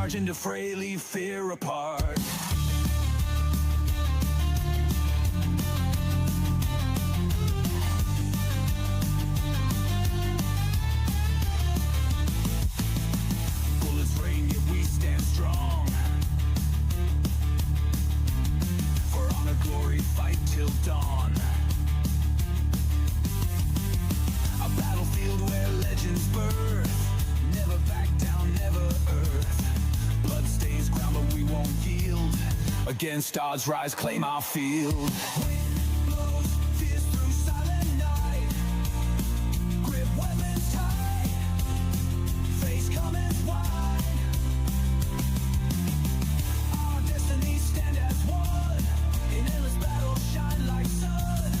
margin to frailly fear apart. Bullets rain, yet we stand strong. For honor, glory, fight till dawn. A battlefield where legends birth. Never back down, never earth. Blood stains ground, but we won't yield. Against odds, rise, claim our field. Wind blows, fierce through silent night. Grip weapons tight. Face cometh wide. Our destinies stand as one. In endless battle, shine like sun.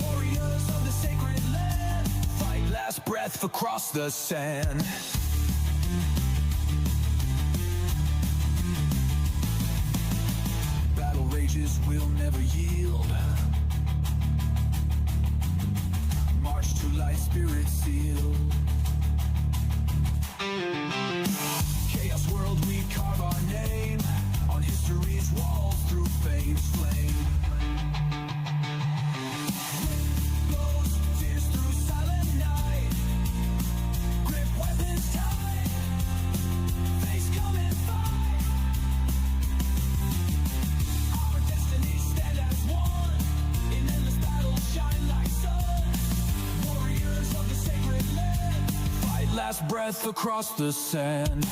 Warriors of the sacred land. Fight last breath across the sand. Battle rages will never yield. March to light, spirit sealed. Chaos world, we carve our name on history's walls through fame's flame. last breath across the sand.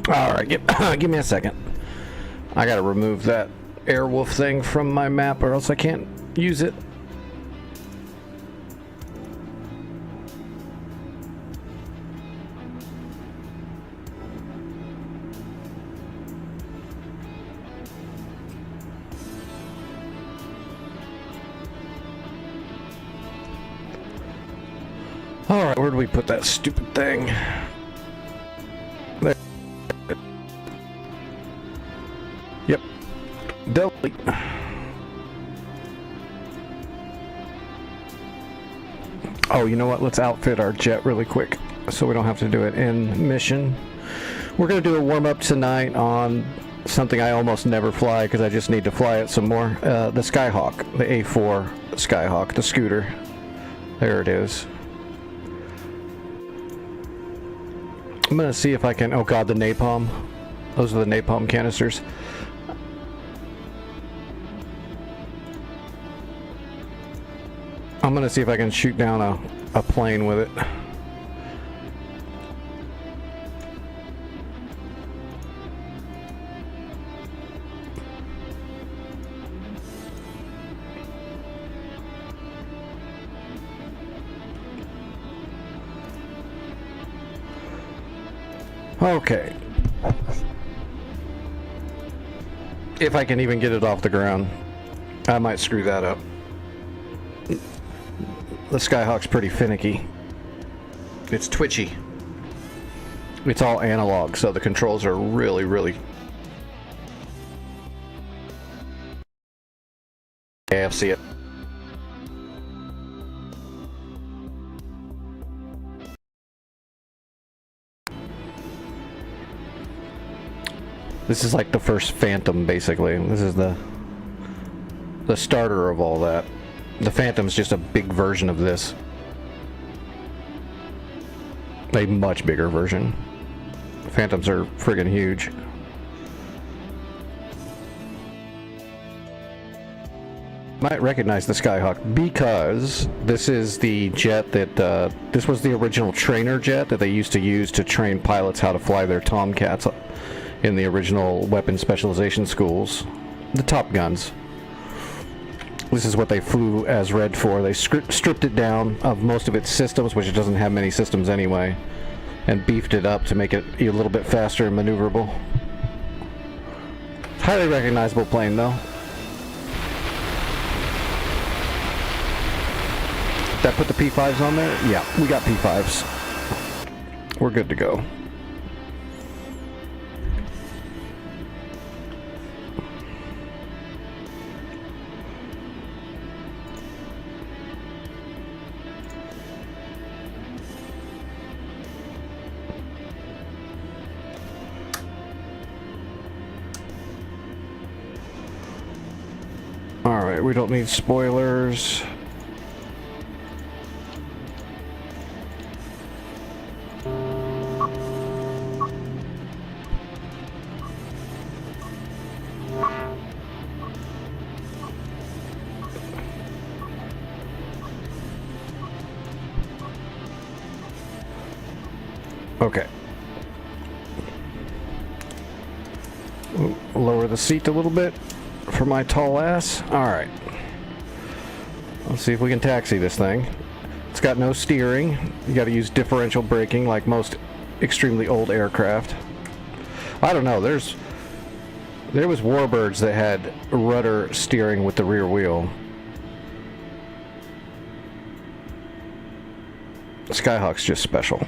Alright, give me a second. I gotta remove that Airwolf thing from my map or else I can't use it. Alright, where do we put that stupid thing? There. Yep. Delete. Oh, you know what? Let's outfit our jet really quick so we don't have to do it in mission. We're going to do a warm-up tonight on something I almost never fly because I just need to fly it some more. The Skyhawk, the A4 Skyhawk, the scooter. There it is. I'm gonna see if I can. Oh god, the napalm. Those are the napalm canisters. I'm gonna see if I can shoot down a plane with it. Okay. If I can even get it off the ground. I might screw that up. The Skyhawk's pretty finicky. It's twitchy. It's all analog, so the controls are really... Yeah, I see it. This is like the first Phantom, basically. This is the starter of all that. The Phantom's just a big version of this. A much bigger version. Phantoms are friggin' huge. Might recognize the Skyhawk because this is the jet that this was the original trainer jet that they used to use to train pilots how to fly their Tomcats in the original weapon specialization schools. The Top Guns. This is what they flew as Red for. They stripped it down of most of its systems, which it doesn't have many systems anyway, and beefed it up to make it a little bit faster and maneuverable. Highly recognizable plane though. That put the P5s on there? Yeah, we got P5s. We're good to go. Alright, we don't need spoilers. Okay. Lower the seat a little bit for my tall ass. Alright. Let's see if we can taxi this thing. It's got no steering. You gotta use differential braking like most extremely old aircraft. I don't know, there was Warbirds that had rudder steering with the rear wheel. Skyhawk's just special.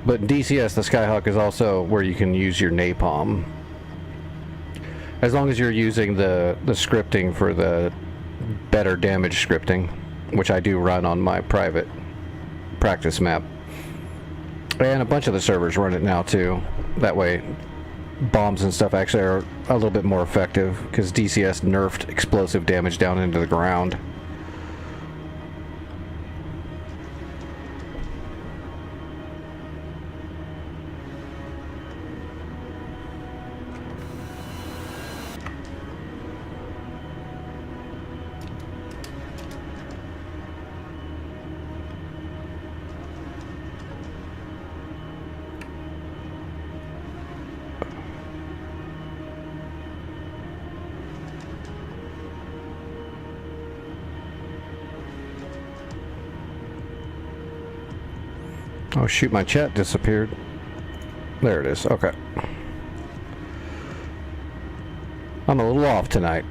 But in DCS, the Skyhawk is also where you can use your napalm. As long as you're using the scripting for the better damage scripting, which I do run on my private practice map. And a bunch of the servers run it now too. That way, bombs and stuff actually are a little bit more effective, because DCS nerfed explosive damage down into the ground. Oh shoot, my chat disappeared. There it is. Okay. I'm a little off tonight.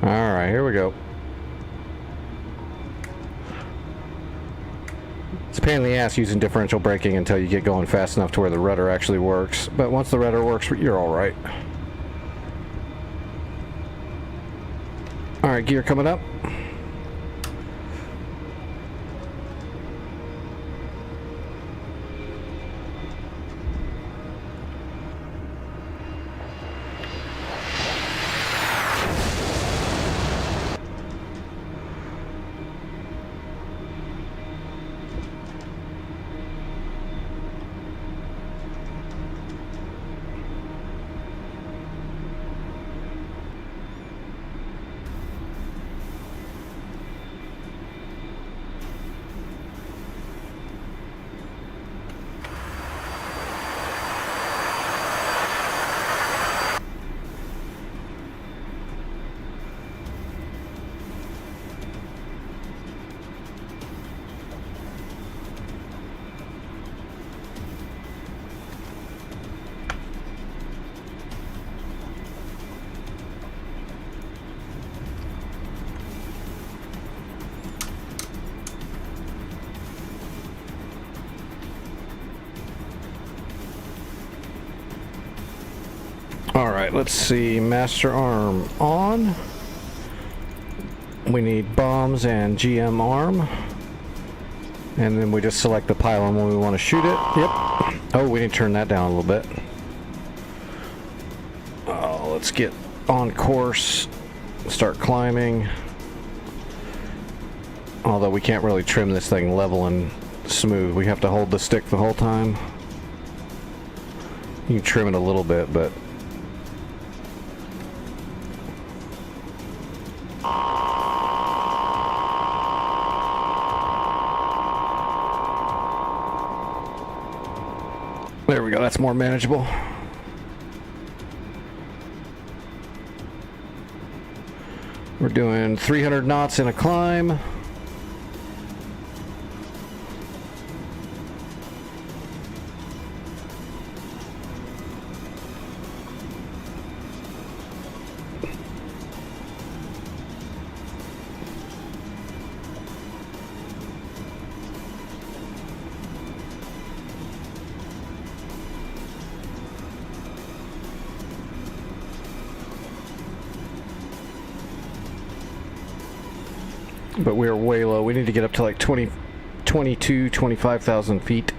Alright, here we go. It's a pain in the ass using differential braking until you get going fast enough to where the rudder actually works. But once the rudder works, you're alright. Alright, gear coming up. Alright, let's see. Master arm on. We need bombs and GM arm. And then we just select the pylon when we want to shoot it. Yep. Oh, we need to turn that down a little bit. Oh, let's get on course. Start climbing. Although we can't really trim this thing level and smooth. We have to hold the stick the whole time. You can trim it a little bit, but... There we go, that's more manageable. We're doing 300 knots in a climb. But we're way low. We need to get up to like 25,000 feet.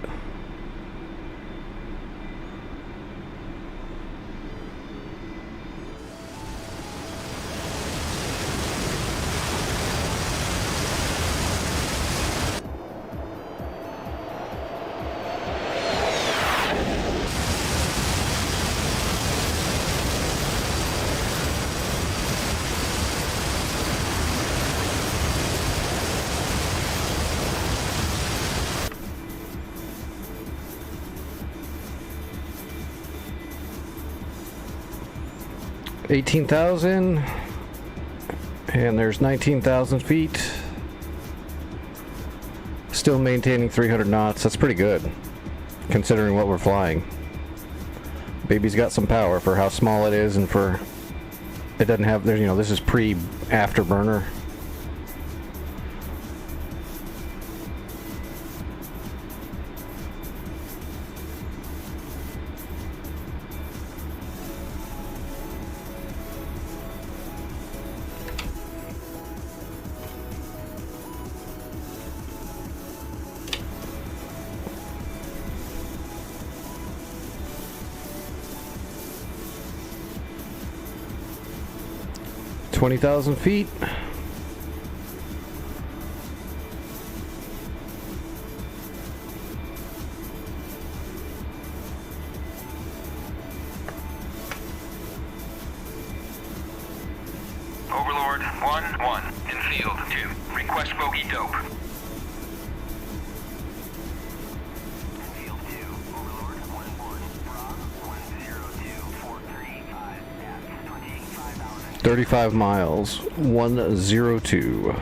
$18,000, and there's 19,000 feet. Still maintaining 300 knots. That's pretty good, considering what we're flying. Baby's got some power for how small it is, and for it doesn't have. There, you know, this is pre-afterburner. $20,000 feet. Overlord 1-1 in field 2. Request bogey dope. 35 miles. 102.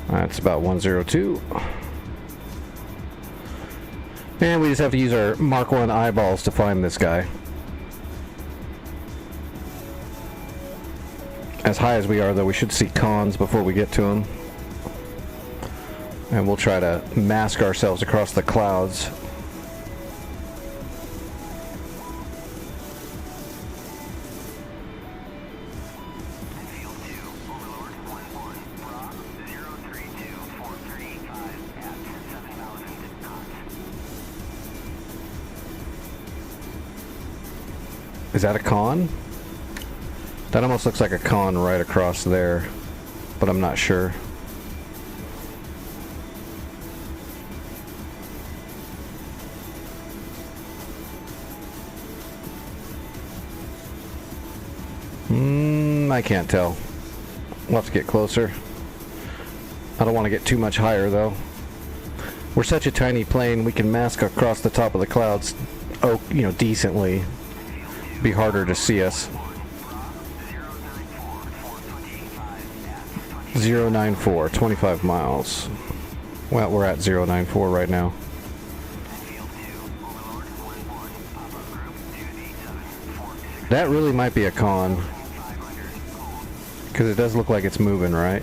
That's about 102. And we just have to use our Mark 1 eyeballs to find this guy. As high as we are, though, we should see cons before we get to him. And we'll try to mask ourselves across the clouds. Is that a con? That almost looks like a con right across there, but I'm not sure. I can't tell. We'll have to get closer. I don't want to get too much higher, though. We're such a tiny plane, we can mask across the top of the clouds, oh, you know, decently. Be harder to see us. 094, 25 miles. Well, we're at 094 right now. That really might be a con. Because it does look like it's moving, right?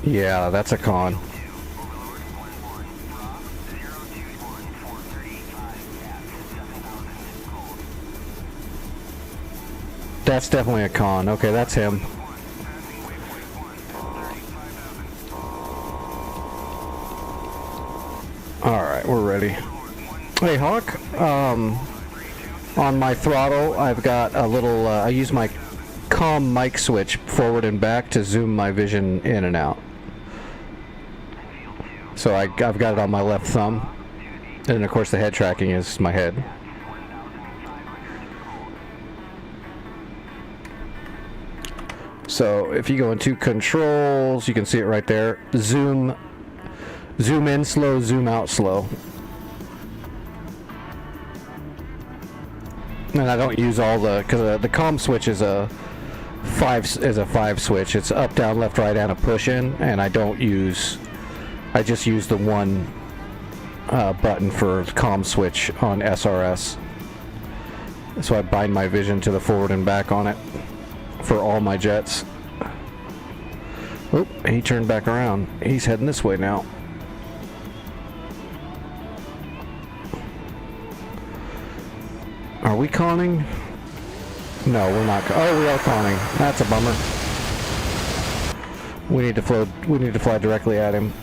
Yeah, that's a con. That's definitely a con. Okay, that's him. Alright, we're ready. Hey, Hawk. On my throttle, I've got a little, I use my comm mic switch forward and back to zoom my vision in and out. So I've got it on my left thumb. And of course the head tracking is my head. So if you go into controls, you can see it right there. Zoom in slow, zoom out slow. And I don't use all the, because the comm switch is a 5 switch. It's up, down, left, right, and a push in, and I just use the one button for comm switch on SRS. So I bind my vision to the forward and back on it for all my jets. Oop, he turned back around. He's heading this way now. Are we conning? No, we're not. Oh, we are conning. That's a bummer. We need to fly directly at him.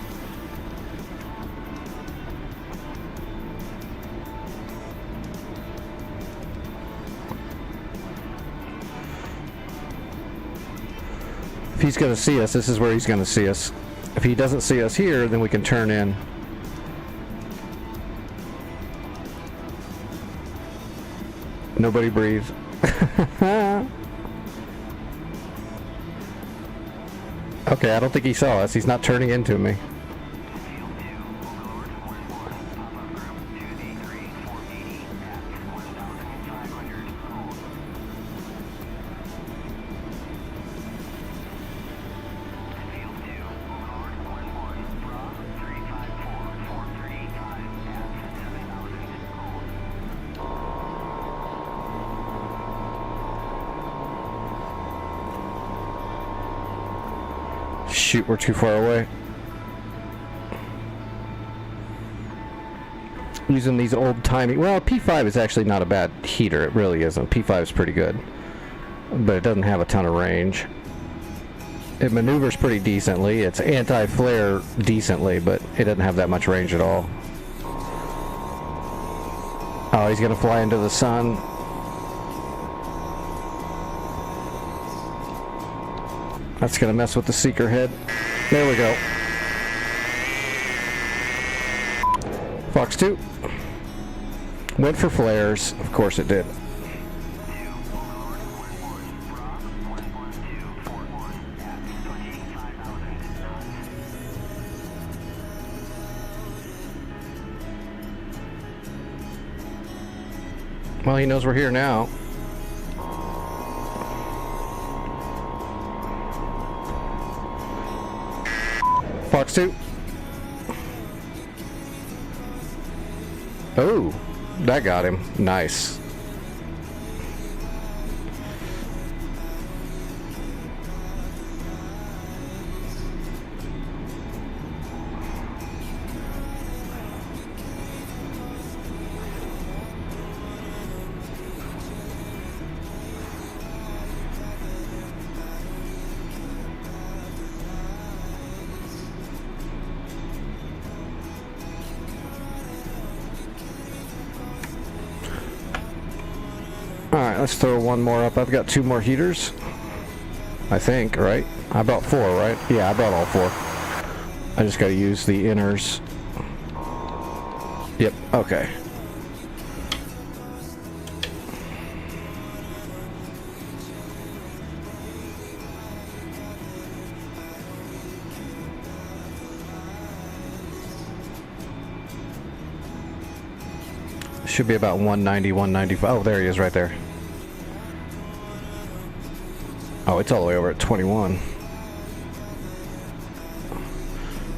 If he's going to see us, this is where he's going to see us. If he doesn't see us here, then we can turn in. Nobody breathe. Okay, I don't think he saw us. He's not turning into me. Shoot, we're too far away. Using these old-timey... Well, P5 is actually not a bad heater. It really isn't. P5 is pretty good. But it doesn't have a ton of range. It maneuvers pretty decently. It's anti-flare decently, but it doesn't have that much range at all. Oh, he's going to fly into the sun. That's going to mess with the seeker head. There we go. Fox 2. Went for flares. Of course it did. Well, he knows we're here now. Fox 2. Oh, that got him. Nice. Alright, let's throw one more up. I've got 2 more heaters. I think, right? I brought 4, right? Yeah, I brought all 4. I just gotta use the inners. Yep, okay. Should be about 190, 195. Oh, there he is right there. Oh, it's all the way over at 21.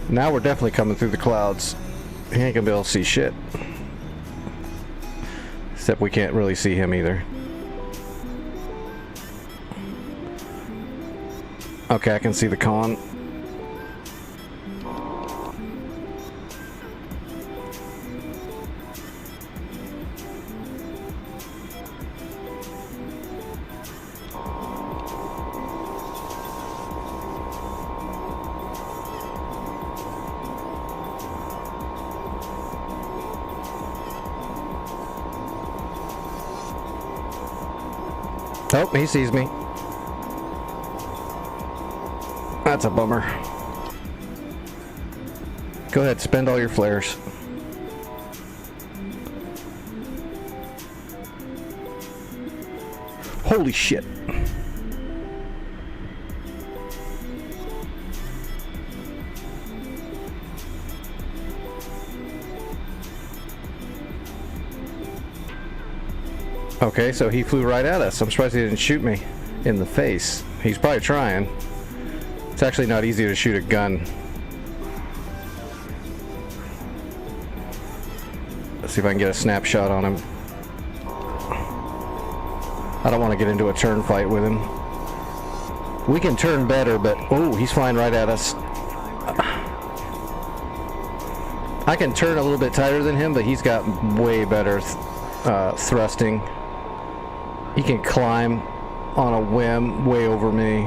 Now we're definitely coming through the clouds. He ain't gonna be able to see shit. Except we can't really see him either. Okay, I can see the con. Oh, he sees me. That's a bummer. Go ahead, spend all your flares. Holy shit. Okay, so he flew right at us. I'm surprised he didn't shoot me in the face. He's probably trying. It's actually not easy to shoot a gun. Let's see if I can get a snapshot on him. I don't want to get into a turn fight with him. We can turn better, but... Oh, he's flying right at us. I can turn a little bit tighter than him, but he's got way better thrusting. He can climb on a whim way over me.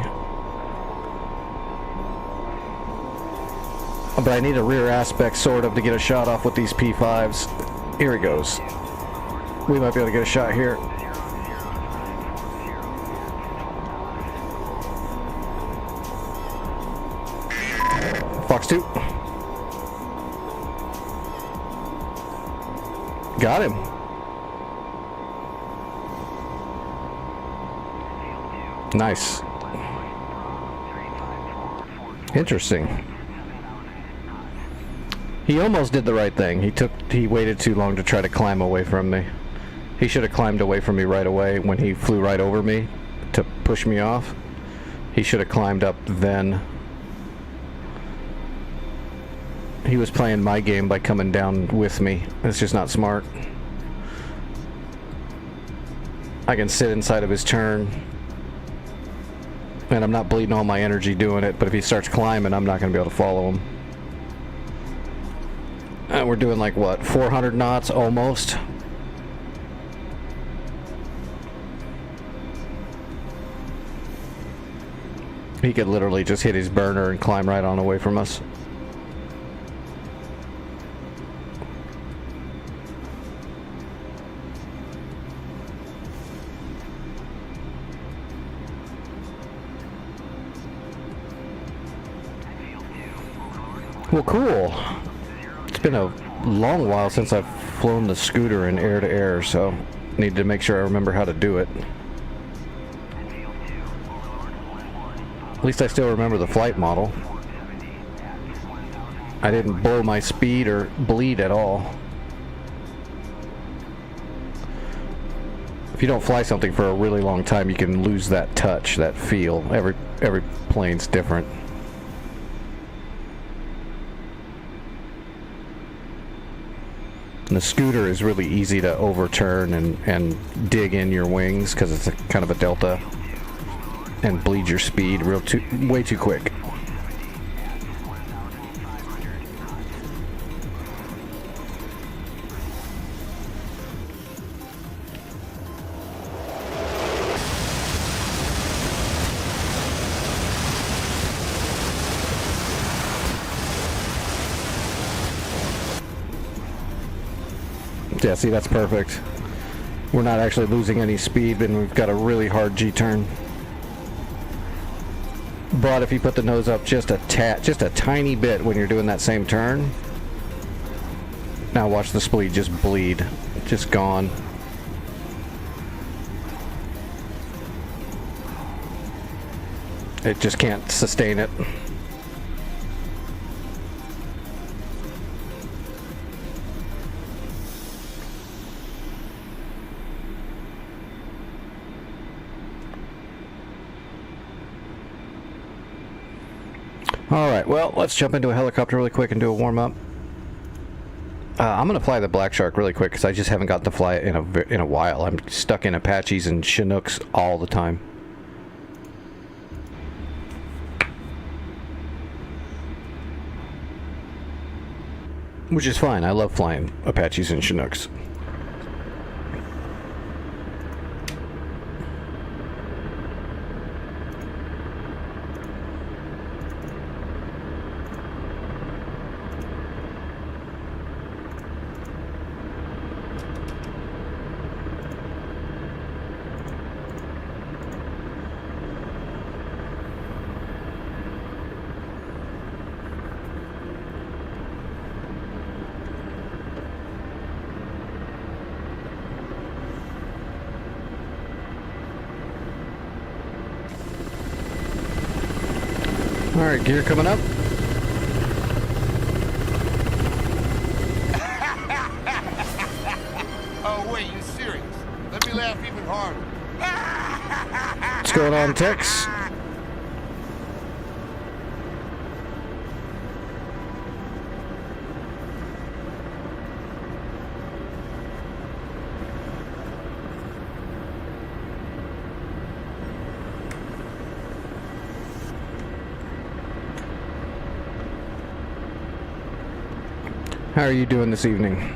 But I need a rear aspect sort of to get a shot off with these P5s. Here he goes. We might be able to get a shot here. Fox 2. Got him. Nice. Interesting. He almost did the right thing. He waited too long to try to climb away from me. He should have climbed away from me right away when he flew right over me to push me off. He should have climbed up then. He was playing my game by coming down with me. It's just not smart. I can sit inside of his turn. And I'm not bleeding all my energy doing it, but if he starts climbing, I'm not going to be able to follow him. And we're doing like, what, 400 knots almost? He could literally just hit his burner and climb right on away from us. Well, cool. It's been a long while since I've flown the scooter in air-to-air, so need to make sure I remember how to do it. At least I still remember the flight model. I didn't blow my speed or bleed at all. If you don't fly something for a really long time, you can lose that touch, that feel. Every plane's different. And the scooter is really easy to overturn and dig in your wings because it's a kind of a delta and bleed your speed way too quick. Yeah, see, that's perfect. We're not actually losing any speed, and we've got a really hard G-turn. But if you put the nose up just a tiny bit when you're doing that same turn, now watch the speed just bleed. Just gone. It just can't sustain it. Alright, well, let's jump into a helicopter really quick and do a warm-up. I'm going to fly the Black Shark really quick because I just haven't got to fly it in a while. I'm stuck in Apaches and Chinooks all the time. Which is fine. I love flying Apaches and Chinooks. Alright, gear coming up. Oh, wait, you're serious? Let me laugh even harder. What's going on, Tex? How are you doing this evening?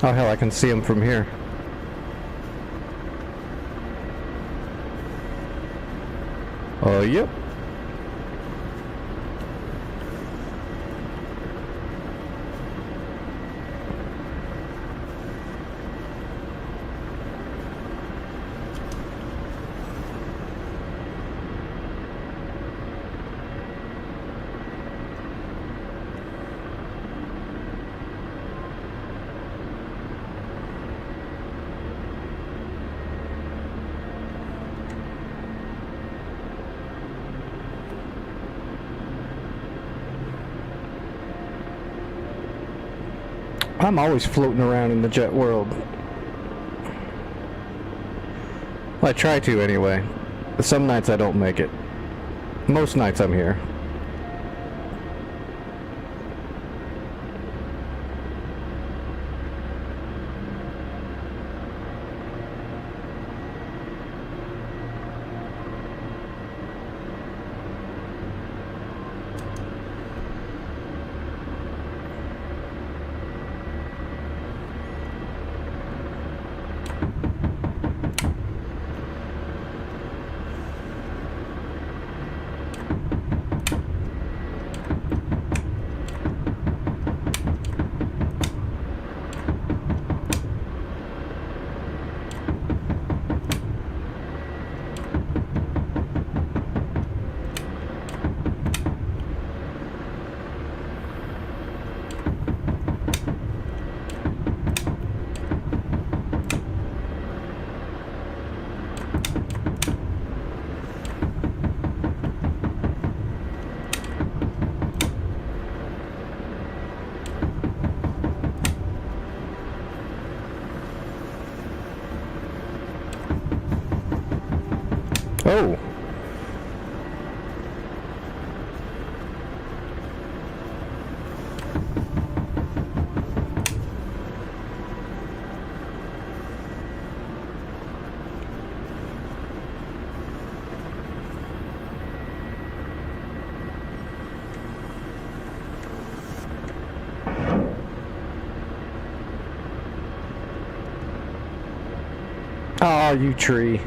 Oh hell, I can see him from here. Oh, yep. I'm always floating around in the jet world. Well, I try to anyway. Some nights I don't make it. Most nights I'm here. Oh. Oh, you tree.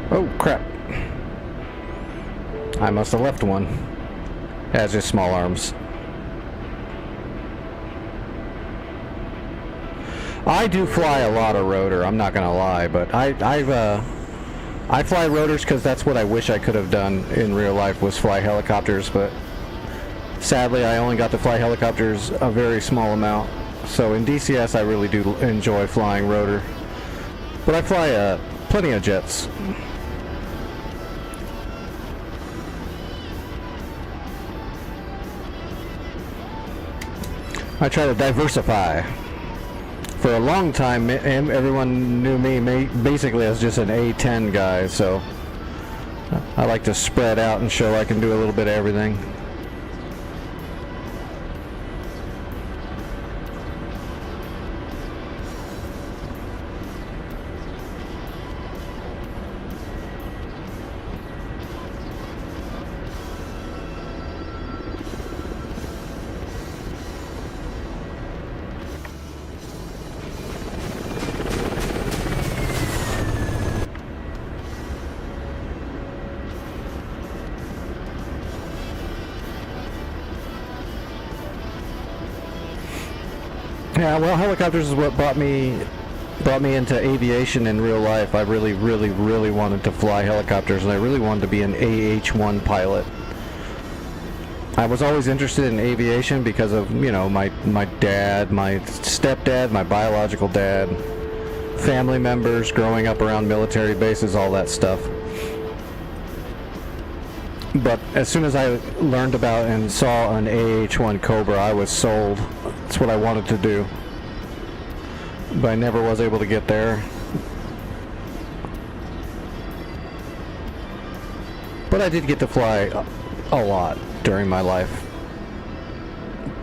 Oh, crap. I must have left one. Has just small arms. I do fly a lot of rotor, I'm not gonna lie, but I fly rotors because that's what I wish I could have done in real life, was fly helicopters, but sadly I only got to fly helicopters a very small amount. So in DCS I really do enjoy flying rotor. But I fly plenty of jets. I try to diversify. For a long time, everyone knew me basically as just an A10 guy, so I like to spread out and show I can do a little bit of everything. Yeah, well, helicopters is what brought me into aviation in real life. I really wanted to fly helicopters, and I really wanted to be an AH-1 pilot. I was always interested in aviation because of, you know, my dad, my stepdad, my biological dad, family members, growing up around military bases, all that stuff. But as soon as I learned about and saw an AH-1 Cobra, I was sold. That's what I wanted to do. But I never was able to get there. But I did get to fly a lot during my life.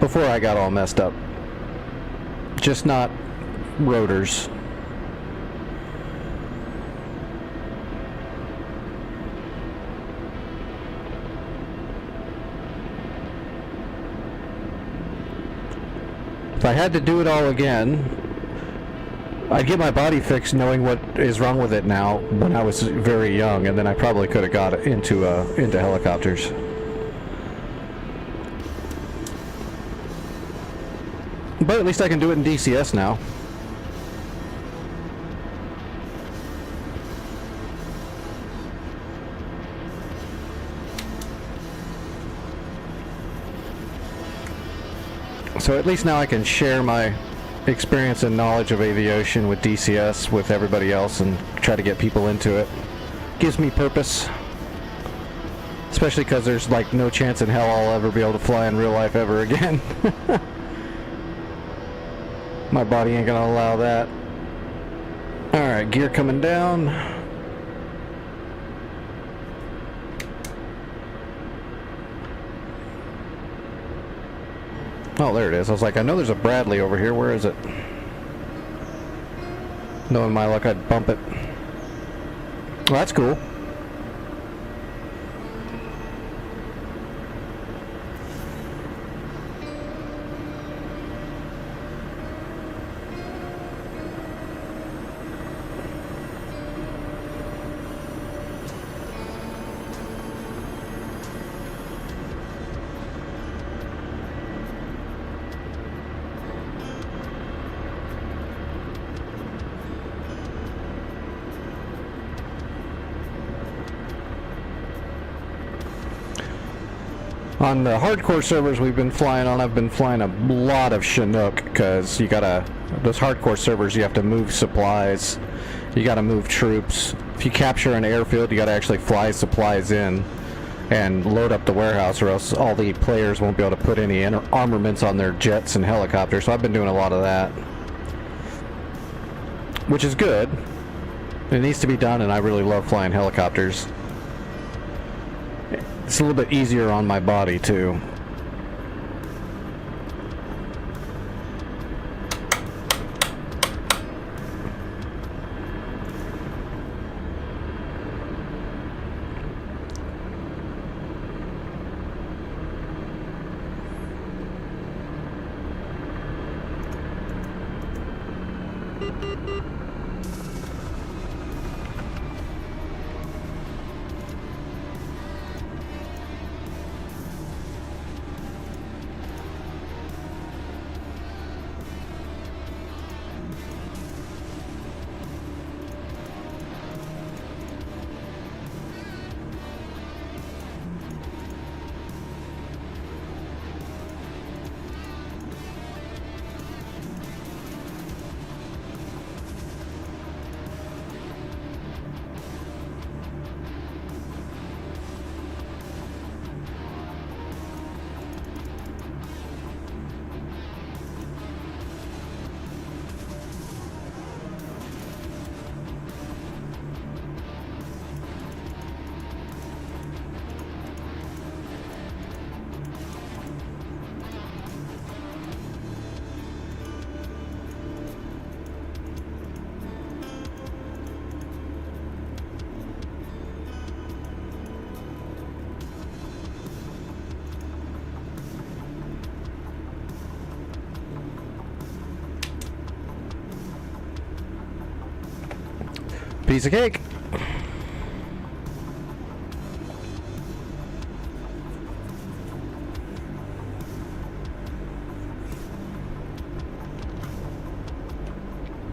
Before I got all messed up. Just not rotors. If I had to do it all again, I'd get my body fixed knowing what is wrong with it now when I was very young, and then I probably could have got into helicopters. But at least I can do it in DCS now. So at least now I can share my experience and knowledge of aviation with DCS with everybody else and try to get people into it. Gives me purpose. Especially because there's like no chance in hell I'll ever be able to fly in real life ever again. My body ain't gonna allow that. Alright, gear coming down. Oh, there it is. I was like, I know there's a Bradley over here. Where is it? Knowing my luck, I'd bump it. Well, that's cool. On the hardcore servers we've been flying on, I've been flying a lot of Chinook, because you gotta, those hardcore servers, you have to move supplies, you gotta move troops. If you capture an airfield, you gotta actually fly supplies in and load up the warehouse, or else all the players won't be able to put any armaments on their jets and helicopters. So I've been doing a lot of that, which is good. It needs to be done, and I really love flying helicopters. It's a little bit easier on my body, too. Piece of cake.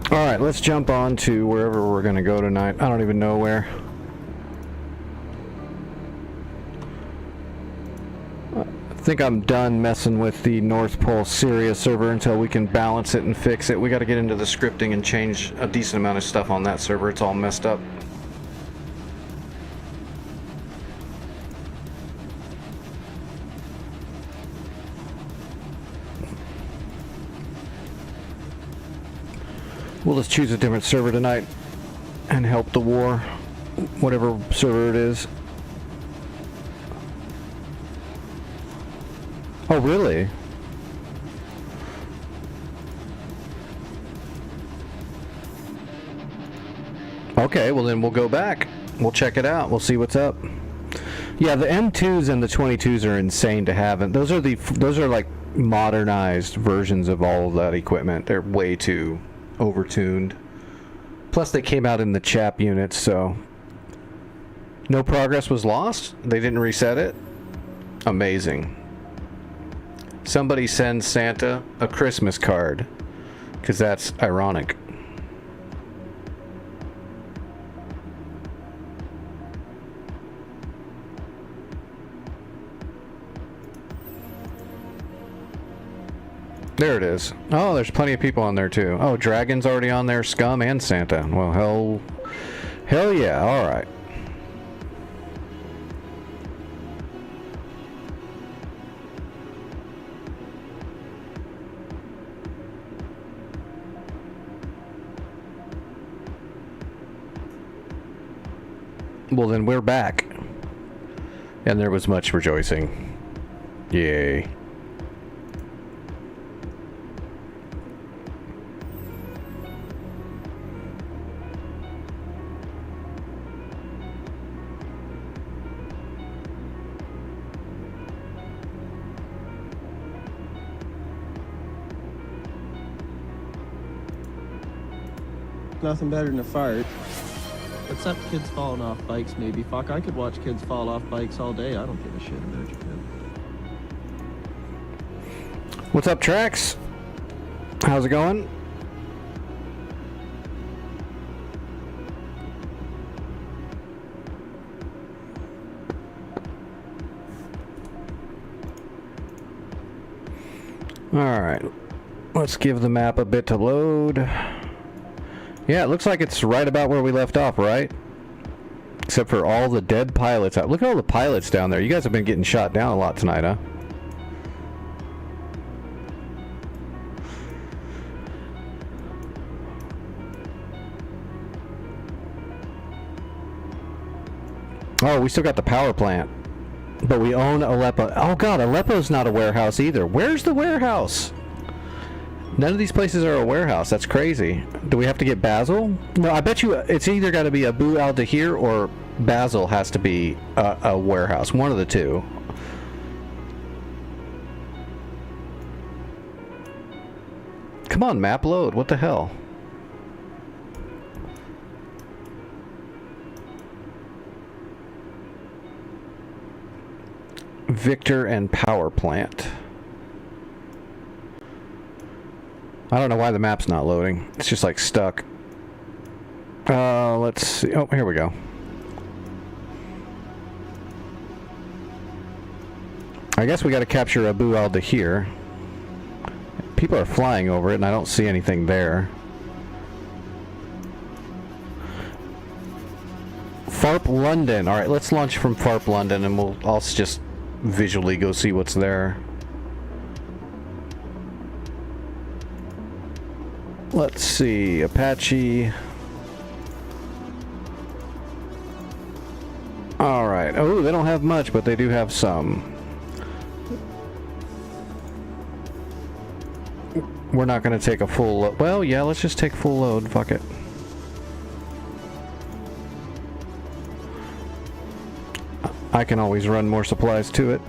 All right, let's jump on to wherever we're going to go tonight. I don't even know where. I think I'm done messing with the North Pole Syria server until we can balance it and fix it. We got to get into the scripting and change a decent amount of stuff on that server. It's all messed up. We'll just choose a different server tonight and help the war, whatever server it is. Oh, really? Okay, well then we'll go back. We'll check it out. We'll see what's up. Yeah, the M2s and the 22s are insane to have, and those are like modernized versions of all of that equipment. They're way too overtuned. Plus, they came out in the chap units, so no progress was lost. They didn't reset it. Amazing. Somebody send Santa a Christmas card, because that's ironic. There it is. Oh, there's plenty of people on there too. Oh, Dragon's already on there, Scum and Santa. Well, hell yeah, alright. Well, then we're back. And there was much rejoicing. Yay. nothing better than a fart. Except kids falling off bikes, maybe. Fuck, I could watch kids fall off bikes all day. I don't give a shit about your kid. What's up, Trax? How's it going? Alright, let's give the map a bit to load. Yeah, it looks like it's right about where we left off, right? Except for all the dead pilots. Look at all the pilots down there. You guys have been getting shot down a lot tonight, huh? Oh, we still got the power plant. But we own Aleppo. Oh god, Aleppo's not a warehouse either. Where's the warehouse? None of these places are a warehouse. That's crazy. Do we have to get Basel? No, I bet you it's either got to be Abu al-Dahir or Basel has to be a warehouse. One of the two. Come on, map load. What the hell? Victor and power plant. I don't know why the map's not loading. It's just like stuck. Let's see. Oh, here we go. I guess we got to capture Abu al-Dahir. People are flying over it and I don't see anything there. FARP London. Alright, let's launch from FARP London and I'll just visually go see what's there. Let's see, Apache. Alright, oh, they don't have much, but they do have some. We're not going to take a full load. Well, yeah, let's just take full load, fuck it. I can always run more supplies to it.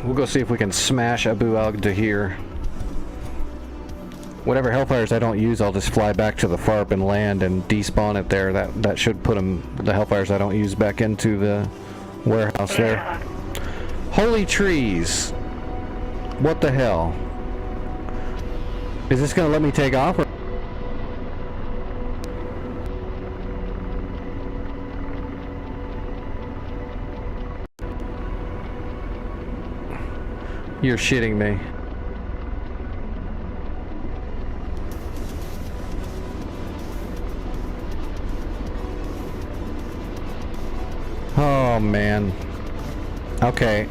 We'll go see if we can smash Abu al-Dahir. Whatever Hellfires I don't use, I'll just fly back to the FARP and land and despawn it there. That should put them, the Hellfires I don't use, back into the warehouse there. Holy trees! What the hell? Is this gonna let me take off? Or you're shitting me. Oh man. Okay.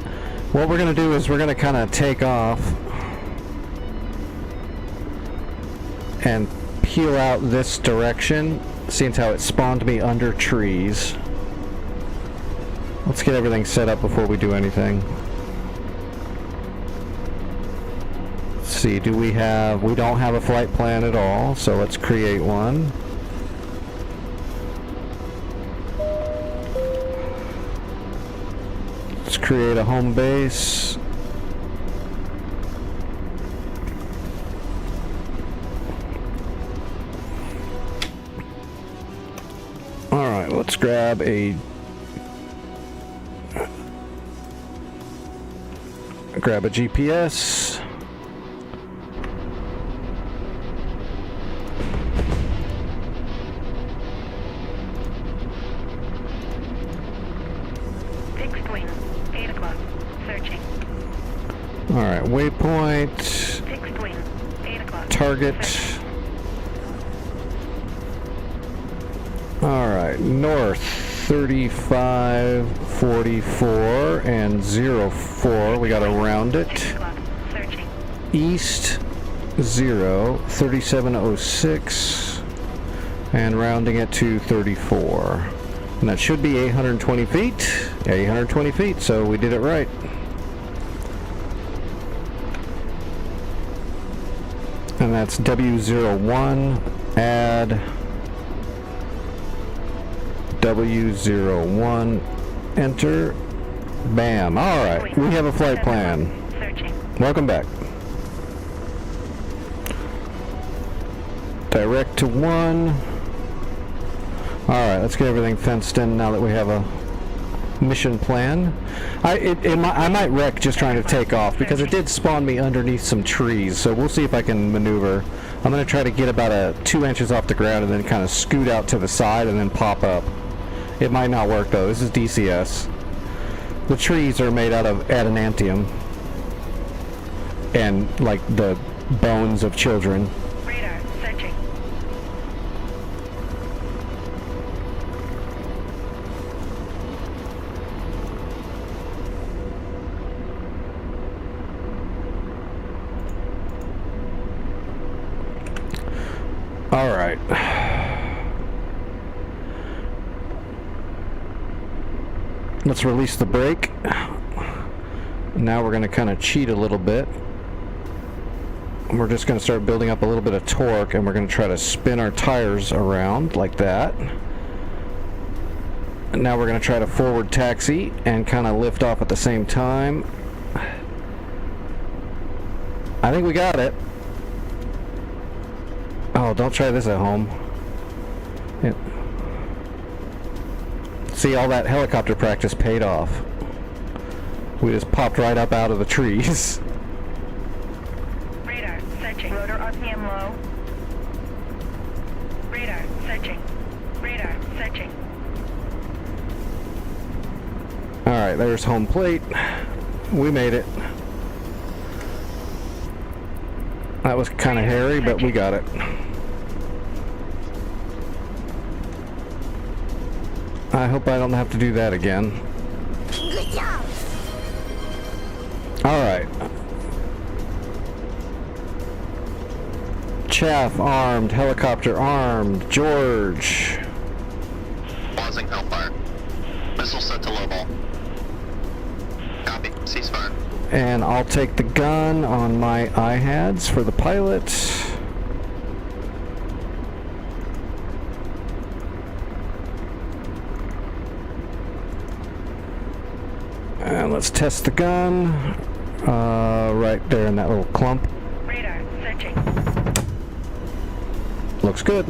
What we're gonna do is we're gonna kind of take off and peel out this direction, seeing how it spawned me under trees. Let's get everything set up before we do anything. Let's see, do we have... we don't have a flight plan at all, so let's create one. Let's create a home base. Alright, let's grab a GPS. Alright, waypoint. Fixed wing, 8 o'clock. Target. Alright, north 35, 44, and 04. We gotta round it. 6 o'clock. Searching. East 0, 3706, and rounding it to 34. And that should be 820 feet. 820 feet, so we did it right. And that's W01, add W01. Enter. Bam. Alright, we have a flight plan. Searching. Welcome back. Direct to 1. Alright, let's get everything fenced in now that we have a mission plan. I might wreck just trying to take off because it did spawn me underneath some trees, so we'll see if I can maneuver. I'm going to try to get about 2 inches off the ground and then kind of scoot out to the side and then pop up. It might not work though. This is DCS. The trees are made out of adamantium and like the bones of children. Radar. Searching. All right. Let's release the brake. Now we're going to kind of cheat a little bit. We're just going to start building up a little bit of torque, and we're going to try to spin our tires around like that. And now we're going to try to forward taxi and kind of lift off at the same time. I think we got it. Oh, don't try this at home. Yeah. See, all that helicopter practice paid off. We just popped right up out of the trees. Radar. Searching. Rotor RPM low. Radar. Searching. Radar. Searching. Alright, there's home plate. We made it. That was kind of hairy, but we got it. I hope I don't have to do that again. Good job. Alright. Chaff armed, helicopter armed, George. Pausing Hellfire. Missile set to low ball. Copy. Ceasefire. And I'll take the gun on my IHADS for the pilot. And let's test the gun. Right there in that little clump. Radar. Searching. Looks good.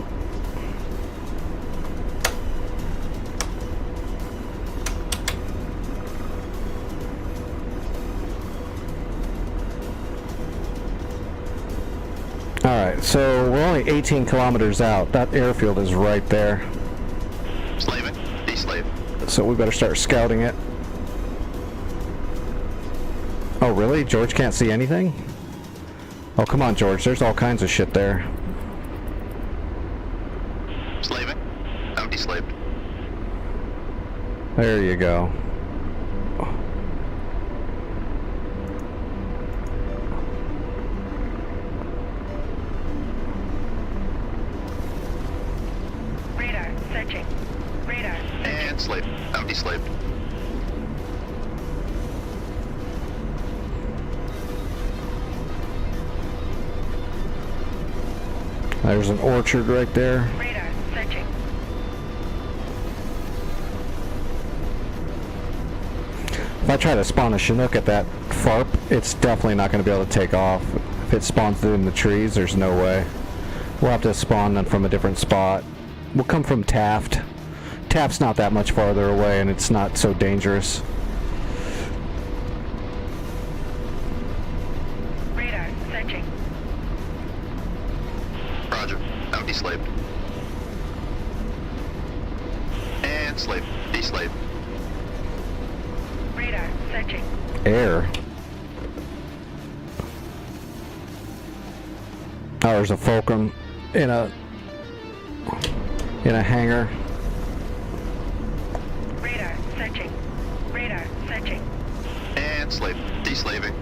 Alright, so we're only 18 kilometers out. That airfield is right there. Slave it. De-slave. So we better start scouting it. Oh, really? George can't see anything? Oh, come on, George. There's all kinds of shit there. Slave it. Now de-slaved. There you go. Radar. Searching. Radar. And slave. Now de-slaved. There's an orchard right there. Radar. Searching. If I try to spawn a Chinook at that FARP, it's definitely not going to be able to take off. If it spawns in the trees, there's no way. We'll have to spawn them from a different spot. We'll come from Taft. Taft's not that much farther away, and it's not so dangerous. Radar. Searching. Roger. Now de-slaved. And slave. De-slaved. Radar. Searching. Air. Oh, there's a Fulcrum in a hangar. Radar. Searching. Radar. Searching. And slave. De-slaving.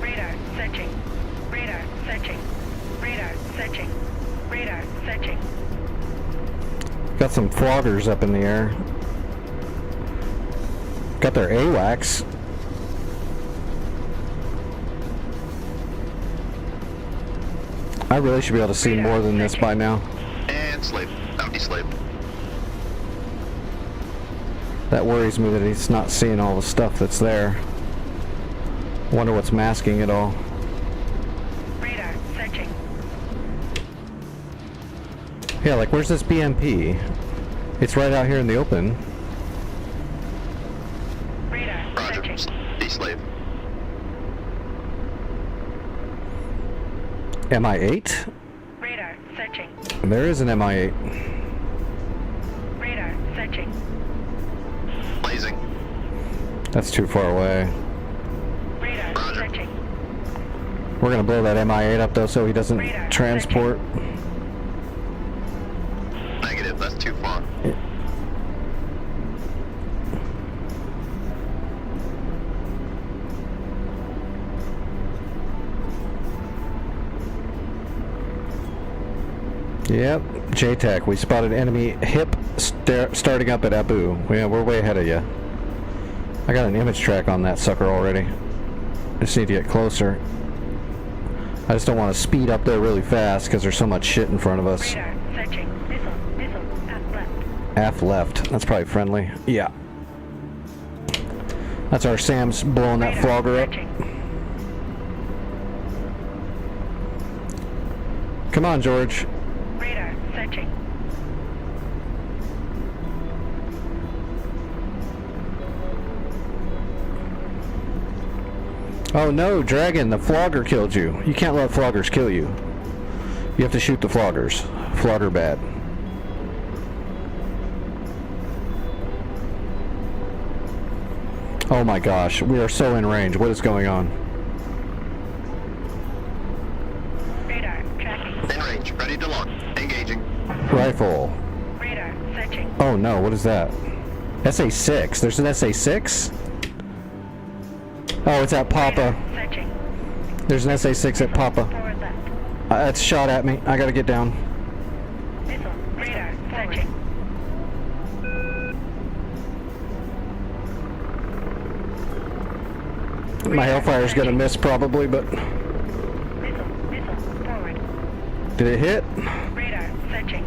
Radar. Searching. Radar. Searching. Radar. Searching. Radar. Searching. floggers up in the air. Got their AWACS. I really should be able to see more than this by now. And slave. Bounty slave. That worries me that he's not seeing all the stuff that's there. Wonder what's masking it all. Radar searching. Yeah, like where's this BMP? It's right out here in the open. Radar Roger. searching. D slave. MI8? Radar searching. There is an MI8. Radar searching. Blazing. That's too far away. Radar Roger. searching. We're gonna blow that MI8 up though so he doesn't Radar transport. Negative. That's too far. Yep, JTAC. We spotted enemy hip starting up at Abu. Yeah, we're way ahead of you. I got an image track on that sucker already. Just need to get closer. I just don't want to speed up there really fast because there's so much shit in front of us. Radar searching. Missile. Aft left. Aft left. That's probably friendly. Yeah. That's our Sam's blowing that Radar flogger up. searching. Come on, George. Radar searching. Oh no, Dragon, the flogger killed you. You can't let floggers kill you. You have to shoot the floggers. Flogger bad. Oh my gosh, we are so in range. What is going on? Radar tracking. In range. Ready to launch. Engaging. Rifle. Radar searching. Oh no, what is that? SA-6. There's an SA-6? Oh, it's at Papa. Radar searching. There's an SA-6 at Papa. Forward left. It's shot at me. I gotta get down. Missile. Radar searching. My Hellfire's gonna miss probably, but... Missile. Forward. Did it hit? Radar searching.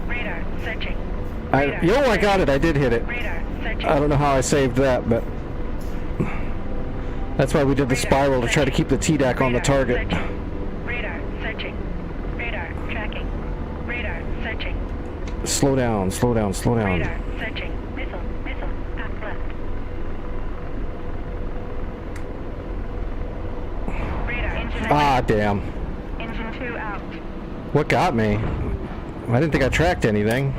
Radar searching. Yo, I got it. I did hit it. Radar searching. I don't know how I saved that, but... That's why we did the spiral, to try to keep the TDAC on the target. Radar searching. Radar tracking. Radar searching. Slow down, slow down, slow down. Radar searching. Missile. Aft left. Radar. Engine Ah, damn. Engine 2 out. What got me? I didn't think I tracked anything.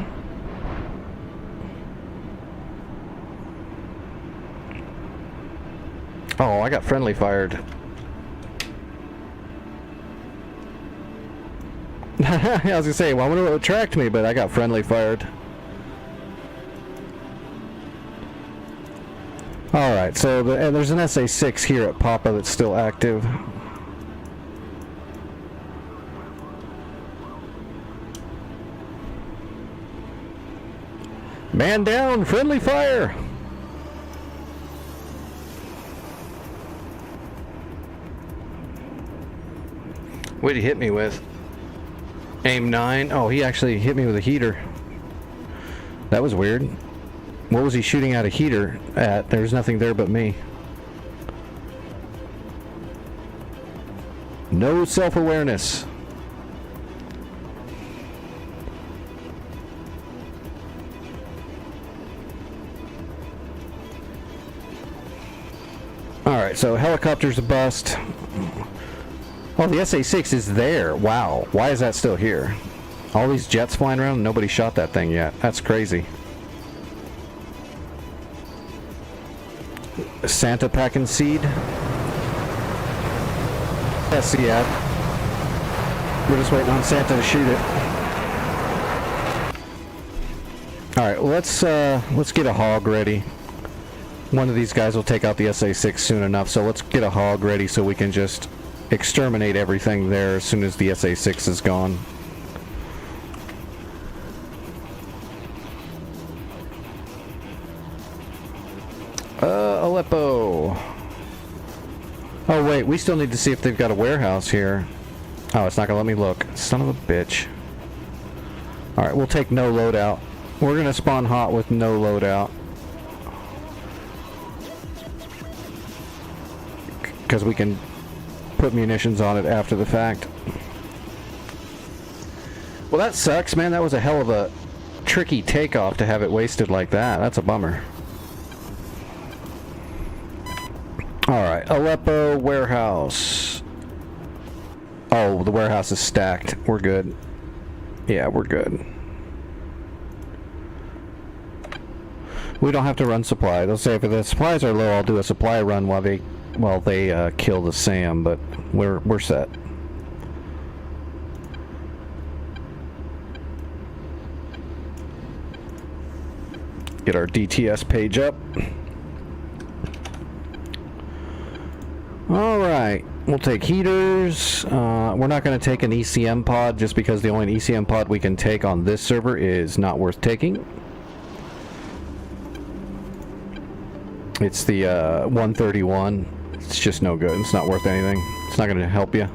Oh, I got friendly fired. I was gonna say, well, I wonder what tracked me, but I got friendly fired. Alright, so there's an SA-6 here at Papa that's still active. Man down, friendly fire! What'd he hit me with? Aim 9? Oh, he actually hit me with a heater. That was weird. What was he shooting at a heater at? There's nothing there but me. No self-awareness. Alright, so helicopter's a bust. Oh, the SA-6 is there. Wow. Why is that still here? All these jets flying around, nobody shot that thing yet. That's crazy. Santa packing seed. That's the ad. We're just waiting on Santa to shoot it. Alright, let's get a hog ready. One of these guys will take out the SA-6 soon enough, so let's get a hog ready so we can just exterminate everything there as soon as the SA-6 is gone. Aleppo. Oh wait, we still need to see if they've got a warehouse here. Oh, it's not gonna let me look. Son of a bitch. Alright, we'll take no loadout. We're gonna spawn hot with no loadout. Because we can put munitions on it after the fact. Well, that sucks, man. That was a hell of a tricky takeoff to have it wasted like that. That's a bummer. Alright, Aleppo warehouse. Oh, the warehouse is stacked. We're good. Yeah, we're good. We don't have to run supply. They'll say if the supplies are low, I'll do a supply run while they kill the SAM, but we're set. Get our DTS page up. Alright, we'll take heaters. We're not going to take an ECM pod just because the only ECM pod we can take on this server is not worth taking. It's the 131. It's just no good. It's not worth anything. It's not going to help you.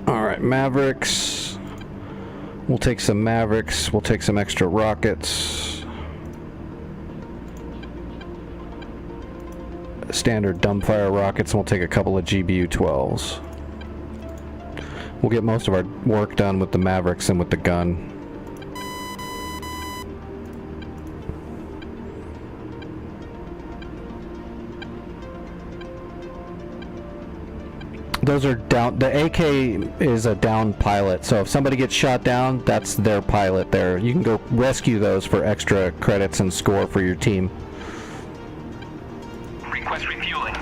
Alright, Mavericks. We'll take some Mavericks. We'll take some extra rockets. Standard dumbfire rockets, and we'll take a couple of GBU-12s. We'll get most of our work done with the Mavericks and with the gun. Those are down. The AK is a down pilot, so if somebody gets shot down, that's their pilot there. You can go rescue those for extra credits and score for your team. Request refueling.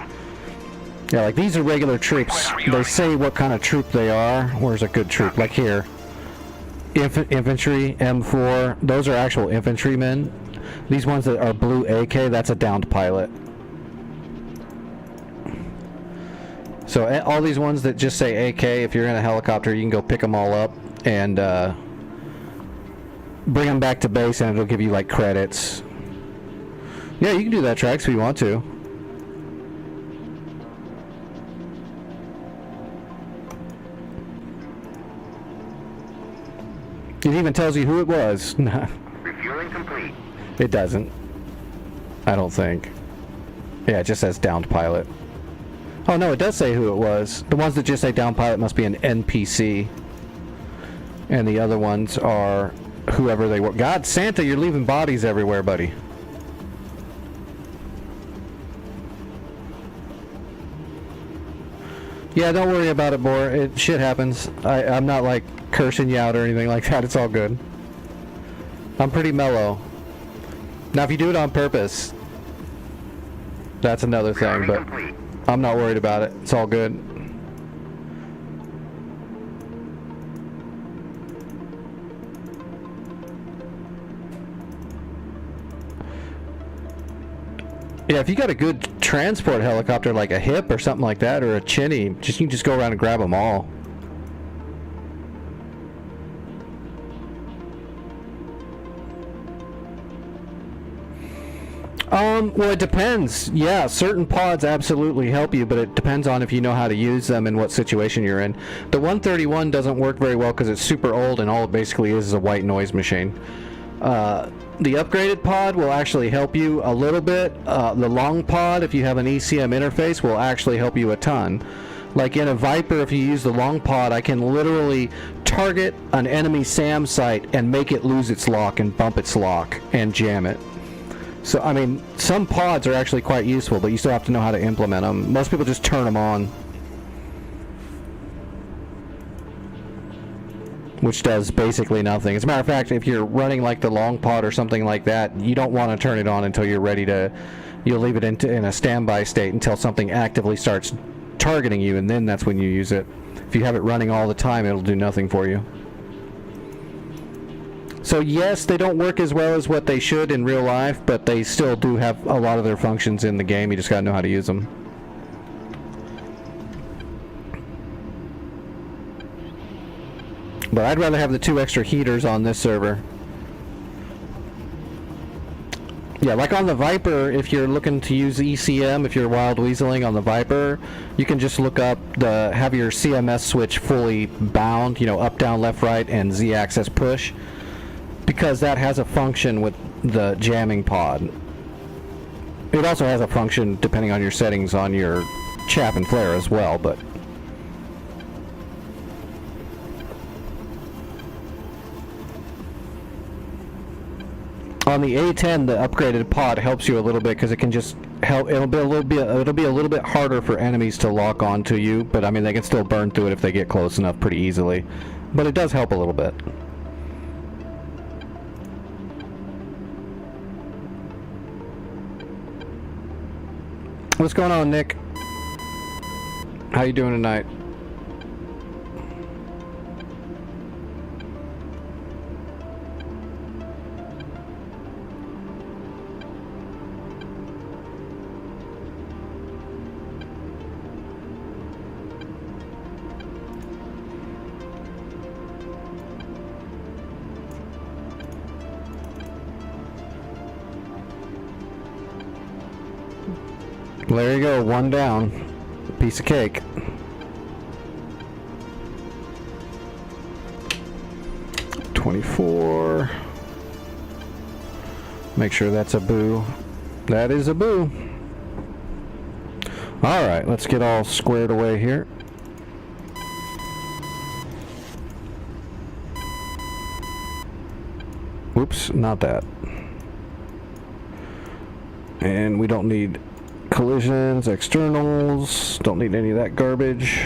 Yeah, like these are regular troops. They say what kind of troop they are. Where's a good troop? Like here. Infantry, M4. Those are actual infantrymen. These ones that are blue AK, that's a downed pilot. So all these ones that just say AK, if you're in a helicopter, you can go pick them all up and bring them back to base, and it'll give you like credits. Yeah, you can do that, Trax, if you want to. It even tells you who it was. Refueling complete. It doesn't. I don't think. Yeah, it just says downed pilot. Oh no, it does say who it was. The ones that just say downed pilot must be an NPC. And the other ones are whoever they were. God, Santa, you're leaving bodies everywhere, buddy. Yeah, don't worry about it, Bor. Shit happens. I'm not like cursing you out or anything like that. It's all good. I'm pretty mellow. Now, if you do it on purpose, that's another thing, but I'm not worried about it. It's all good. Yeah, if you got a good transport helicopter like a HIP or something like that, or a Chinny, you can just go around and grab them all. Well, it depends. Yeah, certain pods absolutely help you, but it depends on if you know how to use them and what situation you're in. The 131 doesn't work very well because it's super old and all it basically is a white noise machine. The upgraded pod will actually help you a little bit. The long pod, if you have an ECM interface, will actually help you a ton. Like in a Viper, if you use the long pod, I can literally target an enemy SAM site and make it lose its lock and bump its lock and jam it. So, I mean, some pods are actually quite useful, but you still have to know how to implement them. Most people just turn them on, which does basically nothing. As a matter of fact, if you're running like the long pod or something like that, you don't want to turn it on until you're ready to. You'll leave it in a standby state until something actively starts targeting you, and then that's when you use it. If you have it running all the time, it'll do nothing for you. So yes, they don't work as well as what they should in real life, but they still do have a lot of their functions in the game. You just gotta know how to use them. But I'd rather have the 2 extra heaters on this server. Yeah, like on the Viper, if you're looking to use ECM, if you're wild weaseling on the Viper, you can just look up have your CMS switch fully bound, you know, up, down, left, right, and Z-axis push, because that has a function with the jamming pod. It also has a function depending on your settings on your chaff and flare as well, but on the A10, the upgraded pod helps you a little bit because it can just help. It'll be a little bit harder for enemies to lock onto you, but I mean they can still burn through it if they get close enough pretty easily. But it does help a little bit. What's going on, Nick? How you doing tonight? Well, there you go, 1 down. Piece of cake. $24. Make sure that's a boo. That is a boo. Alright, let's get all squared away here. Whoops, not that. And we don't need collisions, externals, don't need any of that garbage.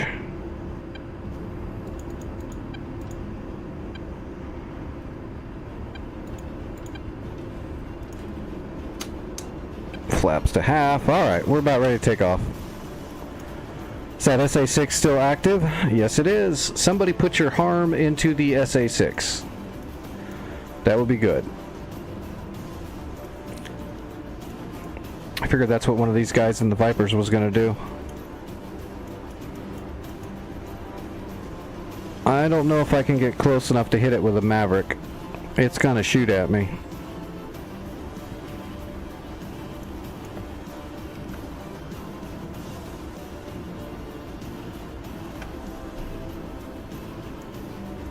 Flaps to half. Alright, we're about ready to take off. Is that SA6 still active? Yes, it is. Somebody put your harm into the SA6. That would be good. I figured that's what one of these guys in the Vipers was going to do. I don't know if I can get close enough to hit it with a Maverick. It's going to shoot at me.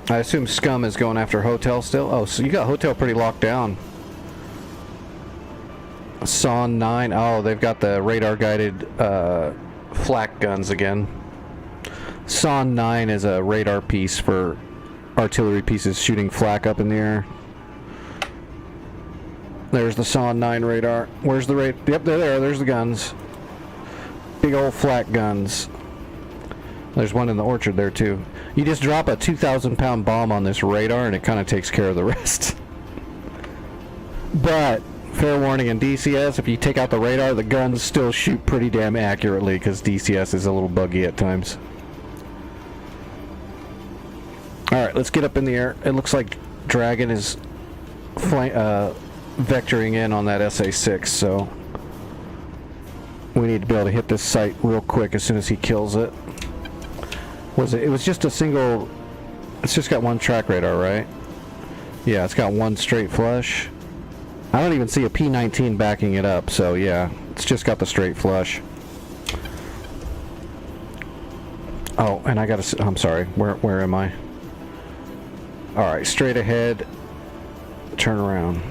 I assume Scum is going after Hotel still. Oh, so you got Hotel pretty locked down. Son 9. Oh, they've got the radar guided flak guns again. Son 9 is a radar piece for artillery pieces shooting flak up in the air. There's the Son 9 radar. Where's the radar? Yep, they're there. There's the guns. Big old flak guns. There's one in the orchard there too. You just drop a 2,000-pound bomb on this radar and it kind of takes care of the rest. But fair warning, in DCS, if you take out the radar, the guns still shoot pretty damn accurately because DCS is a little buggy at times. Alright, let's get up in the air. It looks like Dragon is vectoring in on that SA6, so we need to be able to hit this site real quick as soon as he kills it. It was just a single. It's just got one track radar, right? Yeah, it's got one straight flush. I don't even see a P19 backing it up, so yeah, it's just got the straight flush. Oh, and I gotta. I'm sorry. Where am I? All right, straight ahead. Turn around.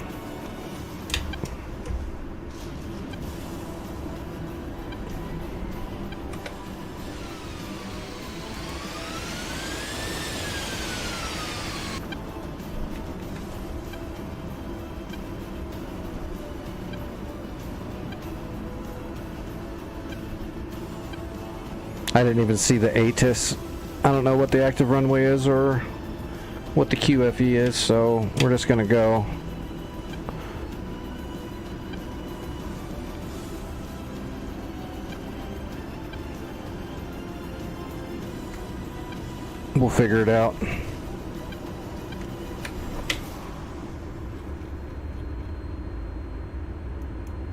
I didn't even see the ATIS. I don't know what the active runway is or what the QFE is, so we're just gonna go. We'll figure it out.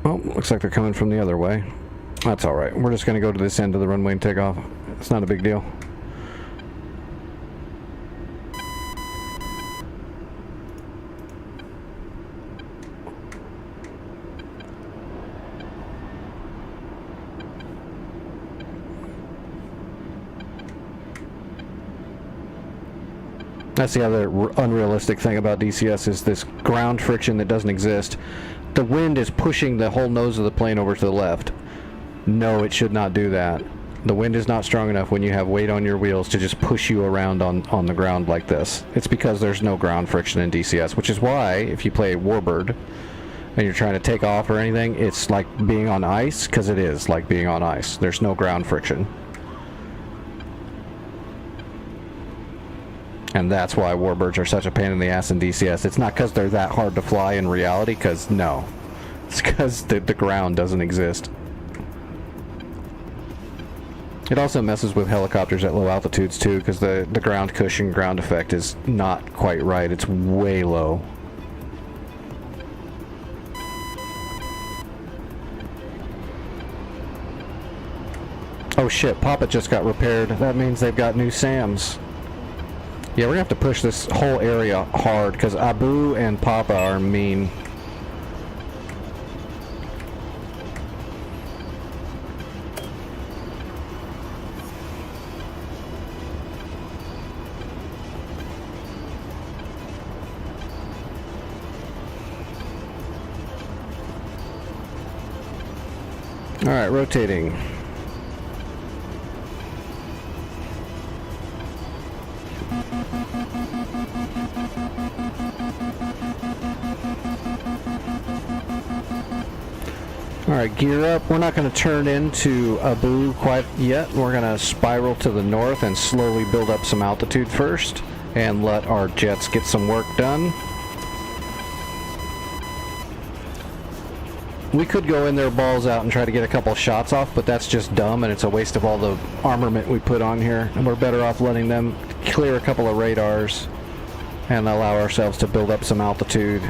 Oh, looks like they're coming from the other way. That's alright. We're just going to go to this end of the runway and take off. It's not a big deal. That's the other unrealistic thing about DCS is this ground friction that doesn't exist. The wind is pushing the whole nose of the plane over to the left. No, it should not do that. The wind is not strong enough when you have weight on your wheels to just push you around on the ground like this. It's because there's no ground friction in DCS, which is why if you play Warbird and you're trying to take off or anything, it's like being on ice, because it is like being on ice. There's no ground friction. And that's why Warbirds are such a pain in the ass in DCS. It's not because they're that hard to fly in reality, because no. It's because the ground doesn't exist. It also messes with helicopters at low altitudes too, because the ground cushion, ground effect is not quite right. It's way low. Oh shit, Papa just got repaired. That means they've got new SAMs. Yeah, we're gonna have to push this whole area hard, because Abu and Papa are mean. Alright, rotating. Alright, gear up. We're not going to turn into Abu quite yet. We're going to spiral to the north and slowly build up some altitude first and let our jets get some work done. We could go in there balls out and try to get a couple shots off, but that's just dumb and it's a waste of all the armament we put on here. And we're better off letting them clear a couple of radars and allow ourselves to build up some altitude,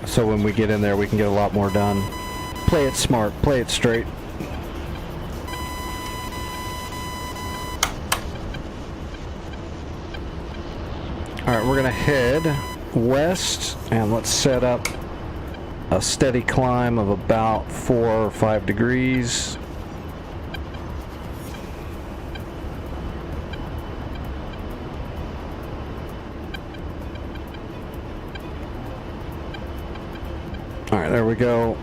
so when we get in there we can get a lot more done. Play it smart, play it straight. Alright, we're gonna head west and let's set up a steady climb of about 4 or 5 degrees. Alright, there we go.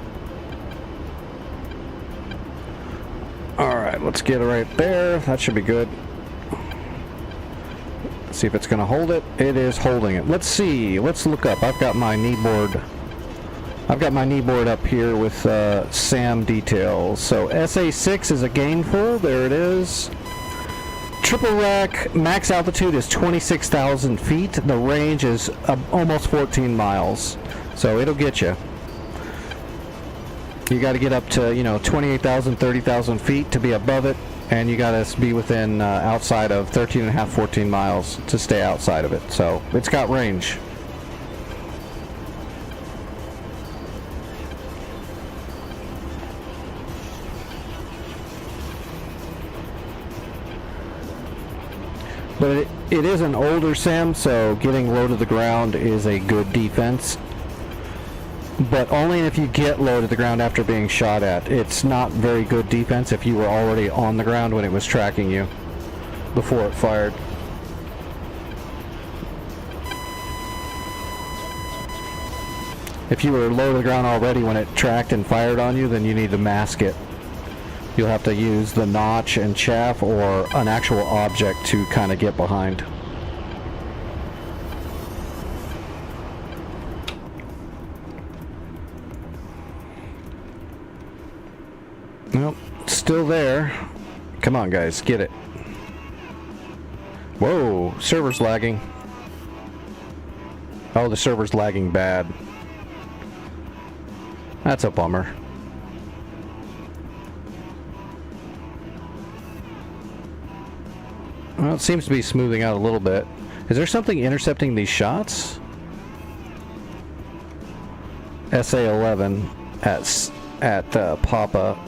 Alright, let's get it right there. That should be good. Let's see if it's going to hold it. It is holding it. Let's see. Let's look up. I've got my knee board. I've got my knee board up here with SAM details. So SA6 is a gainful. There it is. Triple rack max altitude is 26,000 feet. The range is almost 14 miles. So it'll get you. You got to get up to, 28,000, 30,000 feet to be above it, and you got to be within outside of 13.5, 14 miles to stay outside of it. So it's got range. But it is an older SAM, so getting low to the ground is a good defense. But only if you get low to the ground after being shot at. It's not very good defense if you were already on the ground when it was tracking you before it fired. If you were low to the ground already when it tracked and fired on you, then you need to mask it. You'll have to use the notch and chaff or an actual object to kind of get behind. Nope, still there. Come on, guys, get it. Whoa, server's lagging. Oh, the server's lagging bad. That's a bummer. Well, it seems to be smoothing out a little bit. Is there something intercepting these shots? SA-11 at Papa.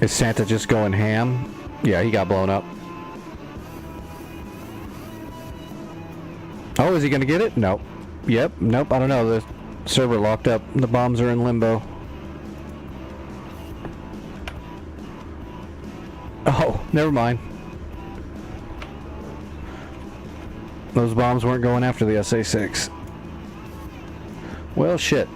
Is Santa just going ham? Yeah, he got blown up. Oh, is he gonna get it? Nope. Yep, nope, I don't know. The server locked up. The bombs are in limbo. Oh, never mind. Those bombs weren't going after the SA-6. Well, shit.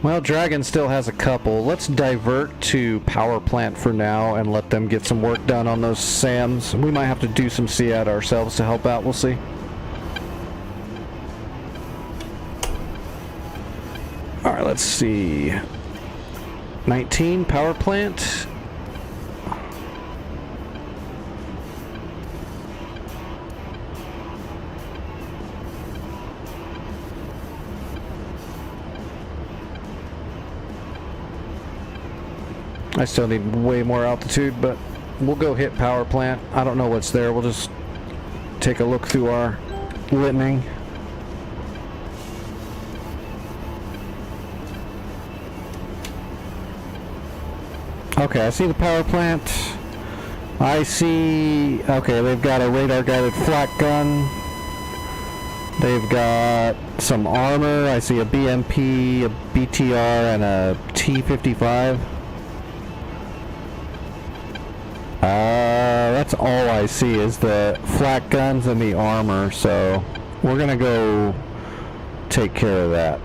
Well, Dragon still has a couple. Let's divert to power plant for now and let them get some work done on those SAMs. We might have to do some SEAD ourselves to help out. We'll see. Alright, let's see. 19 power plant. I still need way more altitude, but we'll go hit power plant. I don't know what's there. We'll just take a look through our litany. Okay, I see the power plant. I see... Okay, they've got a radar-guided flak gun. They've got some armor. I see a BMP, a BTR, and a T-55. That's all I see is the flak guns and the armor, so we're gonna go take care of that.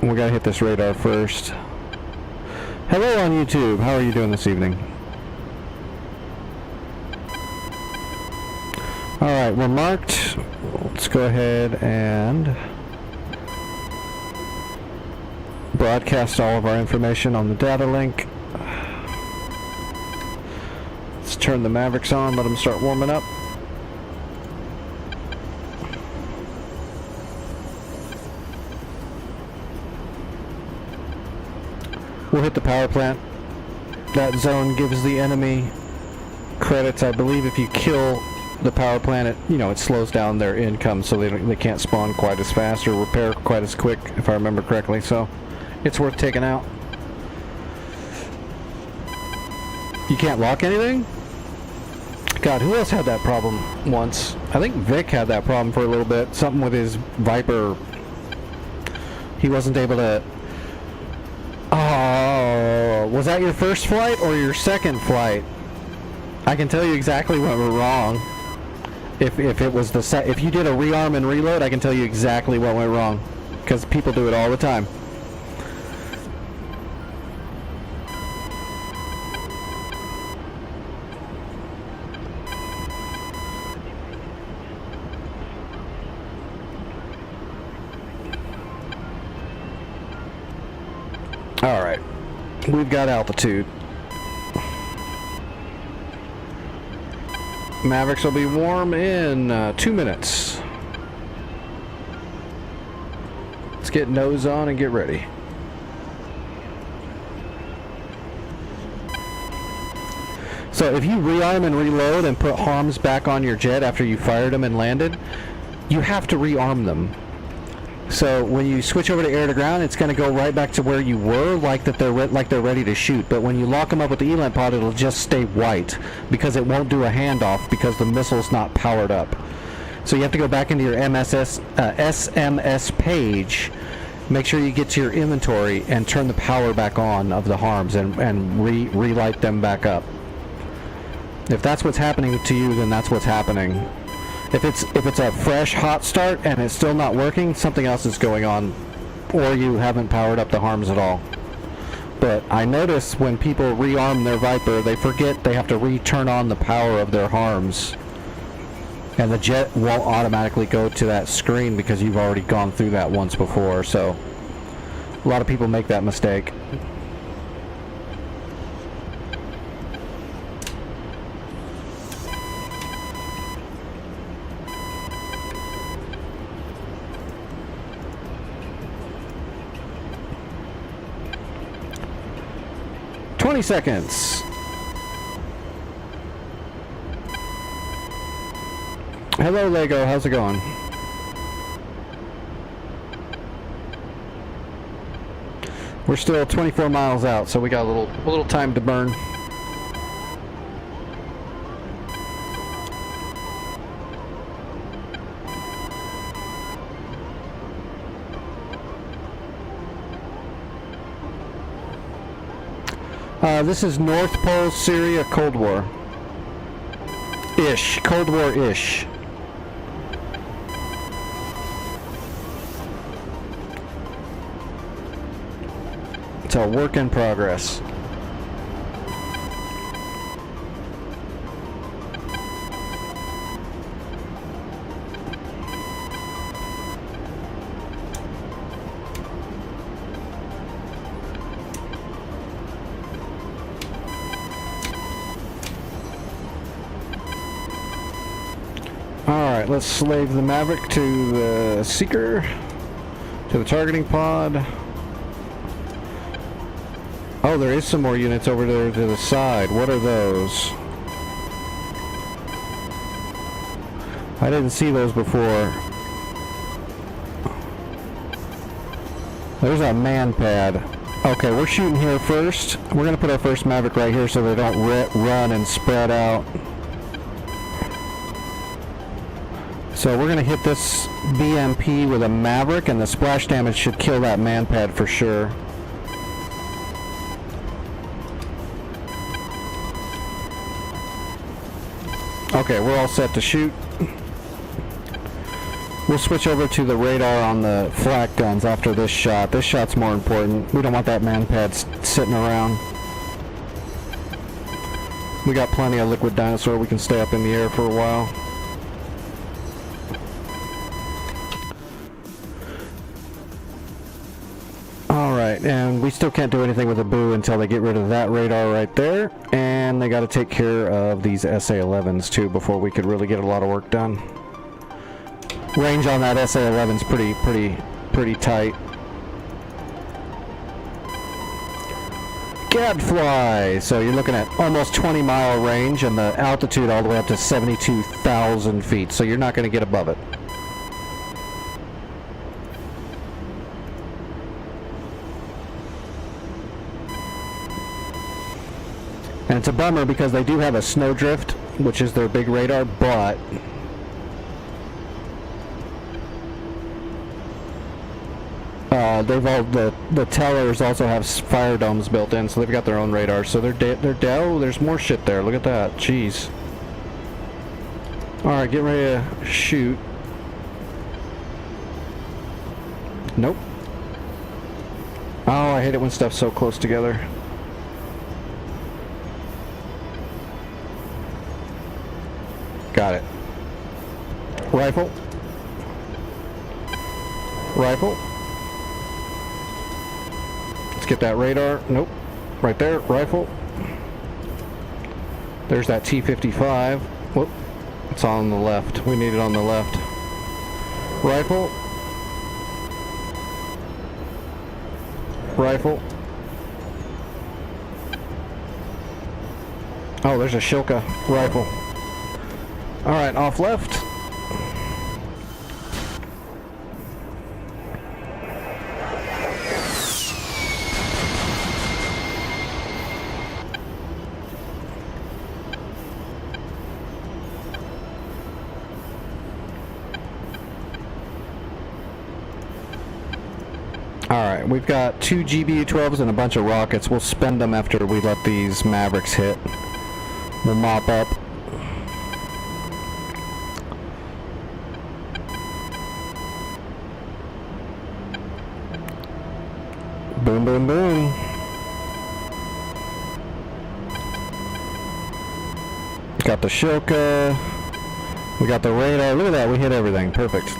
We gotta hit this radar first. Hello on YouTube, how are you doing this evening? Alright, we're marked. Let's go ahead and broadcast all of our information on the data link. Let's turn the Mavericks on, let them start warming up. We'll hit the power plant. That zone gives the enemy credits. I believe if you kill the power plant, it slows down their income, so they can't spawn quite as fast or repair quite as quick, if I remember correctly. So it's worth taking out. You can't lock anything? God, who else had that problem once? I think Vic had that problem for a little bit. Something with his Viper. He wasn't able to... Oh, was that your first flight or your second flight? I can tell you exactly what went wrong. If it was if you did a rearm and reload, I can tell you exactly what went wrong, because people do it all the time. All right, we've got altitude. Mavericks will be warm in 2 minutes. Let's get nose on and get ready. So if you rearm and reload and put harms back on your jet after you fired them and landed, you have to rearm them. So when you switch over to air to ground, it's going to go right back to where you were, like they're ready to shoot. But when you lock them up with the ELANT pod, it'll just stay white because it won't do a handoff because the missile's not powered up. So you have to go back into your SMS page, make sure you get to your inventory, and turn the power back on of the harms and relight them back up. If that's what's happening to you, then that's what's happening. If it's a fresh hot start and it's still not working, something else is going on, or you haven't powered up the harms at all. But I notice when people rearm their Viper, they forget they have to re-turn on the power of their harms, and the jet won't automatically go to that screen because you've already gone through that once before. So a lot of people make that mistake. Seconds. Hello Lego, how's it going? We're still 24 miles out, so we got a little time to burn. This is North Pole, Syria, Cold War. Ish. Cold War-ish. It's a work in progress. Alright, let's slave the Maverick to the Seeker, to the targeting pod. Oh, there is some more units over there to the side. What are those? I didn't see those before. There's a man pad. Okay, we're shooting here first. We're going to put our first Maverick right here so they don't run and spread out. So we're going to hit this BMP with a Maverick, and the splash damage should kill that man pad for sure. Okay, we're all set to shoot. We'll switch over to the radar on the flak guns after this shot. This shot's more important. We don't want that man pad sitting around. We got plenty of liquid dinosaur. We can stay up in the air for a while. Alright, and we still can't do anything with the Boo until they get rid of that radar right there. And they got to take care of these SA-11s too before we could really get a lot of work done. Range on that SA-11's pretty tight. Gadfly! So you're looking at almost 20-mile range and the altitude all the way up to 72,000 feet. So you're not going to get above it. And it's a bummer because they do have a Snowdrift, which is their big radar, but the tellers also have fire domes built in, so they've got their own radar. So oh, there's more shit there. Look at that. Jeez. All right, get ready to shoot. Nope. Oh, I hate it when stuff's so close together. Got it. Rifle. Rifle. Let's get that radar. Nope. Right there. Rifle. There's that T-55. Whoop. It's on the left. We need it on the left. Rifle. Rifle. Oh, there's a Shilka. Rifle. Alright, off left. Alright, we've got 2 GBU-12s and a bunch of rockets. We'll spend them after we let these Mavericks hit. We'll mop up. Boom, boom, boom. Got the Shilka. We got the radar. Look at that. We hit everything. Perfect.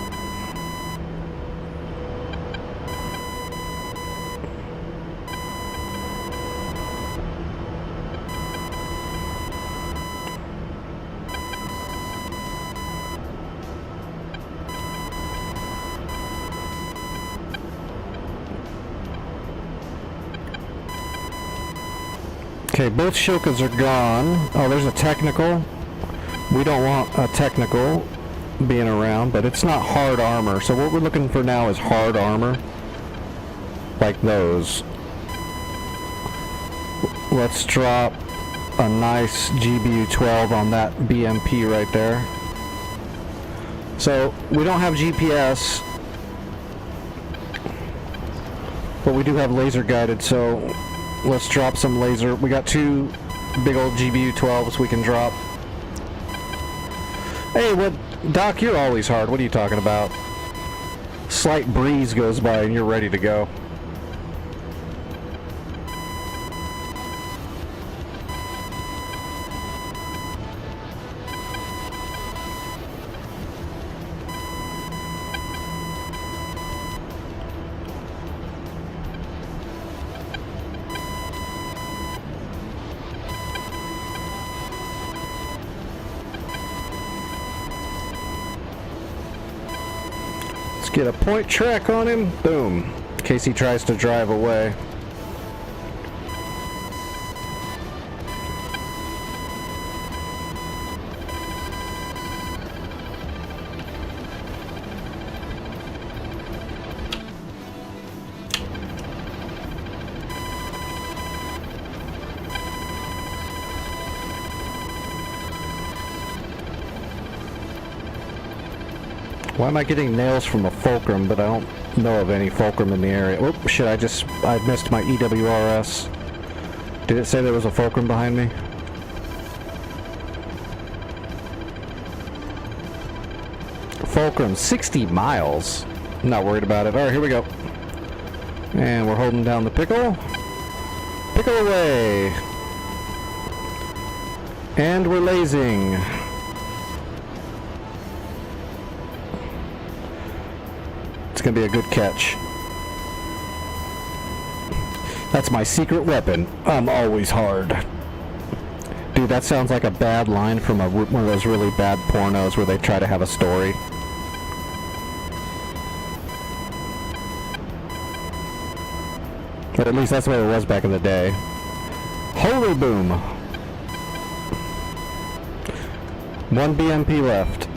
Okay, both Shilkas are gone. Oh, there's a technical. We don't want a technical being around, but it's not hard armor. So what we're looking for now is hard armor. Like those. Let's drop a nice GBU-12 on that BMP right there. So we don't have GPS, but we do have laser guided, so Let's drop some laser. We got 2 big old GBU-12s we can drop. Hey, what? Doc, you're always hard. What are you talking about? Slight breeze goes by and you're ready to go. Get a point track on him. Boom. In case he tries to drive away. Why am I getting nails from a Fulcrum, but I don't know of any Fulcrum in the area? Oop, shit, I missed my EWRS. Did it say there was a Fulcrum behind me? Fulcrum, 60 miles. I'm not worried about it. Alright, here we go. And we're holding down the pickle. Pickle away. And we're lasing. It's gonna be a good catch. That's my secret weapon. I'm always hard. Dude, that sounds like a bad line from one of those really bad pornos where they try to have a story. But at least that's the way it was back in the day. Holy boom! 1 BMP left.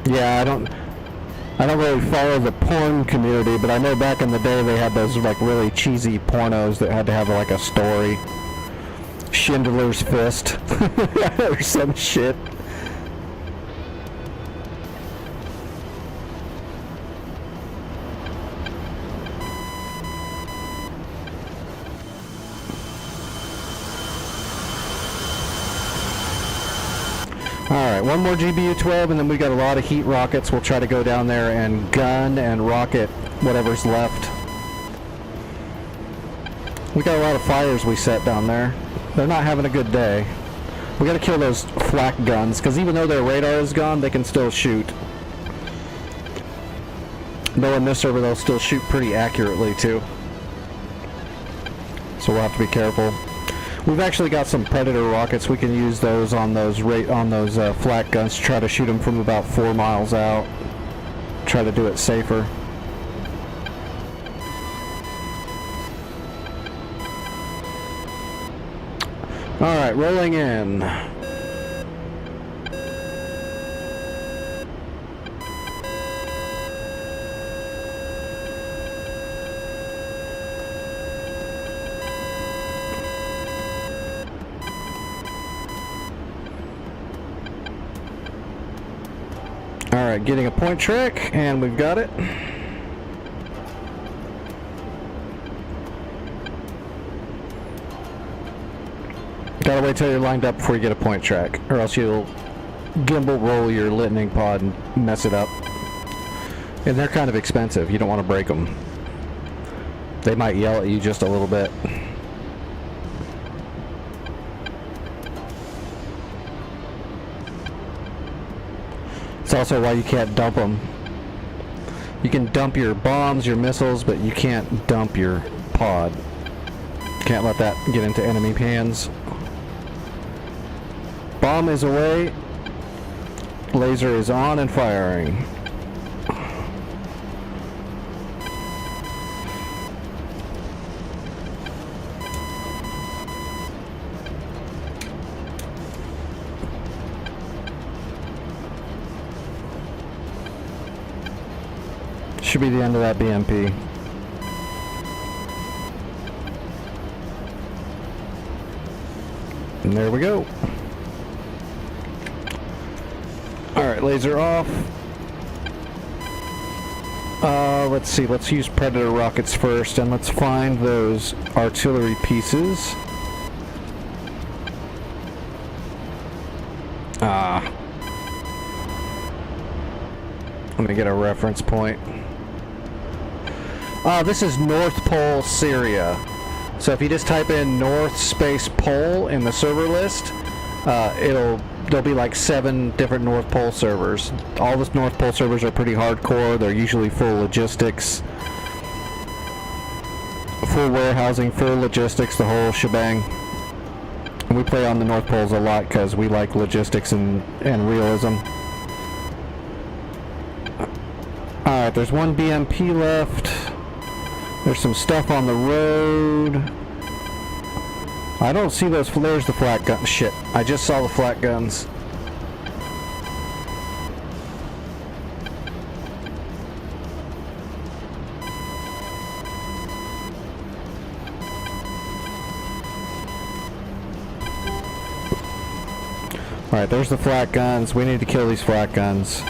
Yeah, I don't really follow the porn community, but I know back in the day they had those like really cheesy pornos that had to have like a story. Schindler's Fist or some shit. Alright, one more GBU-12 and then we got a lot of heat rockets. We'll try to go down there and gun and rocket whatever's left. We got a lot of fires we set down there. They're not having a good day. We gotta kill those flak guns, because even though their radar is gone, they can still shoot. Though in this server they'll still shoot pretty accurately too. So we'll have to be careful. We've actually got some Predator rockets. We can use those on those flak guns to try to shoot them from about 4 miles out. Try to do it safer. Alright, rolling in. Alright, getting a point track, and we've got it. Gotta wait till you're lined up before you get a point track, or else you'll gimbal roll your lightning pod and mess it up. And they're kind of expensive, you don't want to break them. They might yell at you just a little bit. It's also why you can't dump them. You can dump your bombs, your missiles, but you can't dump your pod. Can't let that get into enemy hands. Bomb is away. Laser is on and firing. Should be the end of that BMP. And there we go. Alright, laser off. Let's see, let's use Predator rockets first, and let's find those artillery pieces. Let me get a reference point. This is North Pole, Syria. So if you just type in North Space Pole in the server list, there'll be like 7 different North Pole servers. All the North Pole servers are pretty hardcore. They're usually full logistics, full warehousing, full logistics, the whole shebang. And we play on the North Poles a lot because we like logistics and realism. Alright, there's one BMP left. There's some stuff on the road. I don't see those. There's the flat gun. Shit, I just saw the flat guns. Alright, there's the flat guns. We need to kill these flat guns.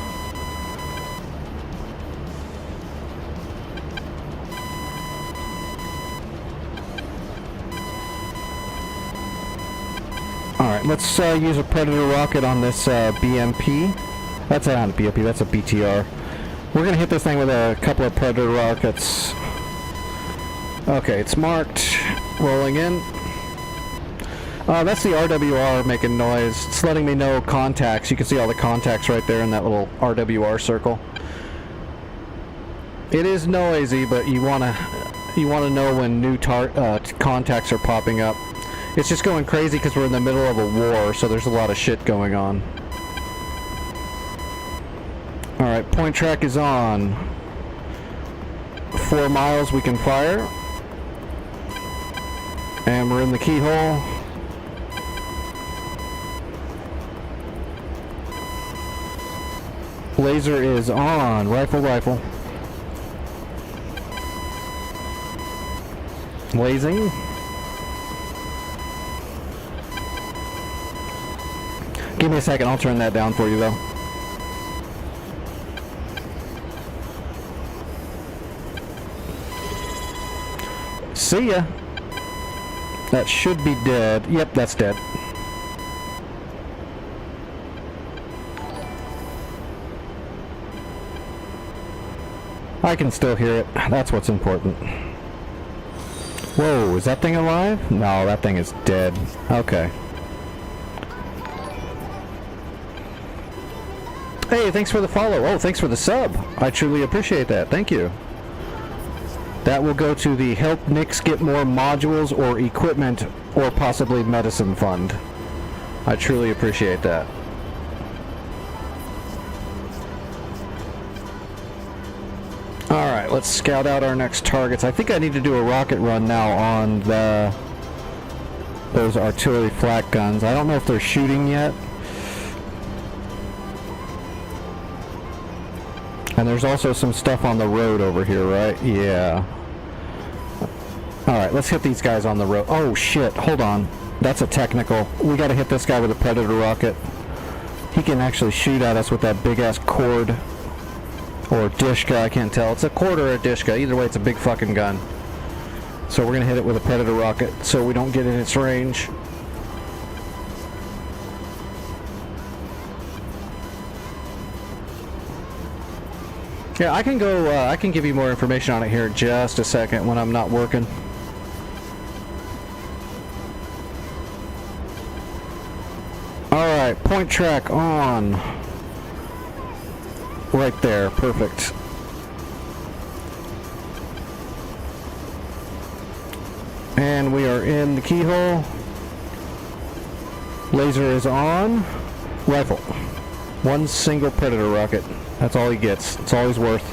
Alright, let's use a Predator rocket on this BMP. That's not a BMP, that's a BTR. We're gonna hit this thing with a couple of Predator rockets. Okay, it's marked. Rolling in. That's the RWR making noise. It's letting me know contacts. You can see all the contacts right there in that little RWR circle. It is noisy, but you wanna know when new contacts are popping up. It's just going crazy because we're in the middle of a war, so there's a lot of shit going on. Alright, point track is on. 4 miles we can fire. And we're in the keyhole. Laser is on. Rifle, rifle. Blazing. Give me a second, I'll turn that down for you though. See ya. That should be dead. Yep, that's dead. I can still hear it. That's what's important. Whoa, is that thing alive? No, that thing is dead. Okay. Hey, thanks for the follow. Oh, thanks for the sub. I truly appreciate that. Thank you. That will go to the Help Nix Get More Modules or Equipment or possibly Medicine Fund. I truly appreciate that. Alright, let's scout out our next targets. I think I need to do a rocket run now on those artillery flak guns. I don't know if they're shooting yet. And there's also some stuff on the road over here, right? Yeah. Alright, let's hit these guys on the road. Oh shit, hold on. That's a technical. We gotta hit this guy with a Predator rocket. He can actually shoot at us with that big ass cord. Or Dishka, I can't tell. It's a cord or a Dishka. Either way, it's a big fucking gun. So we're gonna hit it with a Predator rocket so we don't get in its range. Yeah, I can go, I can give you more information on it here in just a second when I'm not working. Alright, point track on. Right there, perfect. And we are in the keyhole. Laser is on. Rifle. One single Predator rocket. That's all he gets. That's all he's worth.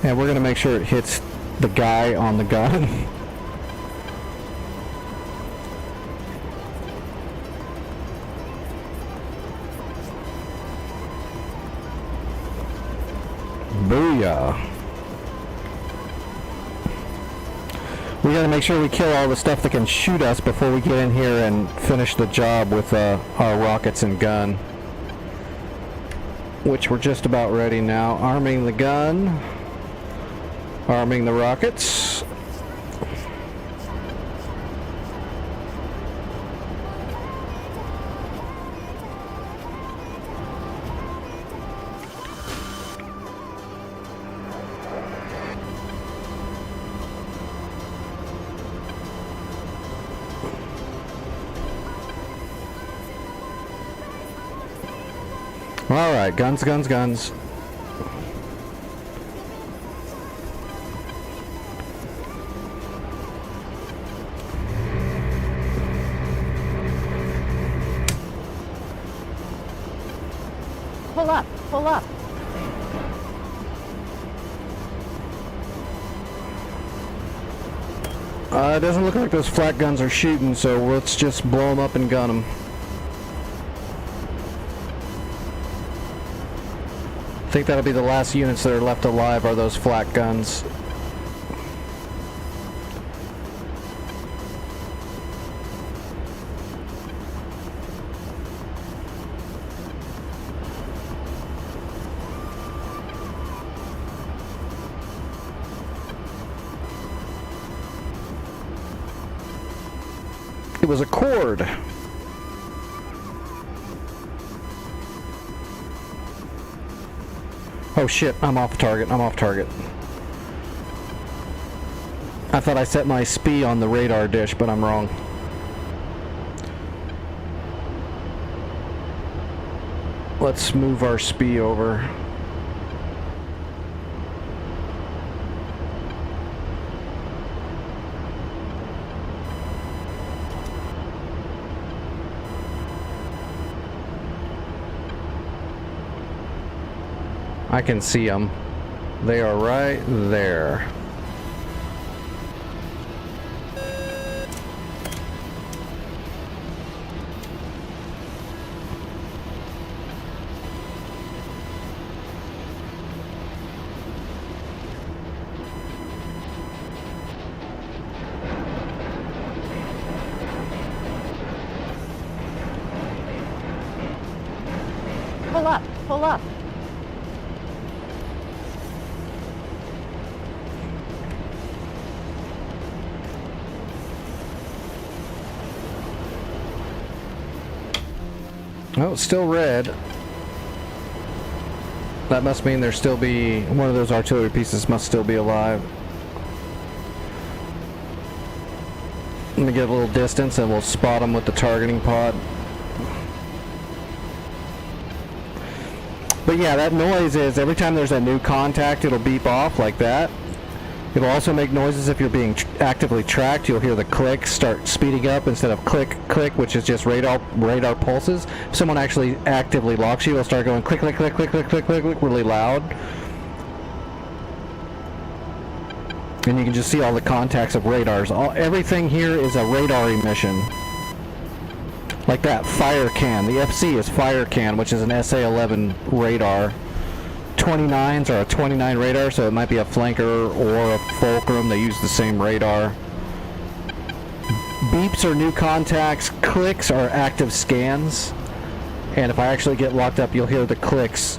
And we're gonna make sure it hits the guy on the gun. Booyah. We gotta make sure we kill all the stuff that can shoot us before we get in here and finish the job with our rockets and gun. Which we're just about ready now. Arming the gun. Arming the rockets. All right, guns, guns, guns. Pull up, pull up. It doesn't look like those flak guns are shooting, so let's just blow them up and gun them. I think that'll be the last units that are left alive are those flak guns. It was a cord. Oh shit, I'm off target, I'm off target. I thought I set my SPI on the radar dish, but I'm wrong. Let's move our SPI over. I can see them. They are right there. Pull up, pull up. Oh, it's still red. That must mean there still be one of those artillery pieces must still be alive. Let me get a little distance and we'll spot them with the targeting pod. But yeah, that noise is every time there's a new contact, it'll beep off like that. It'll also make noises if you're being actively tracked. You'll hear the click start speeding up instead of click, click, which is just radar pulses. If someone actually actively locks you, it'll start going click, click, click, click, click, click, click, click, really loud. And you can just see all the contacts of radars. Everything here is a radar emission. Like that fire can. The FC is fire can, which is an SA-11 radar. 29s are a 29 radar, so it might be a flanker or a fulcrum. They use the same radar. Beeps are new contacts. Clicks are active scans. And if I actually get locked up, you'll hear the clicks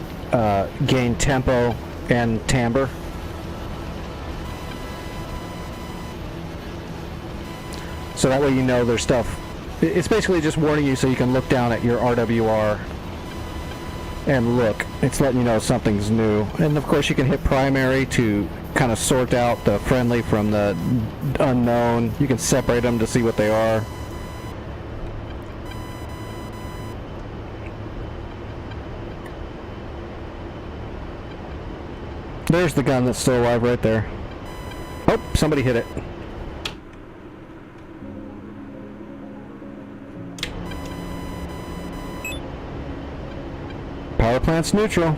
gain tempo and timbre. So that way you know there's stuff. It's basically just warning you so you can look down at your RWR and look. It's letting you know something's new. And of course you can hit primary to kind of sort out the friendly from the unknown. You can separate them to see what they are. There's the gun that's still alive right there. Oh, somebody hit it. Power plant's neutral.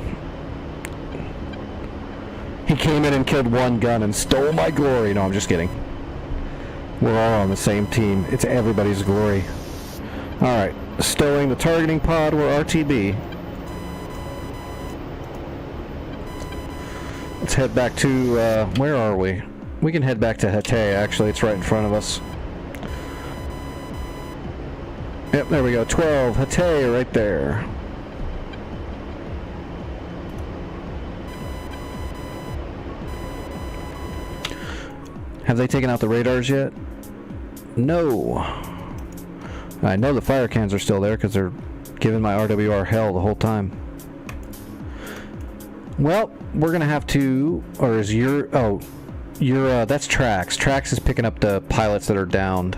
He came in and killed one gun and stole my glory. No, I'm just kidding. We're all on the same team. It's everybody's glory. Alright, stowing the targeting pod. We're RTB. Let's head back to, where are we? We can head back to Hatay, actually. It's right in front of us. Yep, there we go. 12, Hatay, right there. Have they taken out the radars yet? No. I know the fire cans are still there because they're giving my RWR hell the whole time. Well, we're gonna have to, or is your, oh, your, that's Trax. Trax is picking up the pilots that are downed.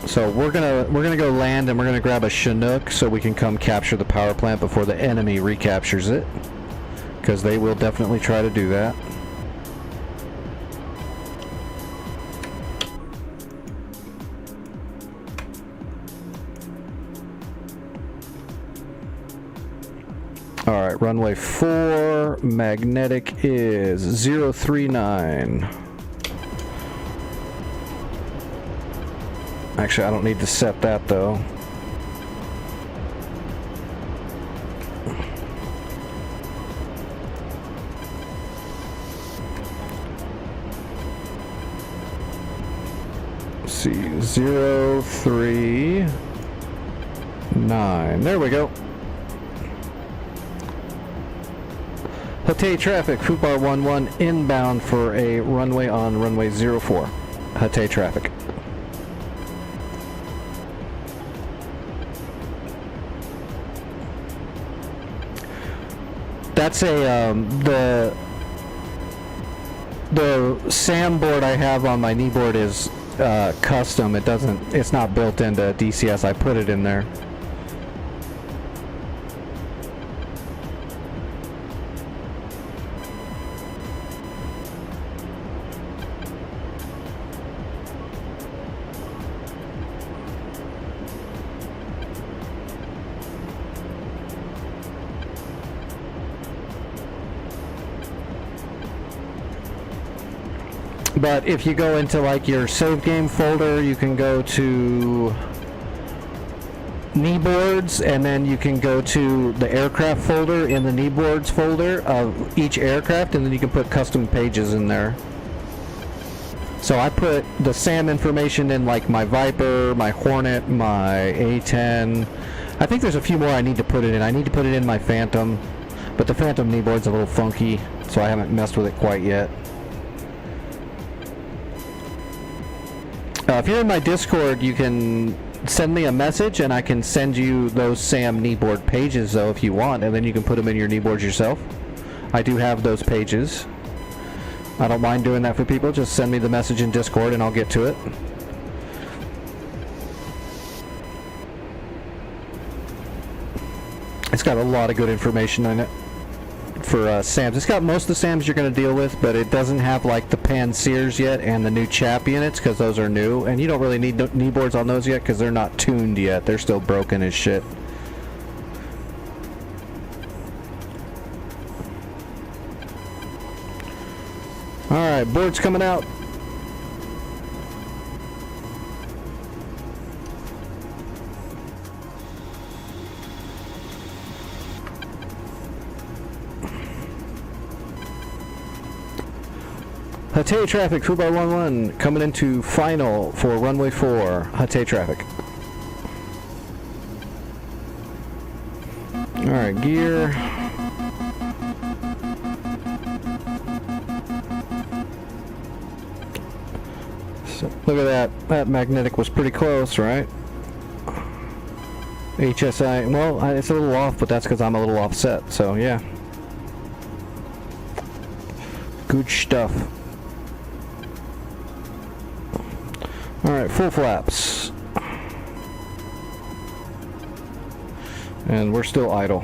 So we're gonna go land and we're gonna grab a Chinook so we can come capture the power plant before the enemy recaptures it, because they will definitely try to do that. Alright, runway 4, magnetic is 039. Actually, I don't need to set that though. Let's see, 039. There we go. Hatay traffic, Fubar 11 inbound for a runway on runway 04. Hatay traffic. That's a the SAM board I have on my knee board is custom. It's not built into DCS. I put it in there. But if you go into like your save game folder, you can go to knee boards, and then you can go to the aircraft folder in the knee boards folder of each aircraft, and then you can put custom pages in there. So I put the SAM information in like my Viper, my Hornet, my A-10. I think there's a few more I need to put it in. I need to put it in my Phantom, but the Phantom knee board's a little funky, so I haven't messed with it quite yet. If you're in my Discord, you can send me a message and I can send you those SAM kneeboard pages though if you want, and then you can put them in your kneeboards yourself. I do have those pages. I don't mind doing that for people. Just send me the message in Discord and I'll get to it. It's got a lot of good information on it for SAMs. It's got most of the SAMs you're going to deal with, but it doesn't have like the Pansirs yet and the new chap units because those are new, and you don't really need kneeboards on those yet because they're not tuned yet. They're still broken as shit. Alright, board's coming out. Hatay traffic, Fubar 11 coming into final for runway 4. Hatay traffic. Alright, gear. So, look at that. That magnetic was pretty close, right? HSI, well, it's a little off, but that's because I'm a little offset, so yeah. Good stuff. Alright, full flaps. And we're still idle.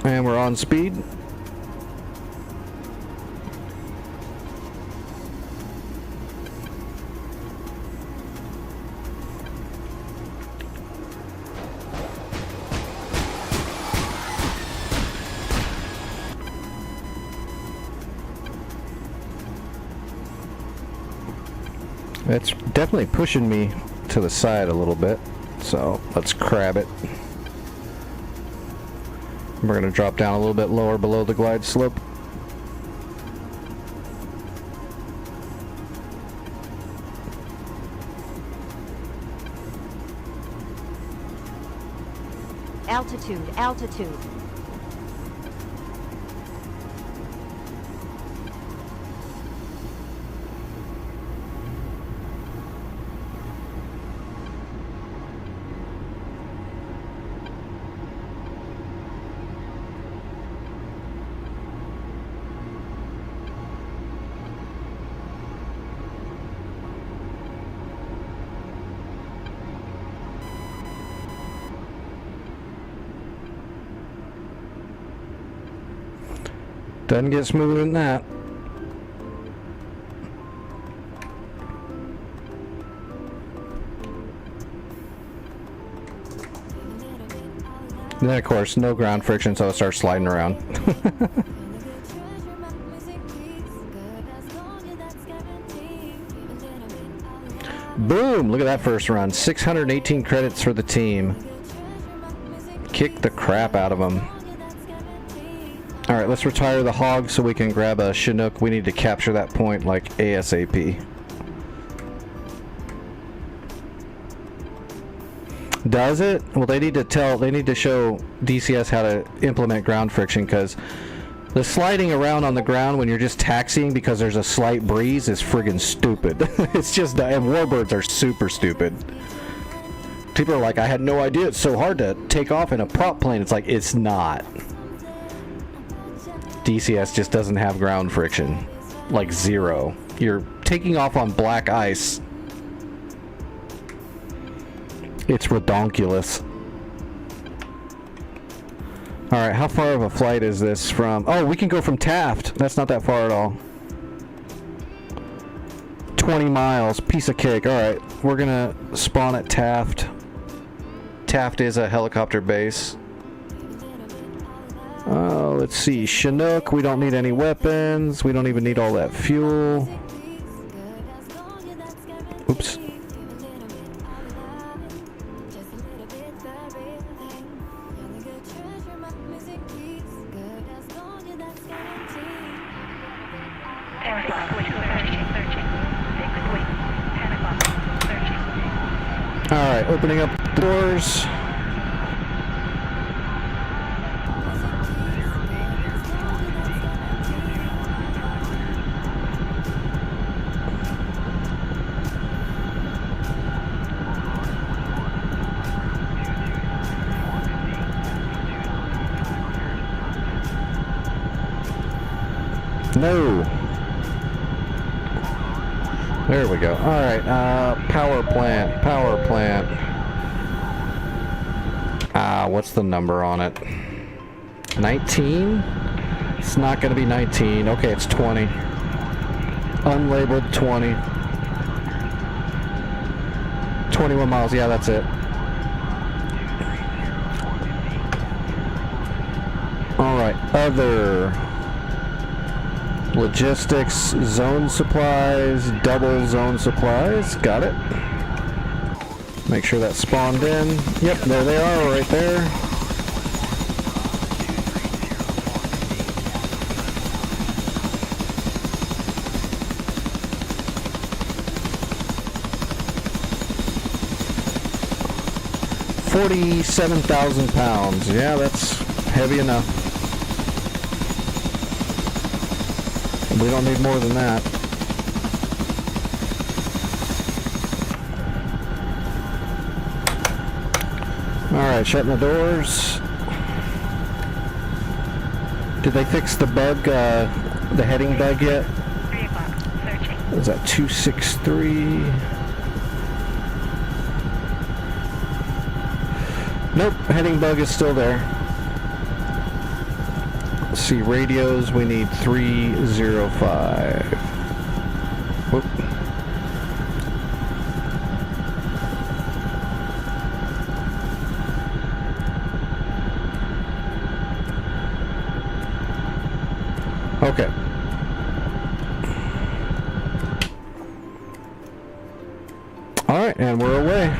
And we're on speed. It's definitely pushing me to the side a little bit, so let's crab it. We're going to drop down a little bit lower below the glide slope. Altitude, altitude. Doesn't get smoother than that. And then, of course, no ground friction, so it starts sliding around. Boom! Look at that first run. 618 credits for the team. Kick the crap out of them. Alright, let's retire the hog so we can grab a Chinook. We need to capture that point like ASAP. Does it? Well, they need to show DCS how to implement ground friction, because the sliding around on the ground when you're just taxiing because there's a slight breeze is friggin' stupid. It's just, and warbirds are super stupid. People are like, I had no idea it's so hard to take off in a prop plane. It's like, it's not. DCS just doesn't have ground friction. Like zero. You're taking off on black ice. It's redonkulous. Alright, how far of a flight is this from... Oh, we can go from Taft. That's not that far at all. 20 miles. Piece of cake. Alright, we're gonna spawn at Taft. Taft is a helicopter base. Let's see. Chinook, we don't need any weapons. We don't even need all that fuel. Oops. Alright, opening up the doors. No. There we go. Alright, power plant. Power plant. What's the number on it? 19? It's not going to be 19. Okay, it's 20. Unlabeled 20. 21 miles. Yeah, that's it. Alright, other... Logistics, zone supplies, double zone supplies, got it. Make sure that's spawned in. Yep, there they are, right there. £47,000. Yeah, that's heavy enough. We don't need more than that. Alright, shutting the doors. Did they fix the bug, the heading bug yet? 3 o'clock. Searching. Is that 263? Nope, heading bug is still there. Let's see, radios, we need 305. Whoop. Okay. All right, and we're away.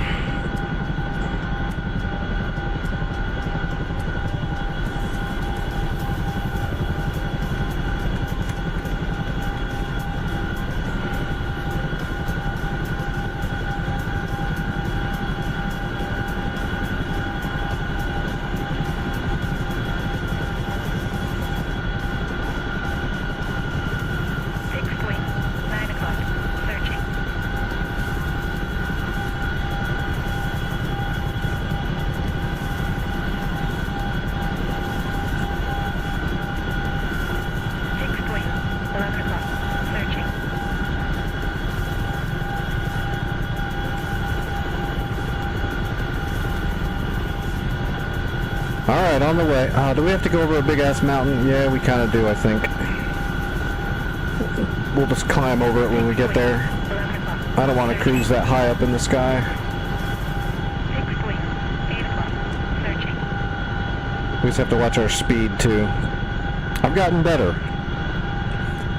Alright, on the way. Do we have to go over a big-ass mountain? Yeah, we kind of do, I think. We'll just climb over it when we get there. 11 o'clock. I don't want to cruise that high up in the sky. Fixed wing. 8 o'clock. Searching. We just have to watch our speed, too. I've gotten better.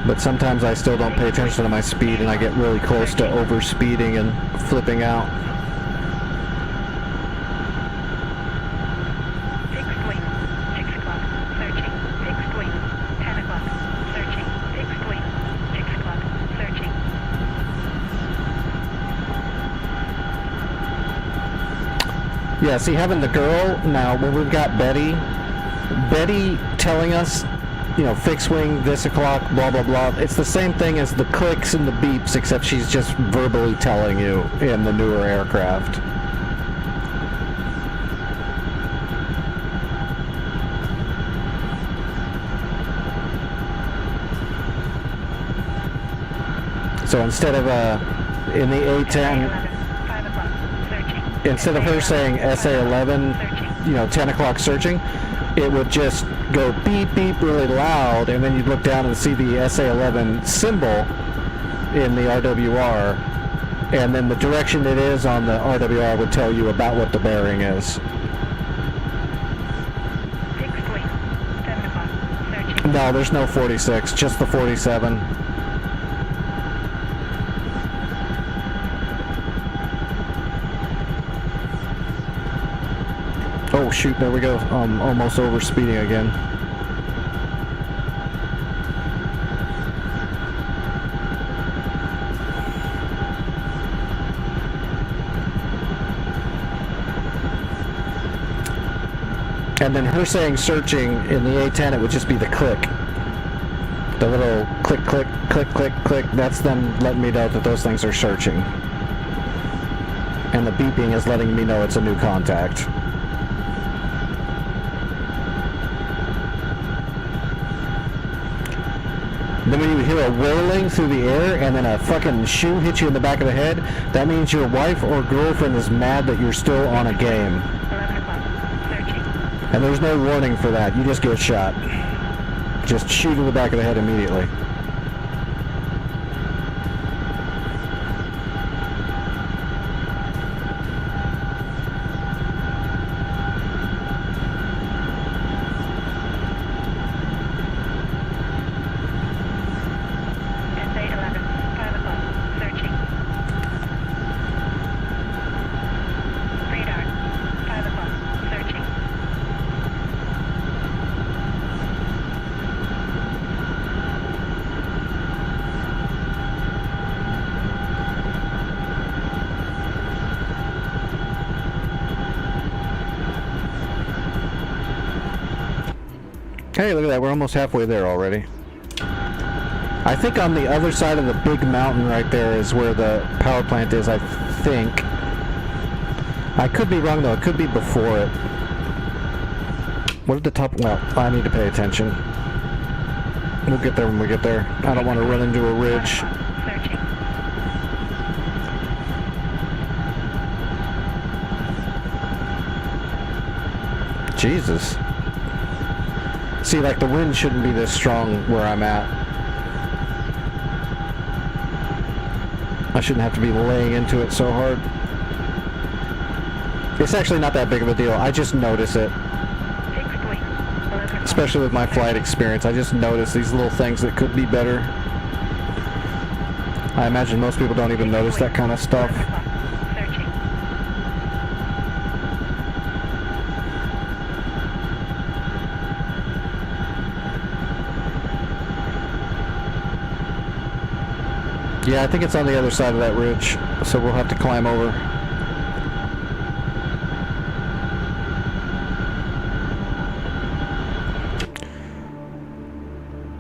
But sometimes I still don't pay attention to my speed and I get really close to overspeeding and flipping out. Fixed wing. 6 o'clock. Searching. Fixed wing. 10 o'clock. Searching. Fixed wing. 6 o'clock. Searching. Yeah, see, having the girl, now, when we've got Betty telling us, you know, fixed wing, this o'clock, blah, blah, blah. It's the same thing as the clicks and the beeps, except she's just verbally telling you in the newer aircraft. So instead of, in the A10, 5 o'clock. Searching. instead of her saying SA11, you know, 10 o'clock searching, it would just go beep beep really loud, and then you'd look down and see the SA11 symbol in the RWR, and then the direction it is on the RWR would tell you about what the bearing is. Fixed wing. 7 o'clock. Searching. No, there's no 46, just the 47. Oh shoot, there we go. Almost over speeding again. And then her saying searching in the A10, it would just be the click. The little click, click, click, click, click. That's them letting me know that those things are searching. And the beeping is letting me know it's a new contact. Then when you hear a whirling through the air and then a fucking shoe hits you in the back of the head, that means your wife or girlfriend is mad that you're still on a game. 11 o'clock. Searching. And there's no warning for that. You just get shot. Just shoot in the back of the head immediately. SA11. 5 o'clock. Searching. Radar. 5 o'clock. Searching. Hey, look at that. We're almost halfway there already. I think on the other side of the big mountain right there is where the power plant is, I think. I could be wrong, though. It could be before it. What did the top... Well, I need to pay attention. We'll get there when we get there. I don't want to run into a ridge. Searching. Jesus. See, like, the wind shouldn't be this strong where I'm at. I shouldn't have to be laying into it so hard. It's actually not that big of a deal. I just notice it. Fixed wing. 11 o'clock. Especially with my flight experience. I just notice these little things that could be better. I imagine most people don't even notice that kind of stuff. 11 o'clock. Searching. Yeah, I think it's on the other side of that ridge, so we'll have to climb over.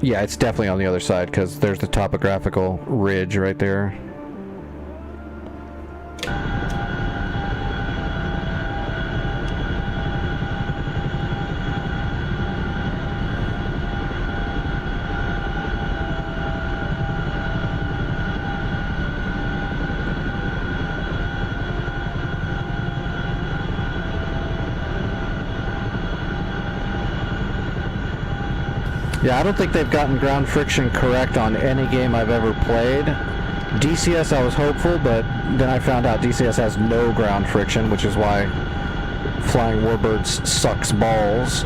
Yeah, it's definitely on the other side, because there's the topographical ridge right there. Yeah, I don't think they've gotten ground friction correct on any game I've ever played. DCS I was hopeful, but then I found out DCS has no ground friction, which is why flying Warbirds sucks balls.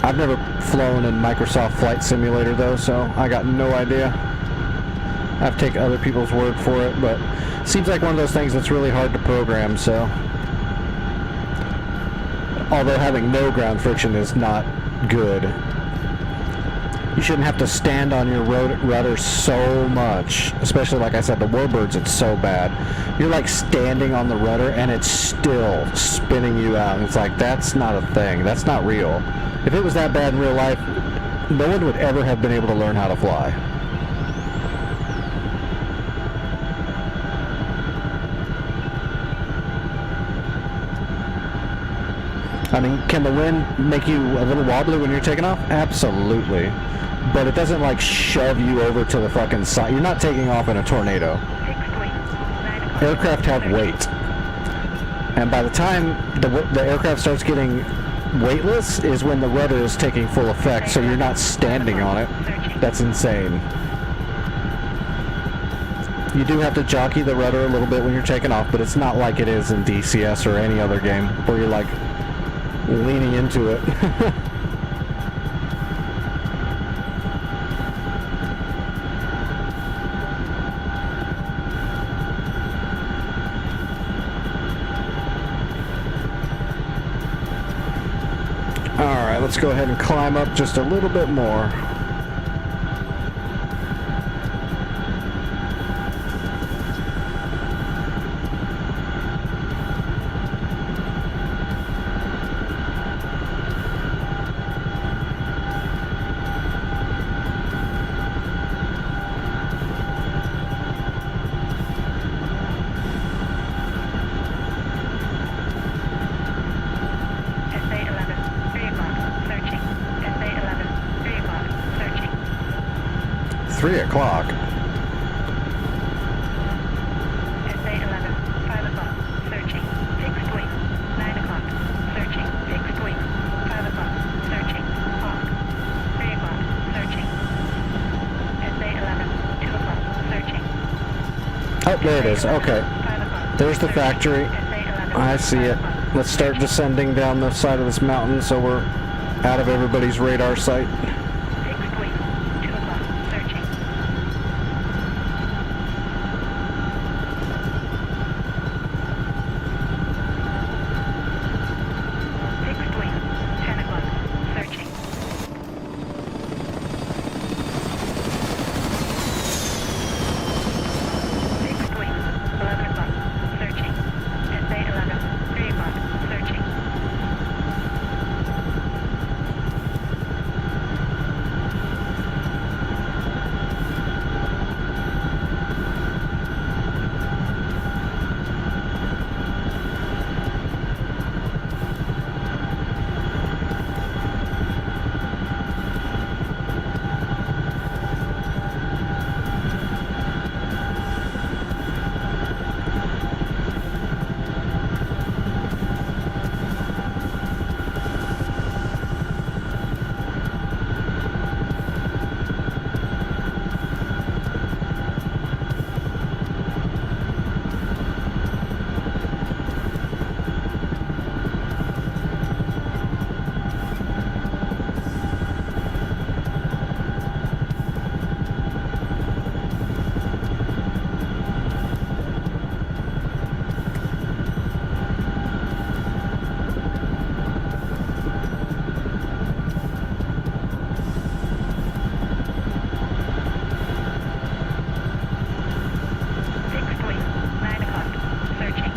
I've never flown in Microsoft Flight Simulator though, so I got no idea. I have to take other people's word for it, but it seems like one of those things that's really hard to program, so. Although having no ground friction is not good. You shouldn't have to stand on your rudder so much. Especially, like I said, the Warbirds, it's so bad. You're like standing on the rudder and it's still spinning you out. It's like, that's not a thing. That's not real. If it was that bad in real life, no one would ever have been able to learn how to fly. I mean, can the wind make you a little wobbly when you're taking off? Absolutely. But it doesn't like shove you over to the fucking side. You're not taking off in a tornado. Aircraft have weight. And by the time the aircraft starts getting weightless is when the rudder is taking full effect, so you're not standing on it. That's insane. You do have to jockey the rudder a little bit when you're taking off, but it's not like it is in DCS or any other game where you're like leaning into it. Alright, let's go ahead and climb up just a little bit more. SA-11, 3 o'clock, searching. SA-11, 3 o'clock, searching. 3 o'clock? SA-11, 5 o'clock, searching. Fixed wing. 9 o'clock, searching. Fixed wing. 5 o'clock, searching. Hawk. 3 o'clock, searching. SA-11, 2 o'clock, searching. Oh, there it is. Okay. 5 o'clock. There's the factory. SA-11, I see it. Let's start descending down the side of this mountain so we're out of everybody's radar sight. Fixed wing. 2 o'clock, searching. Fixed wing. 10 o'clock, searching. Fixed wing. 11 o'clock, searching. SA-11, 3 o'clock, searching. Fixed wing. 9 o'clock, searching.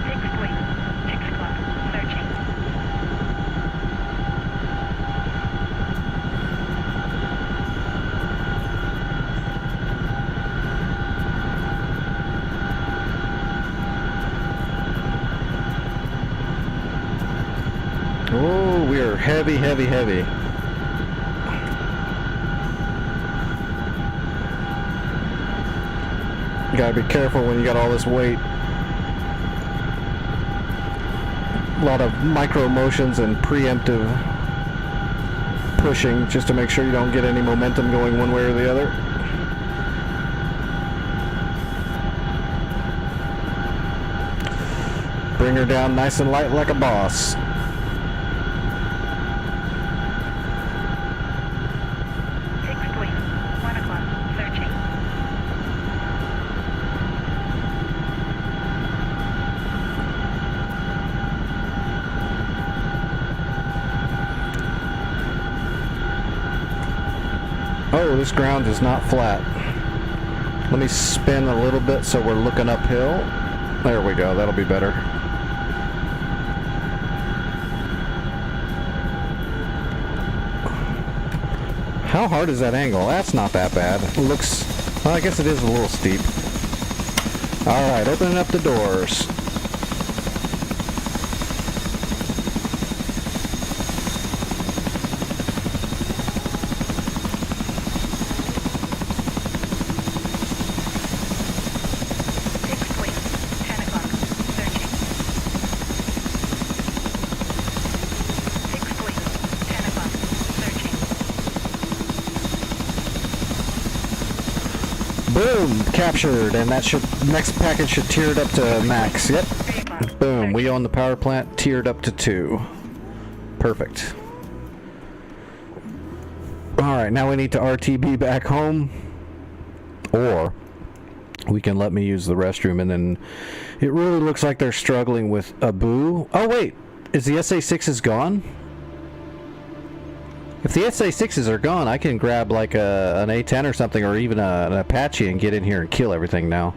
Fixed wing. 6 o'clock, searching. Oh, we are heavy, heavy, heavy. You gotta be careful when you got all this weight. A lot of micro motions and preemptive pushing just to make sure you don't get any momentum going one way or the other. Bring her down nice and light like a boss. Fixed wing. 1 o'clock. Searching. Oh, this ground is not flat. Let me spin a little bit so we're looking uphill. There we go, that'll be better. How hard is that angle? That's not that bad. It looks, well, I guess it is a little steep. Alright, opening up the doors. Fixed wing. 10 o'clock. Searching. Fixed wing. 10 o'clock. Searching. Boom! Captured, and that should, next package should tier it up to max. Yep. 3 o'clock. Boom, we own the power plant, tiered up to 2. Perfect. Alright, now we need to RTB back home. Or we can let me use the restroom, and then it really looks like they're struggling with Abu. Oh wait, is the SA-6s gone? If the SA-6s are gone, I can grab like an A-10 or something, or even an Apache and get in here and kill everything now.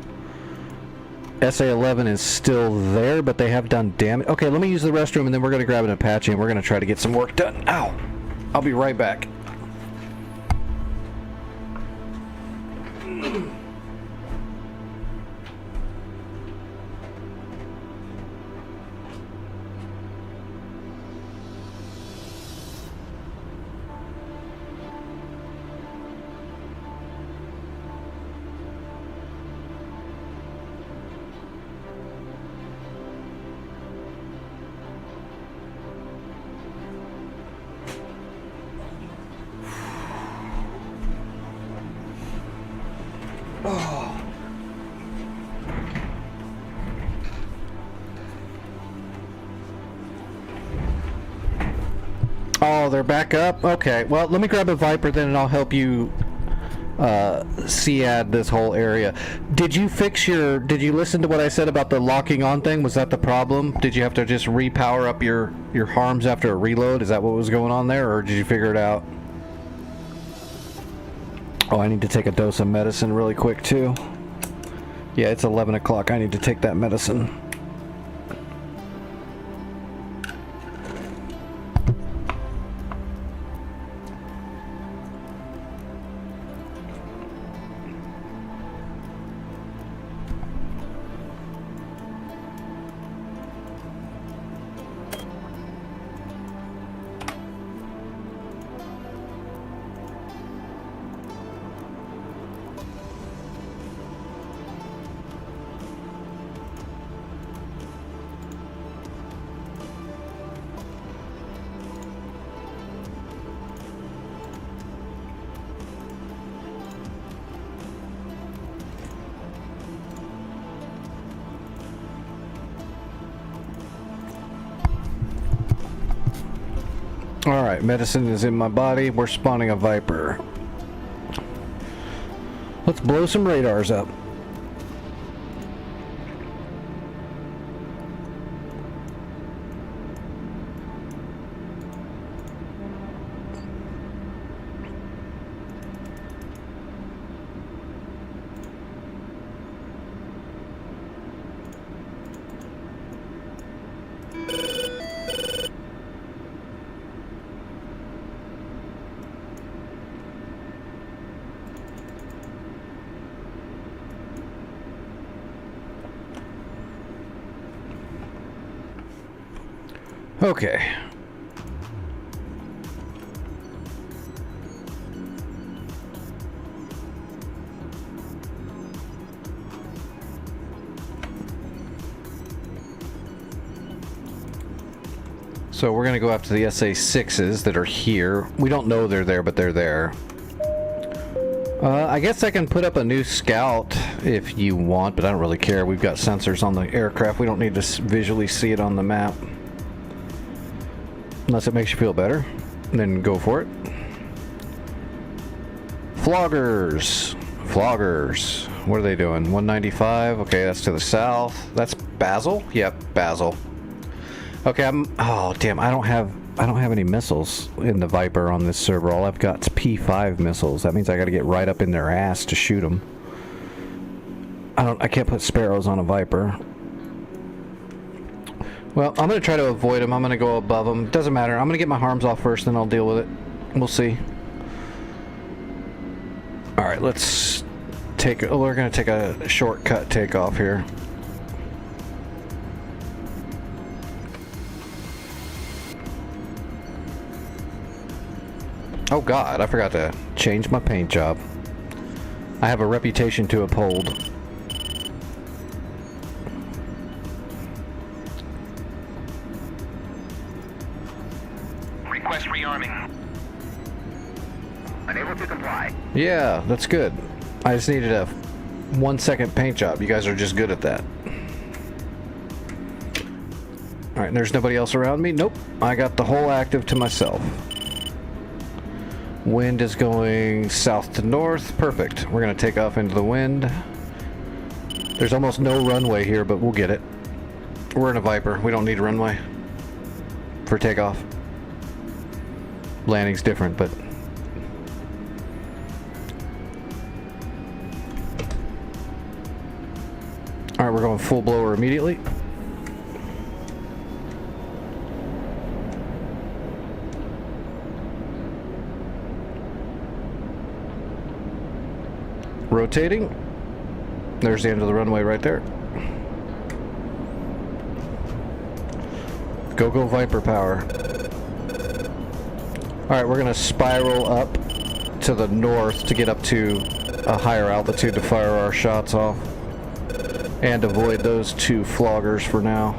SA-11 is still there, but they have done damage. Okay, let me use the restroom, and then we're going to grab an Apache, and we're going to try to get some work done. Ow! I'll be right back. Oh, they're back up? Okay, well, let me grab a Viper then, and I'll help you CAD this whole area. Did you listen to what I said about the locking on thing? Was that the problem? Did you have to just repower up your harms after a reload? Is that what was going on there, or did you figure it out? Oh, I need to take a dose of medicine really quick, too. Yeah, it's 11 o'clock. I need to take that medicine. Alright, medicine is in my body. We're spawning a Viper. Let's blow some radars up. Okay. So we're gonna go after the SA-6s that are here. We don't know they're there, but they're there. I guess I can put up a new scout if you want, but I don't really care. We've got sensors on the aircraft. We don't need to visually see it on the map. Unless it makes you feel better, then go for it. Floggers. Floggers. What are they doing? 195. Okay, that's to the south. That's Basel? Yep, Basel. Okay, oh damn, I don't have any missiles in the Viper on this server. All I've got is P5 missiles. That means I got to get right up in their ass to shoot them. I can't put Sparrows on a Viper. Well, I'm going to try to avoid them. I'm going to go above them. Doesn't matter. I'm going to get my harms off first, then I'll deal with it. We'll see. Alright, let's take... Oh, we're going to take a shortcut takeoff here. Oh god, I forgot to change my paint job. I have a reputation to uphold. Request rearming. Unable to comply. Yeah, that's good. I just needed a 1 second paint job. You guys are just good at that. Alright, there's nobody else around me? Nope. I got the whole active to myself. Wind is going south to north. Perfect. We're going to take off into the wind. There's almost no runway here, but we'll get it. We're in a Viper. We don't need a runway for takeoff. Landing's different, but... Alright, we're going full blower immediately. Rotating. There's the end of the runway right there. Go Viper power. Alright, we're gonna spiral up to the north to get up to a higher altitude to fire our shots off. And avoid those two floggers for now.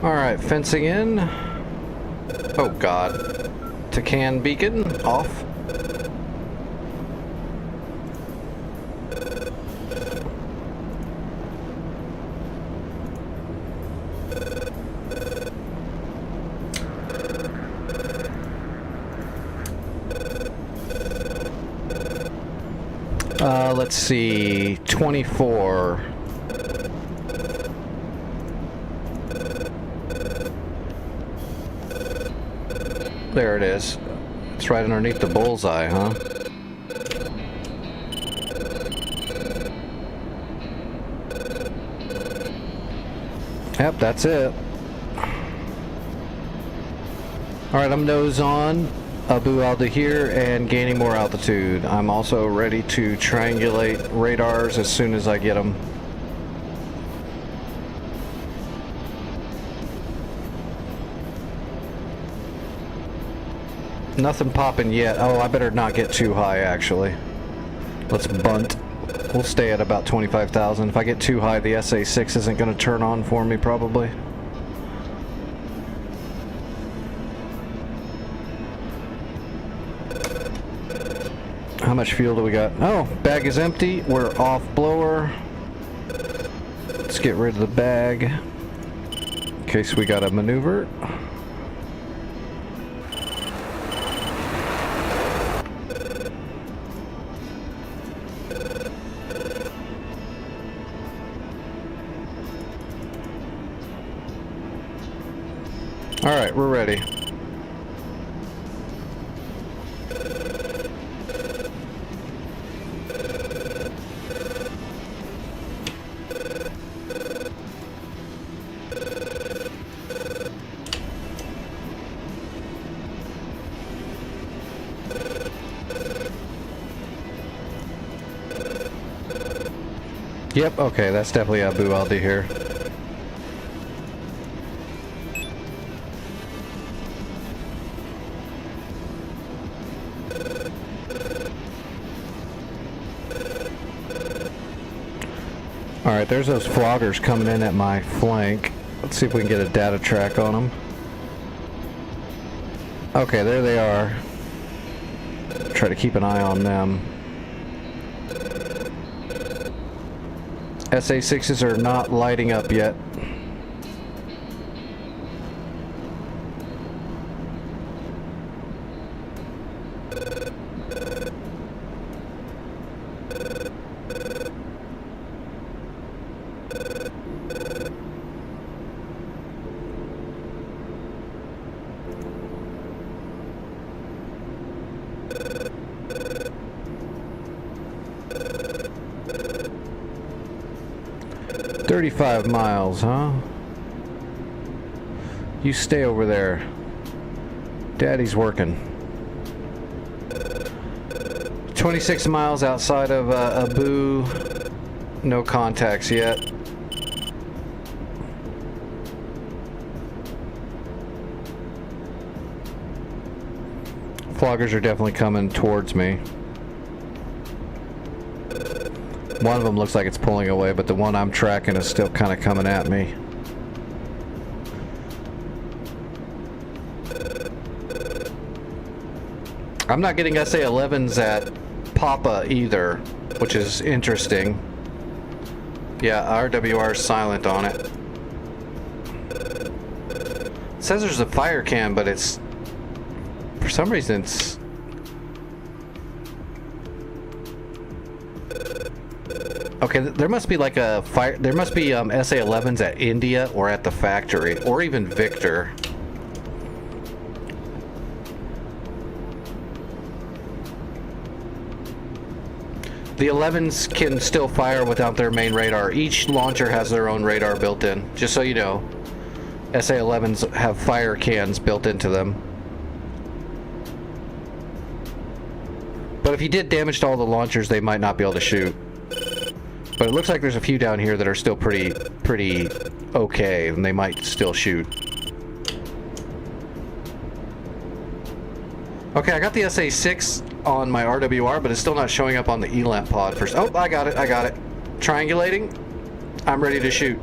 Alright, fencing in. Oh god. Takan beacon off. Let's see, 24. There it is. It's right underneath the bullseye, huh? Yep, that's it. Alright, I'm nose on Abu al-Dahir and gaining more altitude. I'm also ready to triangulate radars as soon as I get them. Nothing popping yet. Oh, I better not get too high, actually. Let's bunt. We'll stay at about 25,000. If I get too high, the SA-6 isn't going to turn on for me, probably. How much fuel do we got? Oh, bag is empty. We're off blower. Let's get rid of the bag in case we got a maneuver. Alright, we're ready. Yep, okay, that's definitely Abu Aldi here. Alright, there's those floggers coming in at my flank. Let's see if we can get a data track on them. Okay, there they are. Try to keep an eye on them. SA-6s are not lighting up yet. $35 miles, huh? You stay over there. Daddy's working. 26 miles outside of Abu. No contacts yet. Floggers are definitely coming towards me. One of them looks like it's pulling away, but the one I'm tracking is still kind of coming at me. I'm not getting SA-11s at Papa either, which is interesting. Yeah, RWR is silent on it. It says there's a fire cam, but it's... for some reason it's... Okay, there must be like a fire... there must be SA-11s at India or at the factory, or even Victor. The 11s can still fire without their main radar. Each launcher has their own radar built in, just so you know. SA-11s have fire cans built into them. But if you did damage to all the launchers, they might not be able to shoot. But it looks like there's a few down here that are still pretty okay, and they might still shoot. Okay, I got the SA-6 on my RWR, but it's still not showing up on the ELAMP pod first. Oh, I got it. Triangulating. I'm ready to shoot.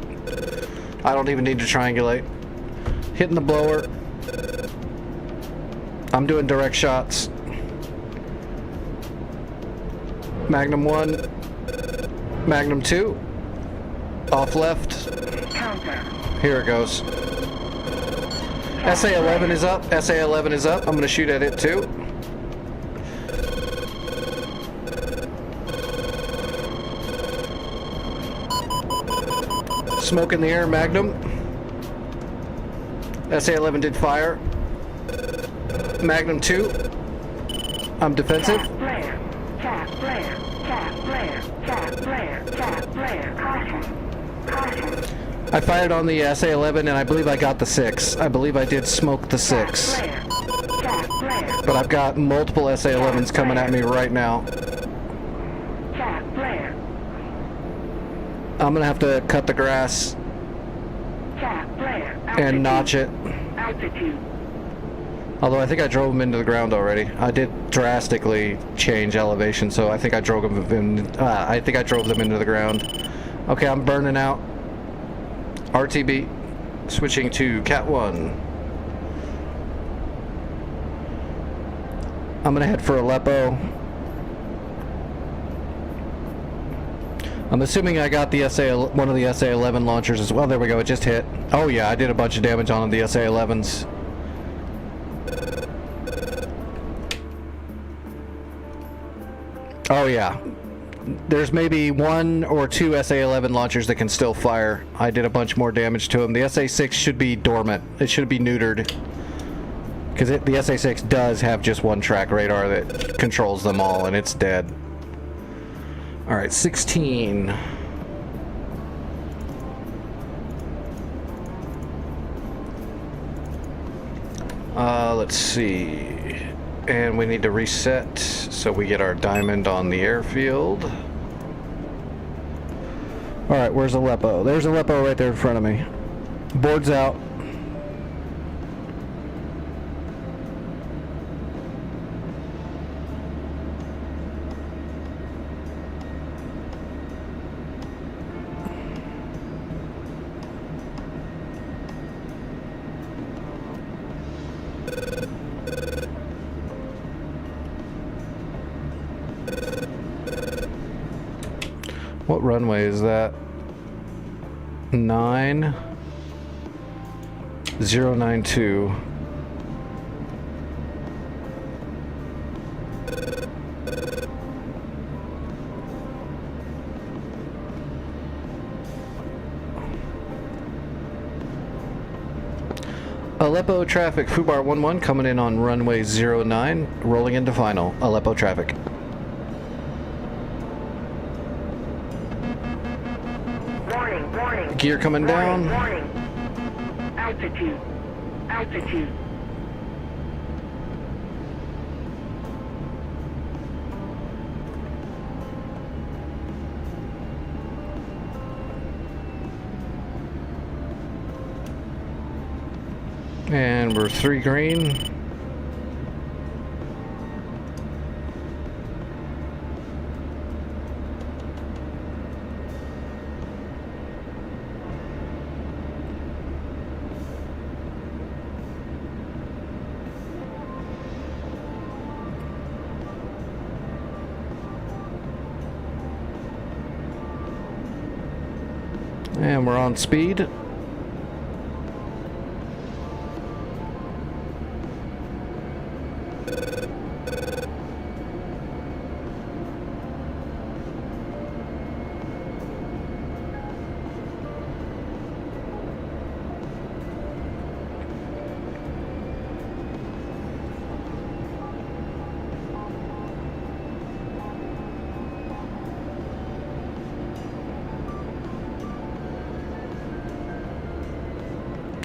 I don't even need to triangulate. Hitting the blower. I'm doing direct shots. Magnum 1. Magnum 2. Off left. Here it goes. SA-11 is up. SA-11 is up. I'm going to shoot at it too. Smoke in the air, Magnum. SA-11 did fire. Magnum 2. I'm defensive. I fired on the SA-11 and I believe I got the 6. I believe I did smoke the 6. But I've got multiple SA-11s coming at me right now. I'm gonna have to cut the grass and notch it. Although I think I drove them into the ground already. I did drastically change elevation, so I think I drove them into the ground. Okay, I'm burning out. RTB, switching to Cat 1. I'm gonna head for Aleppo. I'm assuming I got the one of the SA-11 launchers as well. There we go, it just hit. Oh yeah, I did a bunch of damage on the SA-11s. Oh yeah. There's maybe 1 or 2 SA-11 launchers that can still fire. I did a bunch more damage to them. The SA-6 should be dormant. It should be neutered. Because the SA-6 does have just one track radar that controls them all, and it's dead. Alright, 16. Let's see. And we need to reset so we get our diamond on the airfield. Alright, where's Aleppo? There's Aleppo right there in front of me. Board's out. What runway is that? 9092. Aleppo traffic, Fubar 11 coming in on runway 09, rolling into final. Aleppo traffic. Warning, warning. Gear coming down. Warning. Altitude. Altitude. And we're 3 green. And we're on speed.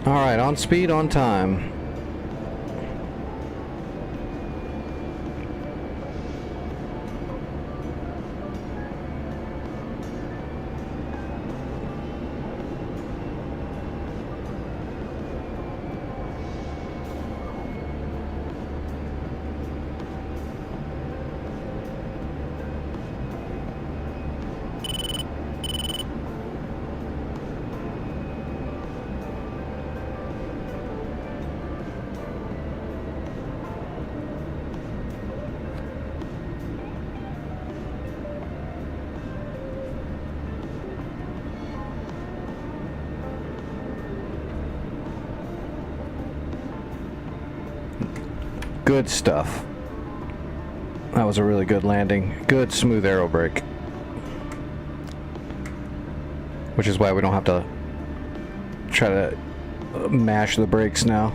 Alright, on speed, on time. Good stuff. That was a really good landing. Good smooth aero brake. Which is why we don't have to try to mash the brakes now.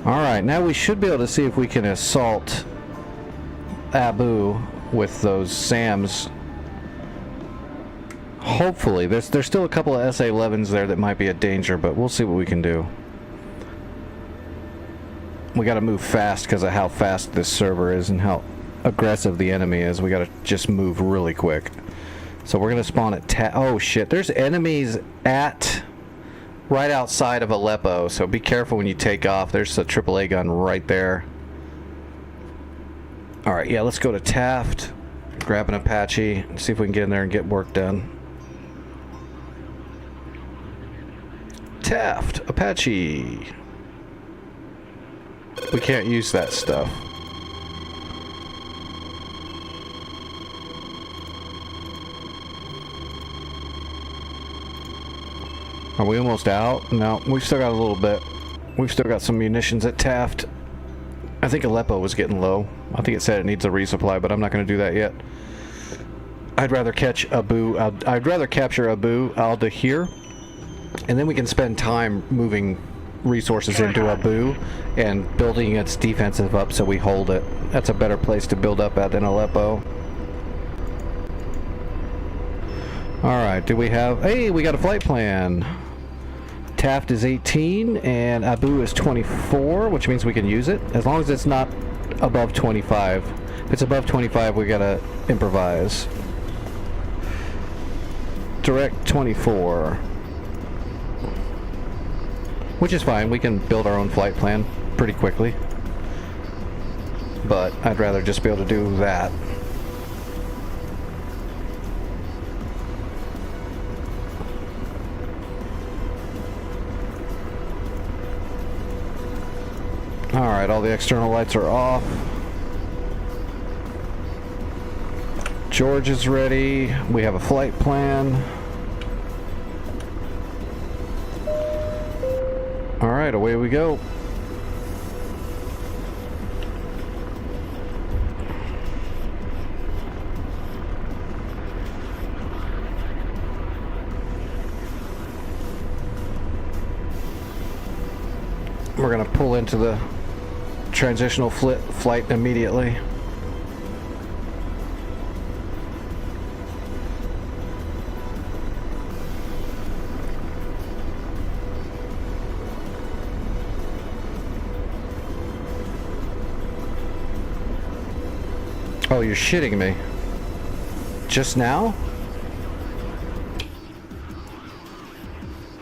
Alright, now we should be able to see if we can assault Abu with those SAMs. Hopefully. There's still a couple of SA-11s there that might be a danger, but we'll see what we can do. We gotta move fast because of how fast this server is and how aggressive the enemy is. We gotta just move really quick. So we're gonna spawn at oh shit, there's enemies at right outside of Aleppo, so be careful when you take off. There's a AAA gun right there. Alright, yeah, let's go to Taft, grab an Apache, and see if we can get in there and get work done. Taft, Apache. We can't use that stuff. Are we almost out? No, we've still got a little bit. We've still got some munitions at Taft. I think Aleppo was getting low. I think it said it needs a resupply, but I'm not going to do that yet. I'd rather catch Abu. I'd rather capture Abu al-Dahir, and then we can spend time moving resources into Abu and building its defensive up so we hold it. That's a better place to build up at than Aleppo. Alright, do we have... Hey, we got a flight plan. Taft is 18 and Abu is 24, which means we can use it. As long as it's not above 25. If it's above 25, we gotta improvise. Direct 24. Which is fine, we can build our own flight plan pretty quickly. But I'd rather just be able to do that. Alright, all the external lights are off. George is ready. We have a flight plan. Alright, away we go. We're gonna pull into the transitional flight immediately. Oh, you're shitting me. Just now?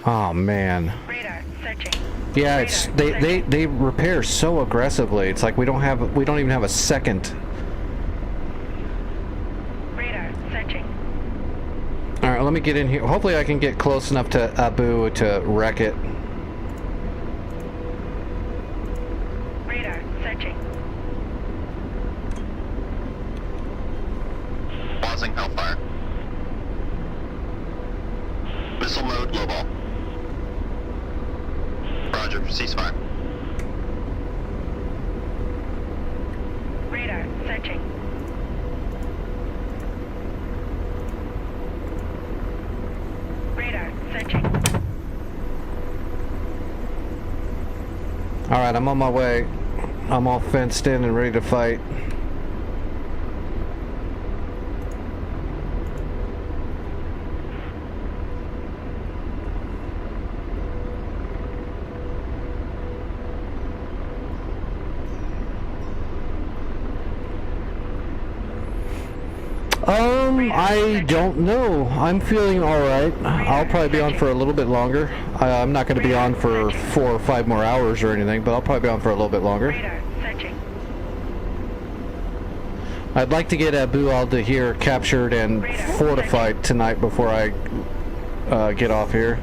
Oh man. Radar searching. Yeah, it's they repair so aggressively. It's like we don't even have a second. Radar searching. All right, let me get in here. Hopefully I can get close enough to Abu to wreck it. Radar searching. Pausing Hellfire. Missile mode, low ball. Roger, ceasefire. Radar searching. Radar searching. All right, I'm on my way. I'm all fenced in and ready to fight. I don't know. I'm feeling alright. I'll probably be on for a little bit longer. I'm not going to be on for 4 or 5 more hours or anything, but I'll probably be on for a little bit longer. Radar searching. I'd like to get Abu al-Dahir captured and fortified tonight before I get off here.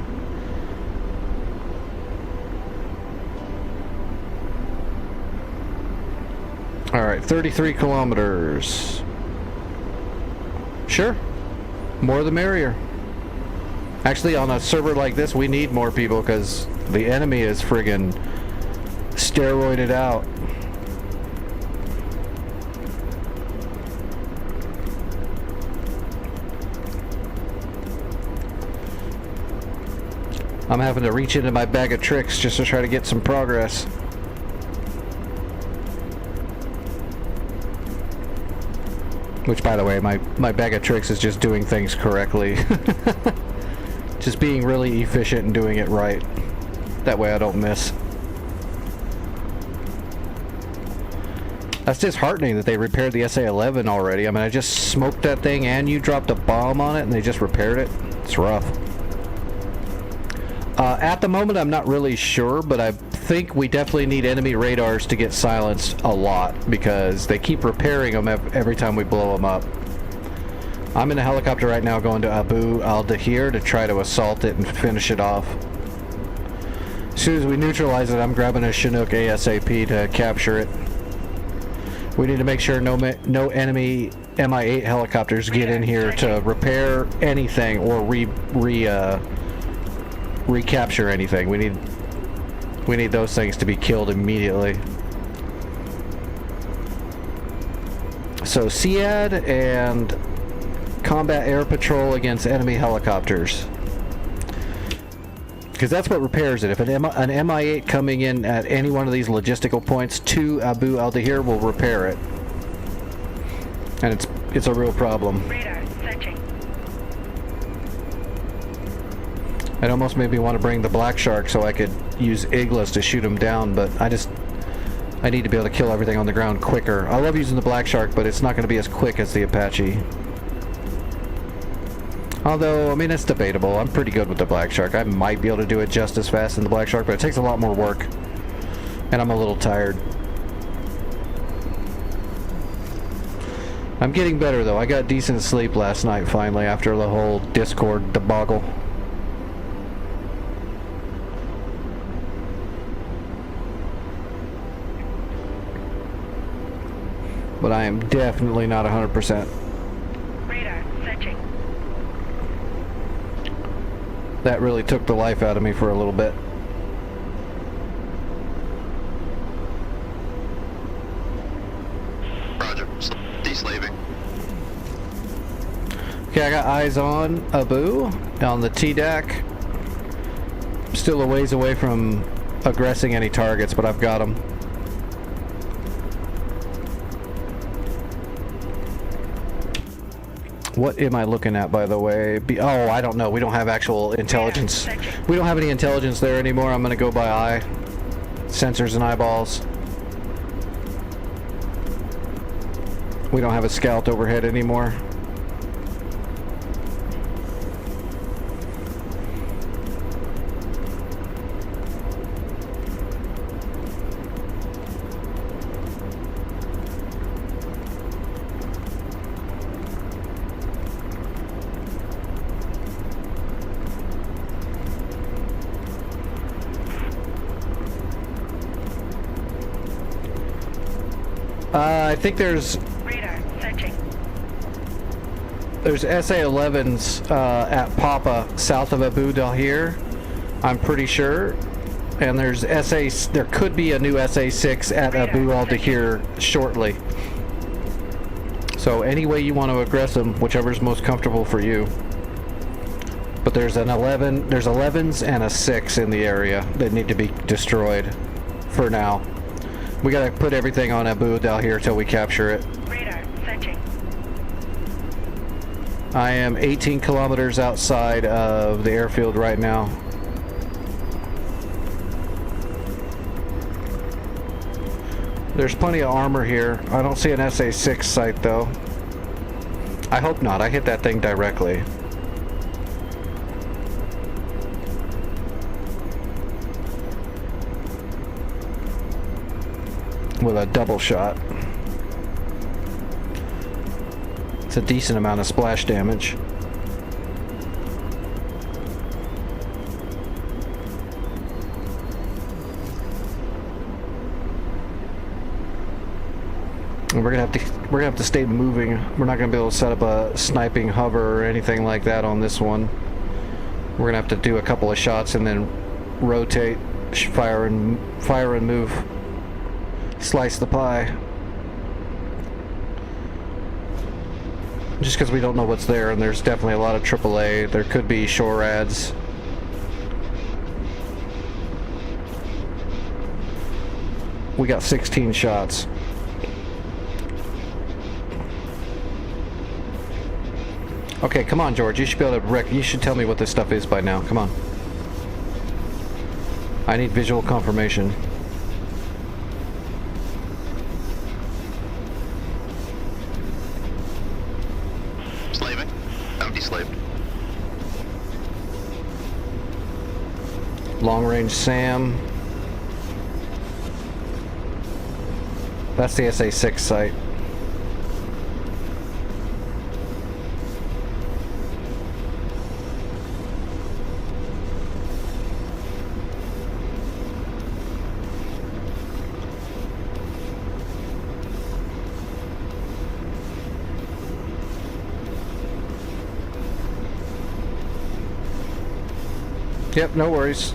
Alright, 33 kilometers. Sure. More the merrier. Actually, on a server like this, we need more people because the enemy is friggin' steroided out. I'm having to reach into my bag of tricks just to try to get some progress. Which, by the way, my bag of tricks is just doing things correctly. Just being really efficient and doing it right. That way I don't miss. That's disheartening that they repaired the SA-11 already. I mean, I just smoked that thing and you dropped a bomb on it and they just repaired it. It's rough. At the moment, I'm not really sure, but I think we definitely need enemy radars to get silenced a lot because they keep repairing them every time we blow them up. I'm in a helicopter right now going to Abu al-Dahir to try to assault it and finish it off. As soon as we neutralize it, I'm grabbing a Chinook ASAP to capture it. We need to make sure no enemy Mi-8 helicopters get in here to repair anything or recapture anything. We need those things to be killed immediately. So SEAD and combat air patrol against enemy helicopters. Because that's what repairs it. If an Mi-8 coming in at any one of these logistical points to Abu al-Dahir will repair it. And it's a real problem. Radar searching. It almost made me want to bring the Black Shark so I could use Iglas to shoot him down, but I I need to be able to kill everything on the ground quicker. I love using the Black Shark, but it's not going to be as quick as the Apache. Although, I mean, it's debatable. I'm pretty good with the Black Shark. I might be able to do it just as fast as the Black Shark, but it takes a lot more work. And I'm a little tired. I'm getting better, though. I got decent sleep last night, finally, after the whole Discord debacle. But I am definitely not 100%. Radar, searching. That really took the life out of me for a little bit. Roger. Deslaving. Okay, I got eyes on Abu on the TDAC. Still a ways away from aggressing any targets, but I've got them. What am I looking at, by the way? Oh, I don't know. We don't have actual intelligence. We don't have any intelligence there anymore. I'm gonna go by eye. Sensors and eyeballs. We don't have a scout overhead anymore. I think there's Radar, searching. SA-11s at Papa south of Abu Dahir, I'm pretty sure, and there could be a new SA-6 at Abu al-Dahir shortly. So any way you want to aggress them, whichever's most comfortable for you. But there's 11s and a 6 in the area that need to be destroyed for now. We gotta put everything on Abu Dahir till we capture it. Radar, searching. I am 18 kilometers outside of the airfield right now. There's plenty of armor here. I don't see an SA-6 site though. I hope not. I hit that thing directly. With a double shot. It's a decent amount of splash damage. And we're gonna have to stay moving. We're not gonna be able to set up a sniping hover or anything like that on this one. We're gonna have to do a couple of shots and then rotate, fire and move. Slice the pie. Just because we don't know what's there, and there's definitely a lot of AAA. There could be SHORADs. We got 16 shots. Okay, come on, George. You should be able to you should tell me what this stuff is by now. Come on. I need visual confirmation. Slaving. I'm deslaved. Long range SAM. That's the SA-6 site. Yep, no worries.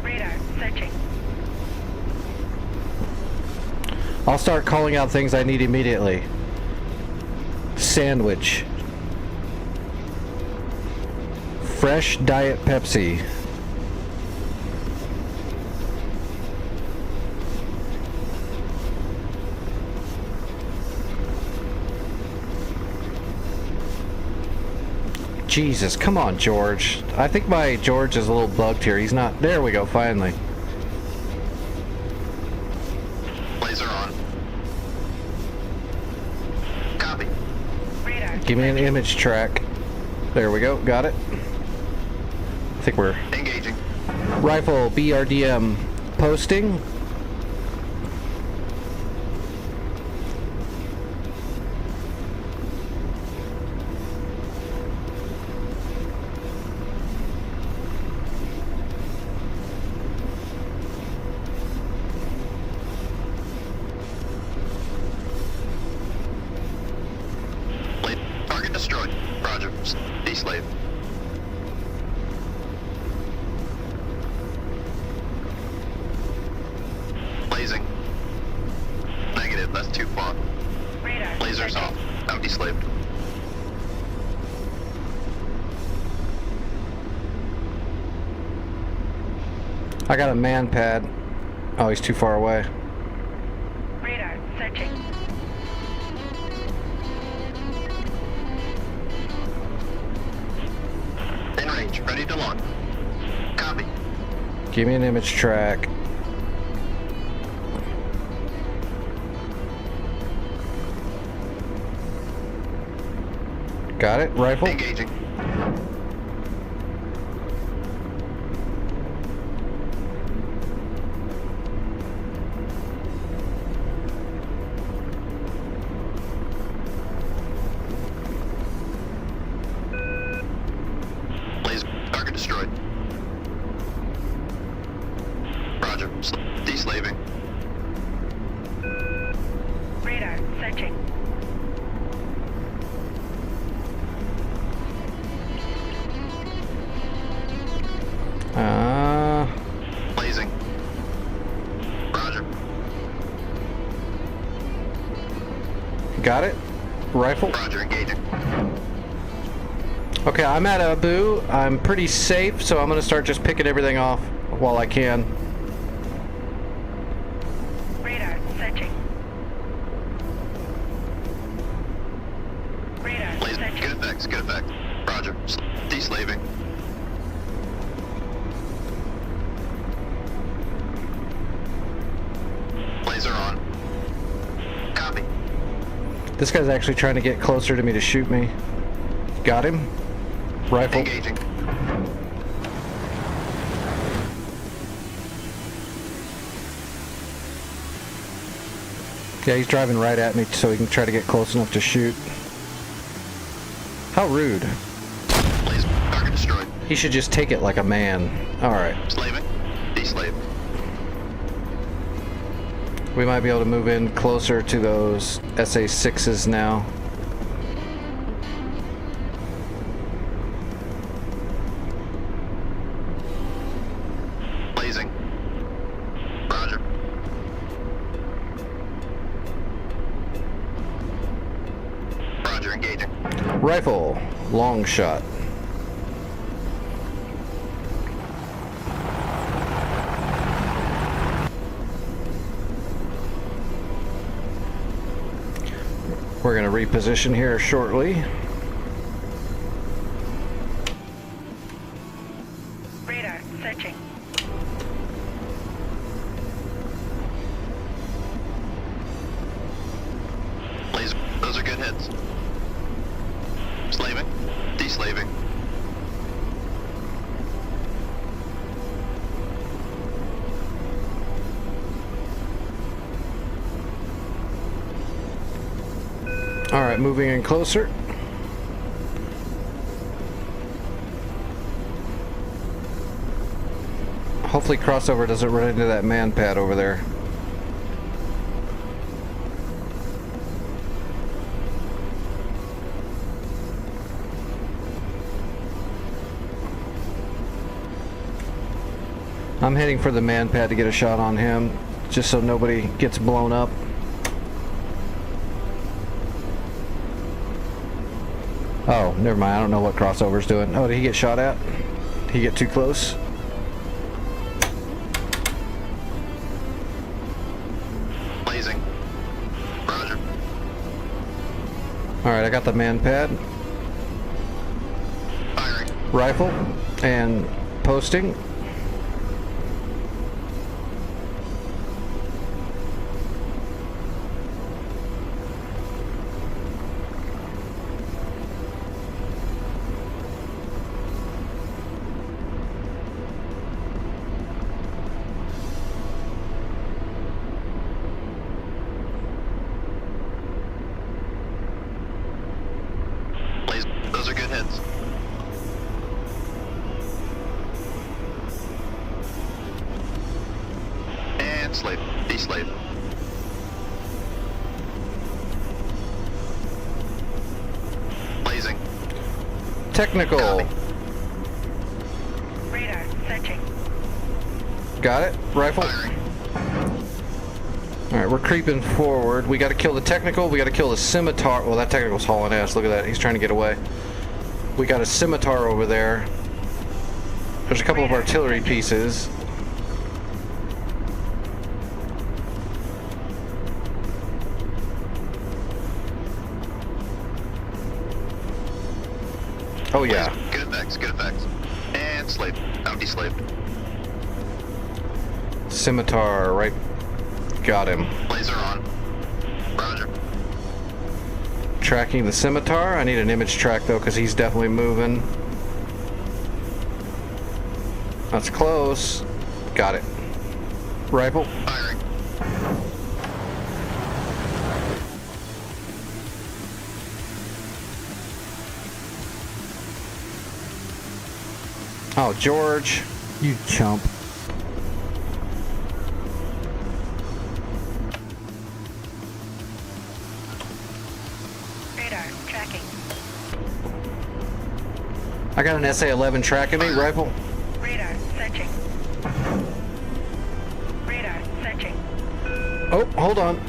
Radar, searching. I'll start calling out things I need immediately. Sandwich. Fresh Diet Pepsi. Jesus, come on, George. I think my George is a little bugged here. He's not. There we go, finally. Give me an image track. There we go. Got it. I think we're... Engaging. Rifle BRDM posting. Target destroyed. Roger. D-slave. Blazing. Negative, that's too far. Radar. Lasers searching. off. Now D-slave. I got a man pad. Oh, he's too far away. Radar. Searching. In range. Ready to launch. Copy. Give me an image track. Got it. Rifle. Engaging. Laser. Target destroyed. Roger. D-slaving. Radar. Searching. Blazing. Roger. Got it. Rifle. Roger. Engaging. Okay, I'm at Abu. I'm pretty safe, so I'm gonna start just picking everything off while I can. Radar. Searching. Radar. Laser. Good Searching. effects. Good effect. Roger. D-slaving. Laser on. Copy. This guy's actually trying to get closer to me to shoot me. Got him. Rifle. Engaging. Yeah, he's driving right at me so he can try to get close enough to shoot. How rude. Laser. Target destroyed. He should just take it like a man. Alright. Slaving. D-slave. We might be able to move in closer to those SA-6s now. Blazing. Roger. Roger. Engaging. Rifle. Long shot. We're going to reposition here shortly. Radar. Searching. Laser. Those are good hits. Slaving. D-slaving. Alright, moving in closer. Hopefully crossover doesn't run into that man pad over there. I'm heading for the man pad to get a shot on him, just so nobody gets blown up. Oh, never mind. I don't know what crossover's doing. Oh, did he get shot at? Did he get too close? Blazing. Roger. Alright, I got the man pad. Firing. Rifle. And posting. Slate. Blazing. Technical. Copy. Radar, searching. Got it. Rifle. Firing. Alright, we're creeping forward. We gotta kill the technical, we gotta kill the scimitar. Well, that technical's hauling ass. Look at that. He's trying to get away. We got a scimitar over there. There's a couple of artillery pieces. Oh yeah. Good effects, good effects. And Slate. Out Slate. Scimitar, right. Got him. Laser on. Roger. Tracking the scimitar. I need an image track though, because he's definitely moving. That's close. Got it. Rifle. Firing. Oh, George. You chump. Radar, tracking. I got an SA-11 tracking me. Rifle. Radar, searching. Radar, searching. Oh, hold on.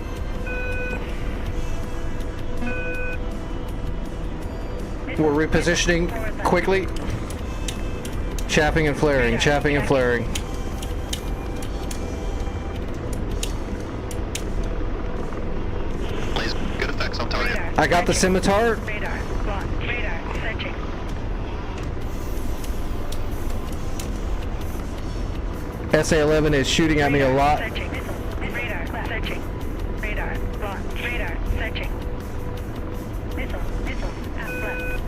We're repositioning quickly. Chapping and flaring, chapping and flaring. Laser. Good effects on target. Radar, I got the searching. scimitar. Radar, blocked. Radar, searching. SA-11 is shooting at me a lot. Searching. Missile. Radar, searching. Radar, blocked. Radar, searching. Missile, out left.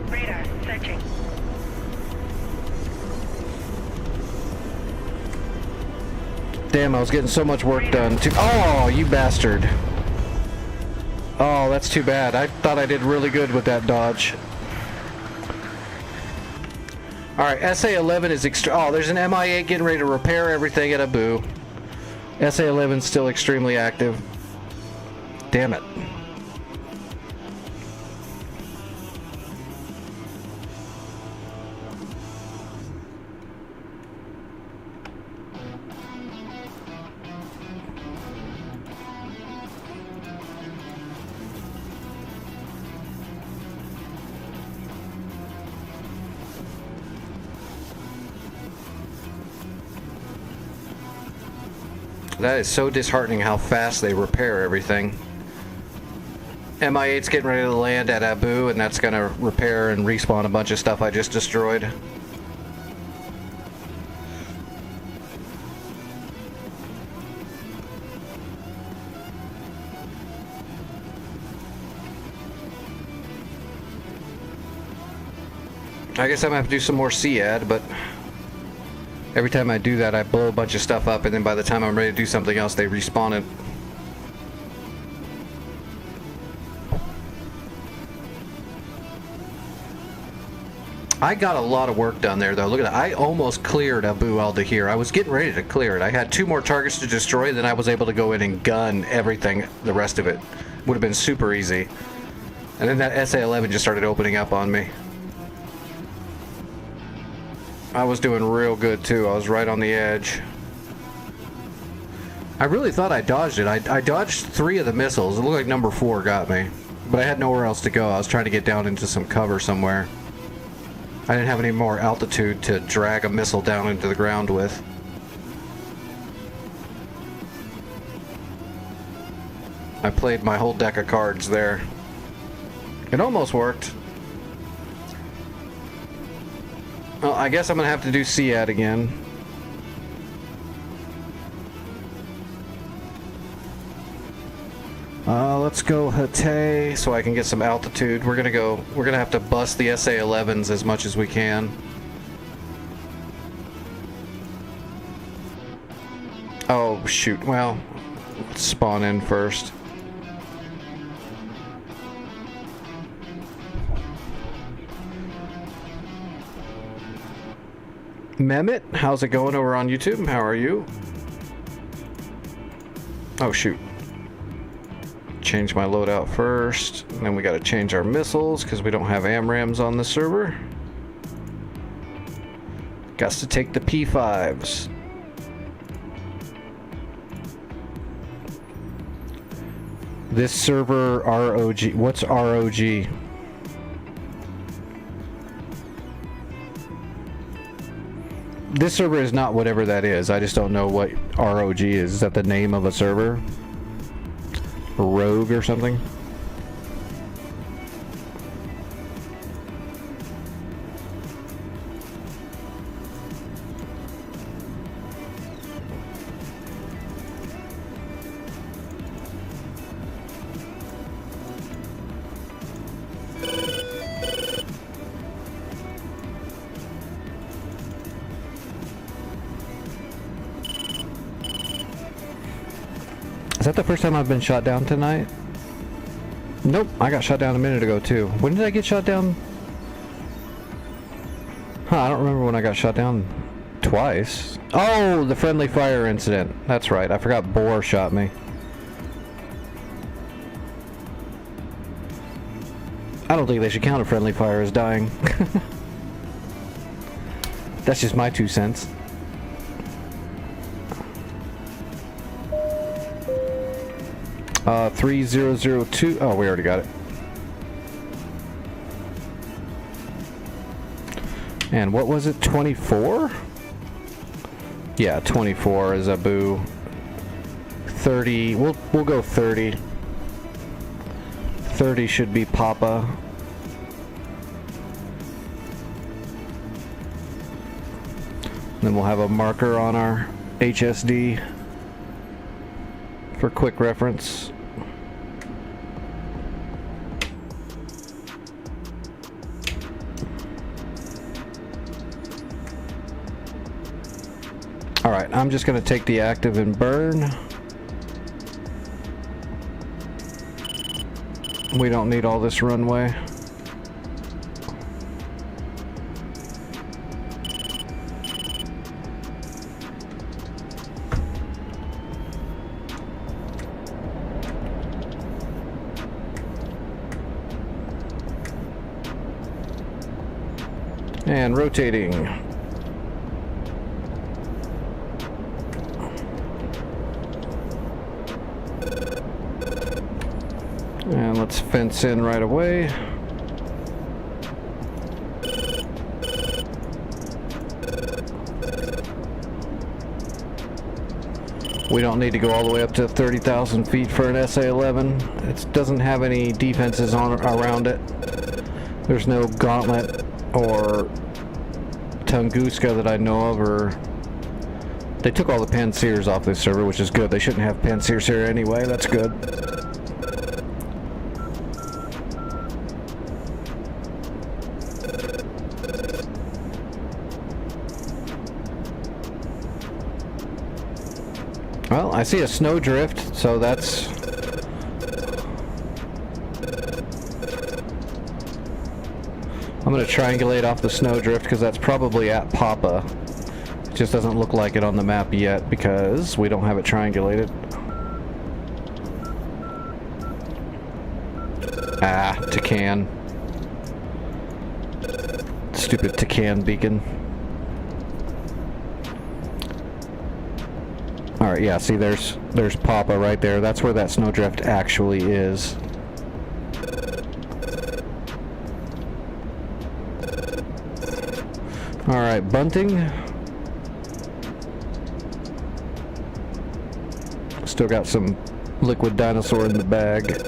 Radar, searching. Damn, I was getting so much work done. Oh, you bastard. Oh, that's too bad. I thought I did really good with that dodge. Alright, SA-11 is oh, there's an MI-8 getting ready to repair everything at Abu. SA-11's still extremely active. Damn it. That is so disheartening how fast they repair everything. MI-8's getting ready to land at Abu, and that's gonna repair and respawn a bunch of stuff I just destroyed. I guess I'm gonna have to do some more SEAD, but every time I do that, I blow a bunch of stuff up, and then by the time I'm ready to do something else, they respawn it. I got a lot of work done there, though. Look at that. I almost cleared Abu al-Dahir. I was getting ready to clear it. I had 2 more targets to destroy, then I was able to go in and gun everything, the rest of it. Would have been super easy. And then that SA-11 just started opening up on me. I was doing real good too. I was right on the edge. I really thought I dodged it. I dodged 3 of the missiles. It looked like number 4 got me. But I had nowhere else to go. I was trying to get down into some cover somewhere. I didn't have any more altitude to drag a missile down into the ground with. I played my whole deck of cards there. It almost worked. Well, I guess I'm gonna have to do SEAD again. Let's go Hatay so I can get some altitude. We're gonna have to bust the SA-11s as much as we can. Oh shoot, well, let's spawn in first. Mehmet, how's it going over on YouTube? How are you? Oh shoot. Change my loadout first, and then we gotta change our missiles because we don't have AMRAAMs on the server. Got to take the P5s. This server ROG. What's ROG? This server is not whatever that is. I just don't know what ROG is. Is that the name of a server? Rogue or something? Is that the first time I've been shot down tonight? Nope, I got shot down a minute ago too. When did I get shot down? Huh, I don't remember when I got shot down twice. Oh, the friendly fire incident. That's right, I forgot Boar shot me. I don't think they should count a friendly fire as dying. That's just my 2 cents. Uh, 3002. Oh, we already got it. And what was it? 24? Yeah, 24 is Abu. 30. We'll go 30. 30 should be Papa. Then we'll have a marker on our HSD for quick reference. Alright, I'm just going to take the active and burn. We don't need all this runway. And rotating. And let's fence in right away. We don't need to go all the way up to 30,000 feet for an SA-11. It doesn't have any defenses on around it. There's no Gauntlet or Tunguska that I know of, or they took all the Pansirs off this server, which is good. They shouldn't have Pansirs here anyway. That's good. Well, I see a snowdrift, so that's... I'm going to triangulate off the snowdrift because that's probably at Papa. It just doesn't look like it on the map yet because we don't have it triangulated. Ah, Takan. Stupid Takan beacon. Alright, yeah, see there's Papa right there. That's where that snowdrift actually is. Alright, bunting. Still got some liquid dinosaur in the bag.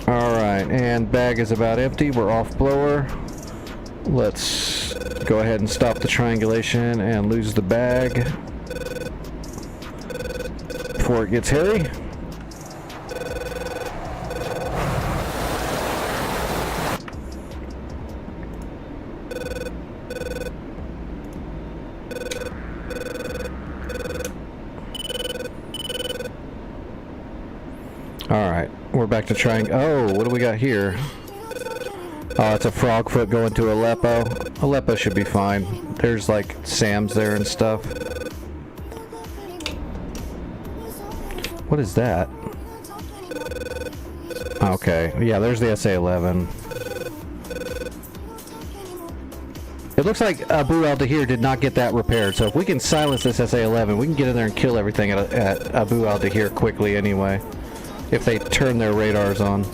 Alright, and bag is about empty. We're off blower. Let's go ahead and stop the triangulation and lose the bag before it gets hairy. Alright, we're back to trying. Oh, what do we got here? Oh, it's a Frogfoot going to Aleppo. Aleppo should be fine. There's like SAMs there and stuff. What is that? Okay, yeah, there's the SA-11. It looks like Abu al-Dahir did not get that repaired, so if we can silence this SA-11, we can get in there and kill everything at Abu al-Dahir quickly anyway. If they turn their radars on.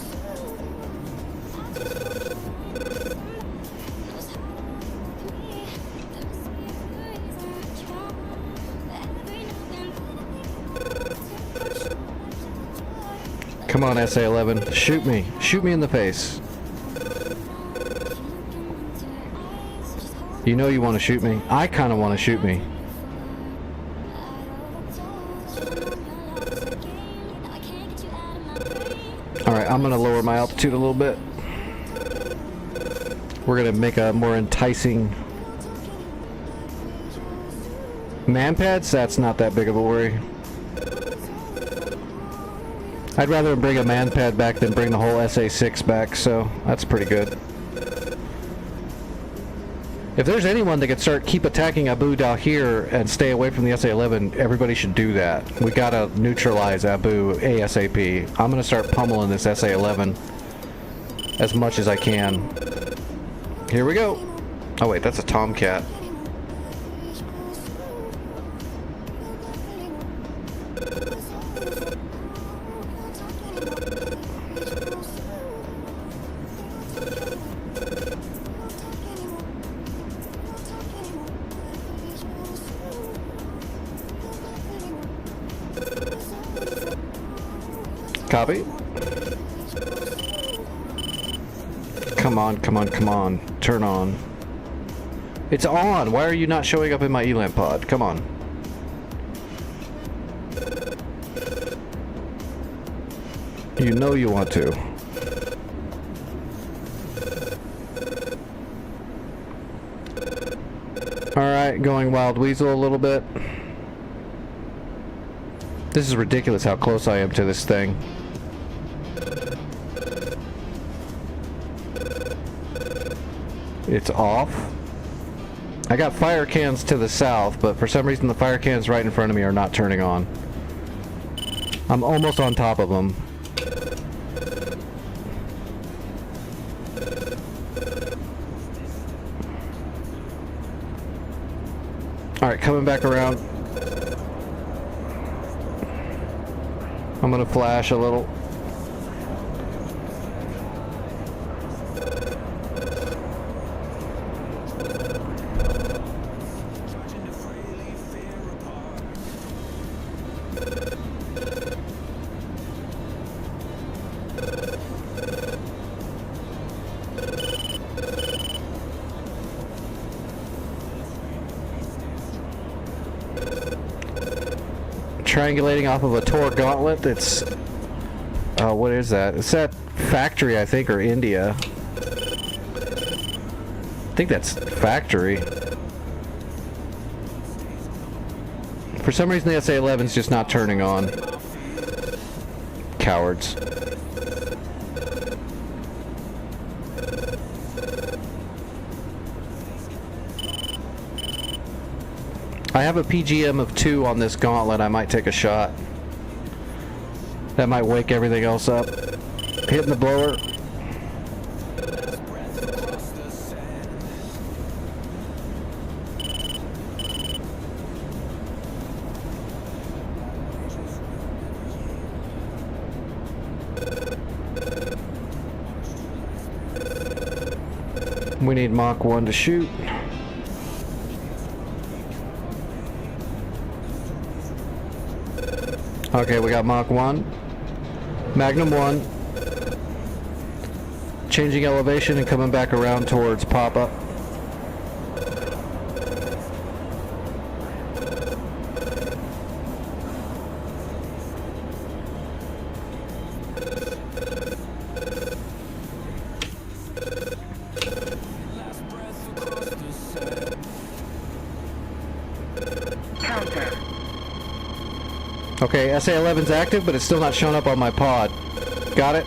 Come on, SA-11. Shoot me. Shoot me in the face. You know you want to shoot me. I kind of want to shoot me. Alright, I'm going to lower my altitude a little bit. We're going to make a more enticing... Man-pads? That's not that big of a worry. I'd rather bring a man-pad back than bring the whole SA-6 back, so that's pretty good. If there's anyone that could keep attacking Abu Dahir and stay away from the SA-11, everybody should do that. We gotta neutralize Abu ASAP. I'm gonna start pummeling this SA-11 as much as I can. Here we go. Oh wait, that's a Tomcat. Copy. Come on, come on, come on. Turn on. It's on! Why are you not showing up in my ELAM pod? Come on. You know you want to. Alright, going Wild Weasel a little bit. This is ridiculous how close I am to this thing. It's off. I got fire cans to the south, but for some reason the fire cans right in front of me are not turning on. I'm almost on top of them. Alright, coming back around. I'm gonna flash a little. Triangulating off of a Tor Gauntlet that's... what is that? It's that factory, I think, or India. I think that's factory. For some reason the SA-11's just not turning on. Cowards. I have a PGM of 2 on this gauntlet. I might take a shot. That might wake everything else up. Hitting the blower. We need Mach 1 to shoot. Okay, we got Mach 1. Magnum 1. Changing elevation and coming back around towards Papa. Okay, SA-11's active, but it's still not showing up on my pod. Got it?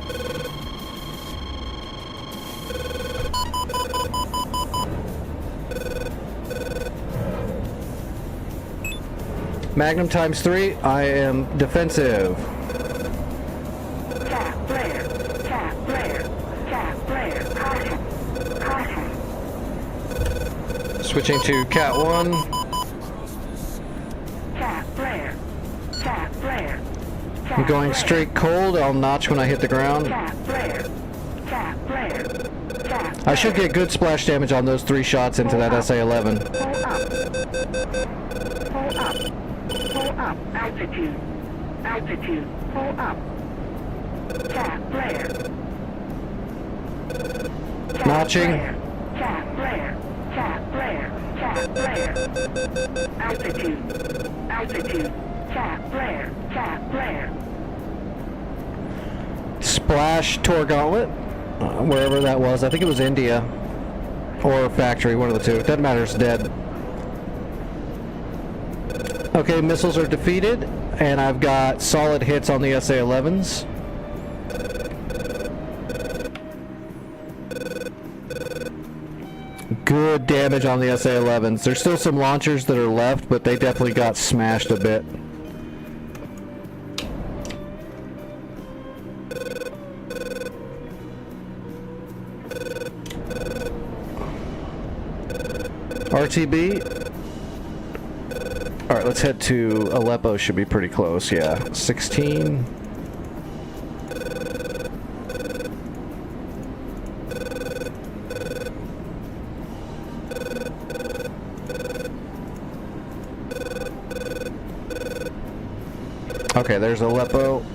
Magnum times 3, I am defensive. Cat flare. Cat flare. Cat flare. Caution. Caution. Switching to Cat 1. Cat flare. Cat flare. I'm going straight cold. I'll notch when I hit the ground. Cat flare. Cat flare. Cat I should get good splash damage on those 3 shots into that SA-11. Pull up. Pull up. Pull up. Altitude. Altitude. Pull up. Cat flare. Cat Notching. flare. Cat flare. Cat flare. Cat flare. Altitude. Altitude. Cat flare. Cat flare. Splash Tor Gauntlet. Wherever that was. I think it was India. Or Factory, one of the two. Doesn't matter, it's dead. Okay, missiles are defeated. And I've got solid hits on the SA-11s. Good damage on the SA-11s. There's still some launchers that are left, but they definitely got smashed a bit. RTB. Alright, let's head to Aleppo. Should be pretty close, yeah. 16. Okay, there's Aleppo.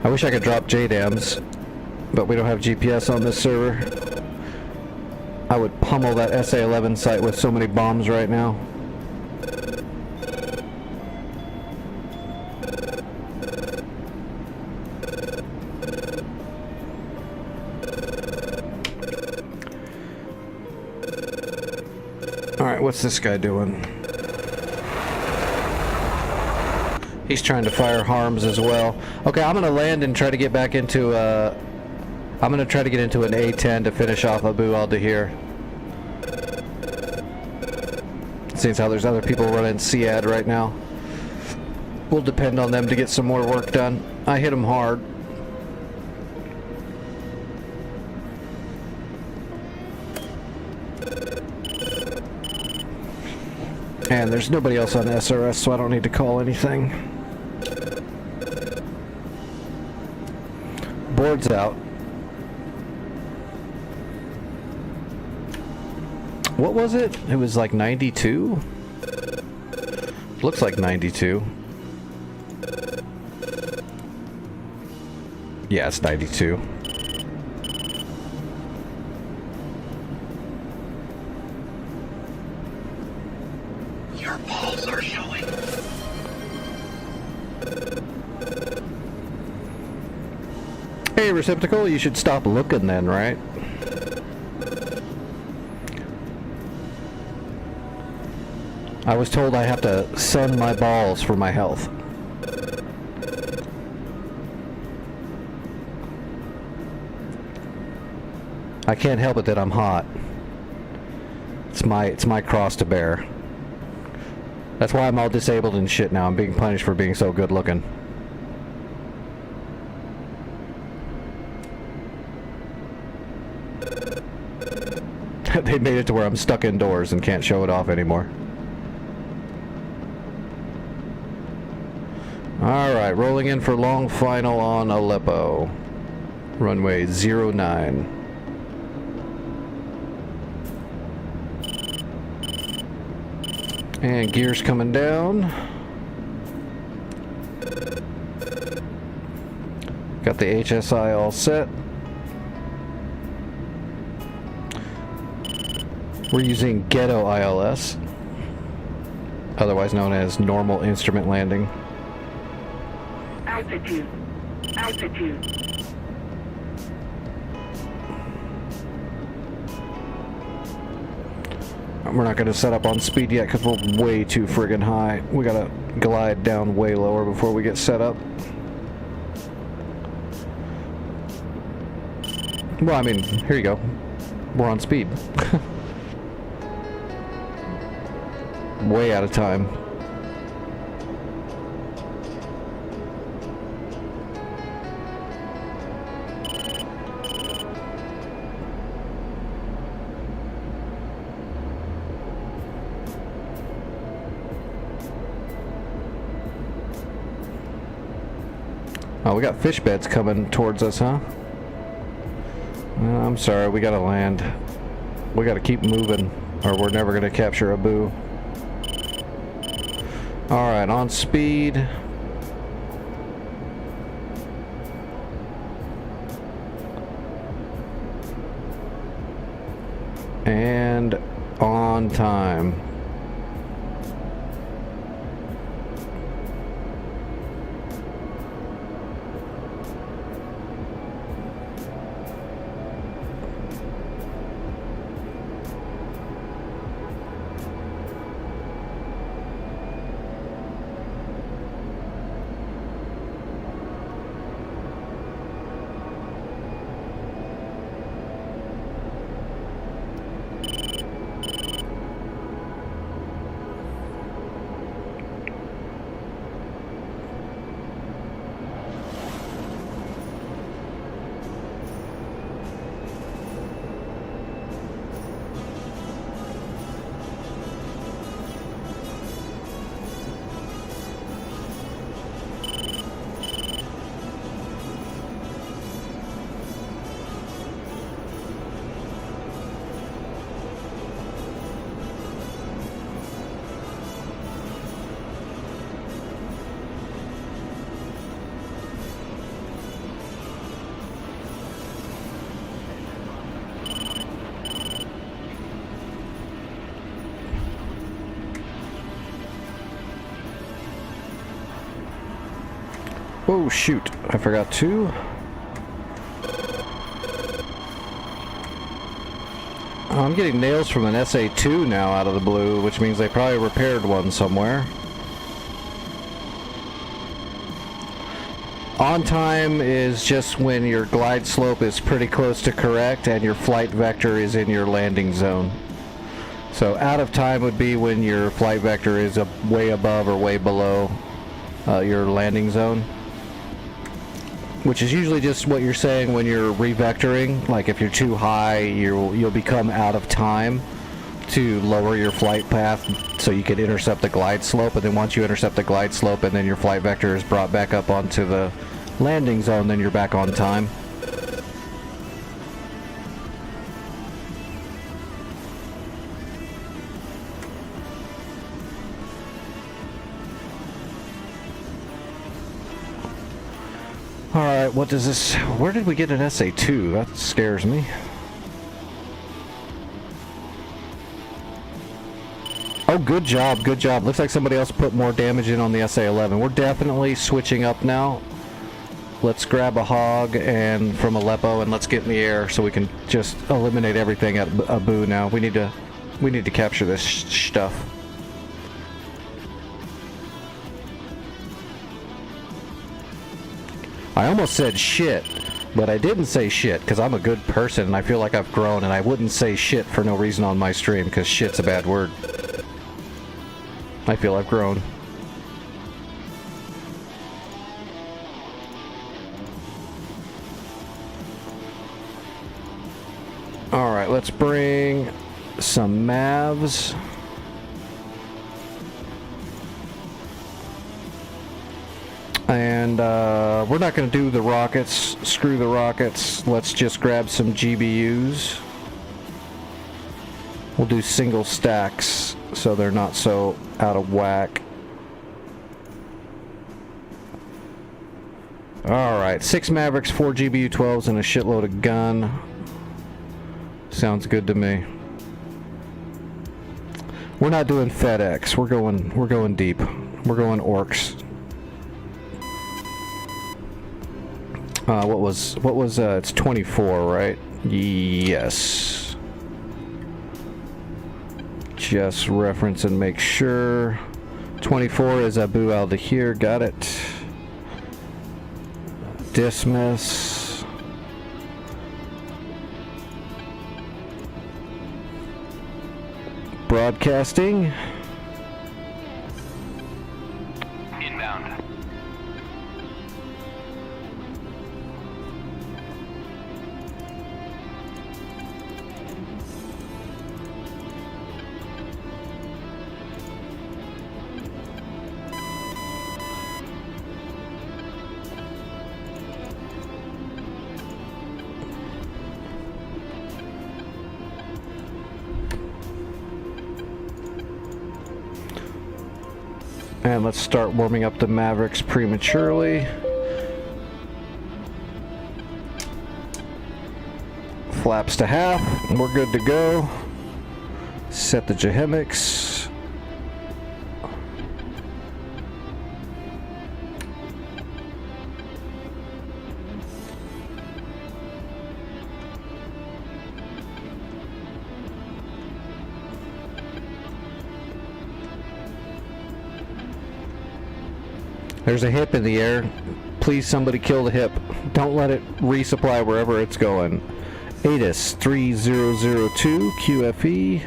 I wish I could drop JDAMs, but we don't have GPS on this server. I would pummel that SA-11 site with so many bombs right now. Alright, what's this guy doing? He's trying to fire harms as well. Okay, I'm gonna land and try to get back into I'm gonna try to get into an A-10 to finish off Abu al-Dahir. Seeing how there's other people running SEAD right now. We'll depend on them to get some more work done. I hit them hard. And there's nobody else on SRS, so I don't need to call anything. Board's out. What was it? It was like 92? Looks like 92. Yeah, it's 92. Your balls are showing. Hey, Receptacle, you should stop looking then, right? I was told I have to sun my balls for my health. I can't help it that I'm hot. It's my cross to bear. That's why I'm all disabled and shit now. I'm being punished for being so good looking. They made it to where I'm stuck indoors and can't show it off anymore. Alright, rolling in for long final on Aleppo. Runway 09. And gears coming down. Got the HSI all set. We're using Ghetto ILS, otherwise known as Normal Instrument Landing. Altitude. Altitude. We're not going to set up on speed yet because we're way too friggin' high. We got to glide down way lower before we get set up. Well, I mean, here you go. We're on speed. Way out of time. Oh, we got fish beds coming towards us, huh? I'm sorry, we gotta land. We gotta keep moving, or we're never gonna capture Abu. Alright, on speed. And on time. Oh shoot, I forgot to. I'm getting nails from an SA2 now out of the blue, which means they probably repaired one somewhere. On time is just when your glide slope is pretty close to correct and your flight vector is in your landing zone. So out of time would be when your flight vector is way above or way below your landing zone. Which is usually just what you're saying when you're revectoring. Like if you're too high, you'll become out of time to lower your flight path so you can intercept the glide slope. And then once you intercept the glide slope and then your flight vector is brought back up onto the landing zone, then you're back on time. Alright, what does this... Where did we get an SA2? That scares me. Oh, good job, good job. Looks like somebody else put more damage in on the SA-11. We're definitely switching up now. Let's grab a hog and from Aleppo and let's get in the air so we can just eliminate everything at Abu now. We need to capture this stuff. I almost said shit, but I didn't say shit because I'm a good person and I feel like I've grown, and I wouldn't say shit for no reason on my stream because shit's a bad word. I feel I've grown. Alright, let's bring some Mavs. And we're not going to do the rockets. Screw the rockets. Let's just grab some GBUs. We'll do single stacks so they're not so out of whack. Alright, 6 Mavericks, 4 GBU-12s, and a shitload of gun. Sounds good to me. We're not doing FedEx. We're going deep. We're going orcs. What was it's 24, right? Yes. just reference and make sure. 24 is Abu Al Dahir, got it. Dismiss. Broadcasting. Inbound. And let's start warming up the Mavericks prematurely. Flaps to half, and we're good to go. Set the Jahemics. There's a hip in the air. Please somebody kill the hip. Don't let it resupply wherever it's going. ATIS 3002 QFE.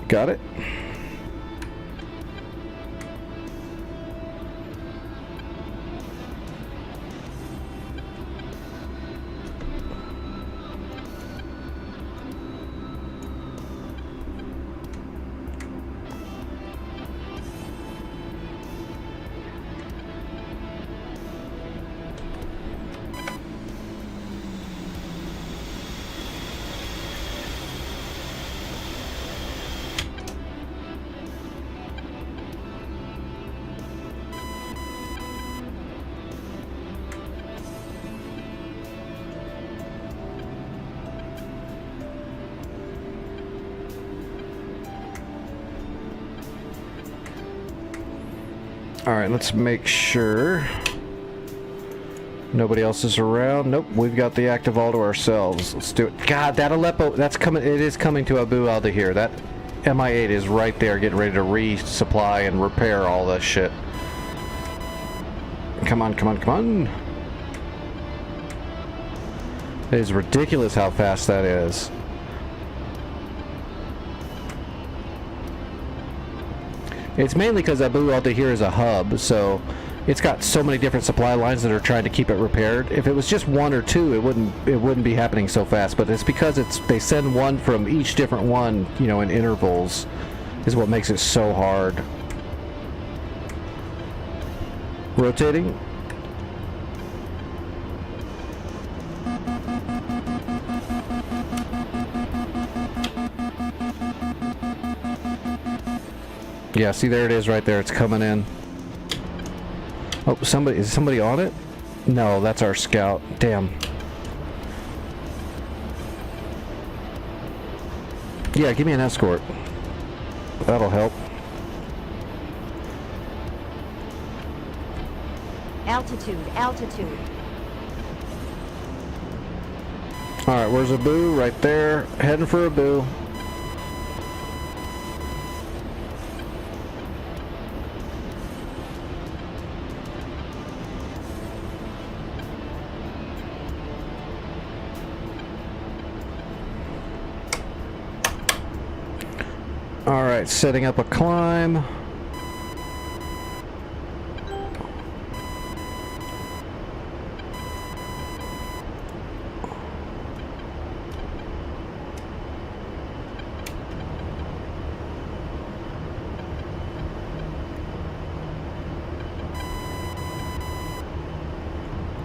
Got it. Alright, let's make sure nobody else is around. Nope, we've got the active all to ourselves. Let's do it. God, that Aleppo, that's coming, it is coming to Abu Al Dahir. That Mi-8 is right there getting ready to resupply and repair all this shit. Come on, come on, come on. It is ridiculous how fast that is. It's mainly because Abu Al Dahir is a hub, so it's got so many different supply lines that are trying to keep it repaired. If it was just one or two, it wouldn't be happening so fast. But it's because they send one from each different one, you know, in intervals, is what makes it so hard. Rotating. Yeah, see, there it is right there. It's coming in. Oh, is somebody on it? No, that's our scout. Damn. Yeah, give me an escort. That'll help. Altitude, altitude. Alright, where's Abu? Right there. Heading for Abu. Alright, setting up a climb.